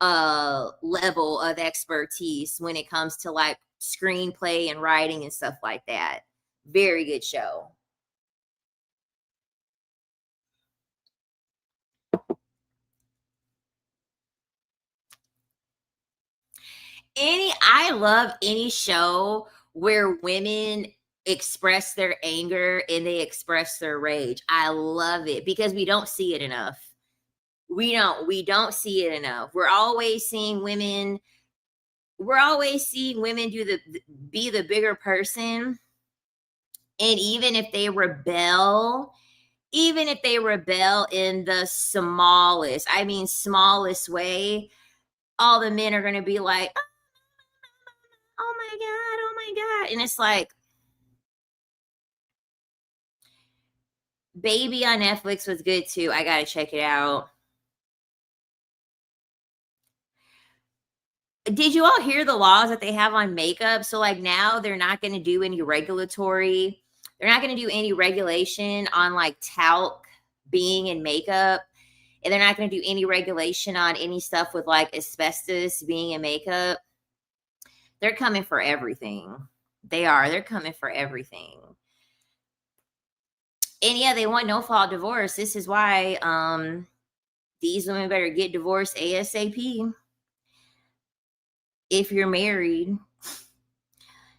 level of expertise when it comes to like screenplay and writing and stuff like that. Very good show. I love any show where women express their anger and they express their rage. I love it because we don't see it enough. We don't see it enough. We're always seeing women be the bigger person, and even if they rebel in the smallest, I mean smallest way, all the men are going to be like, oh my God, oh my God. And it's like, Baby on Netflix was good too. I got to check it out. Did you all hear the laws that they have on makeup? So, like, now they're not going to do any they're not going to do any regulation on like talc being in makeup. And they're not going to do any regulation on any stuff with like asbestos being in makeup. They're coming for everything. They are. They're coming for everything. And yeah, they want no fault divorce. This is why these women better get divorced ASAP. If you're married,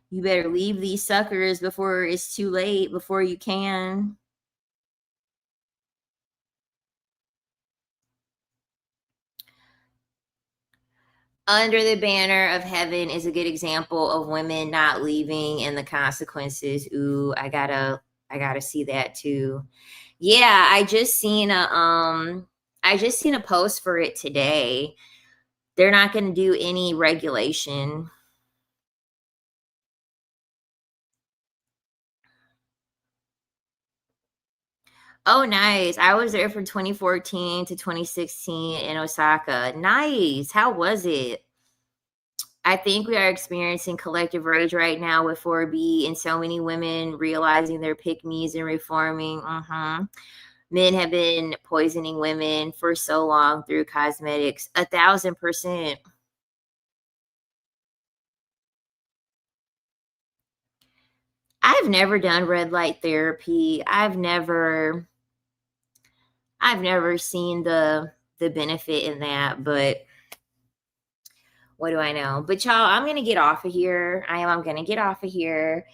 you better leave these suckers before it's too late, before you can. Under the Banner of Heaven is a good example of women not leaving and the consequences. Ooh, I gotta see that too. Yeah, I just seen a post for it today. They're not going to do any regulation. Oh, nice. I was there from 2014 to 2016 in Osaka. Nice. How was it? I think we are experiencing collective rage right now with 4B and so many women realizing their pick me's and reforming. Men have been poisoning women for so long through cosmetics. 1,000%. I've never done red light therapy. I've never seen the benefit in that, but what do I know? But y'all, I'm gonna get off of here. I'm gonna get off of here.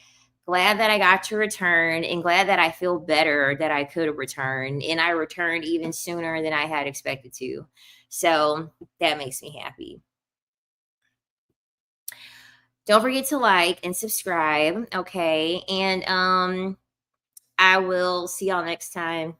Glad that I got to return and glad that I feel better that I could return. And I returned even sooner than I had expected to. So that makes me happy. Don't forget to like and subscribe. Okay. And I will see y'all next time.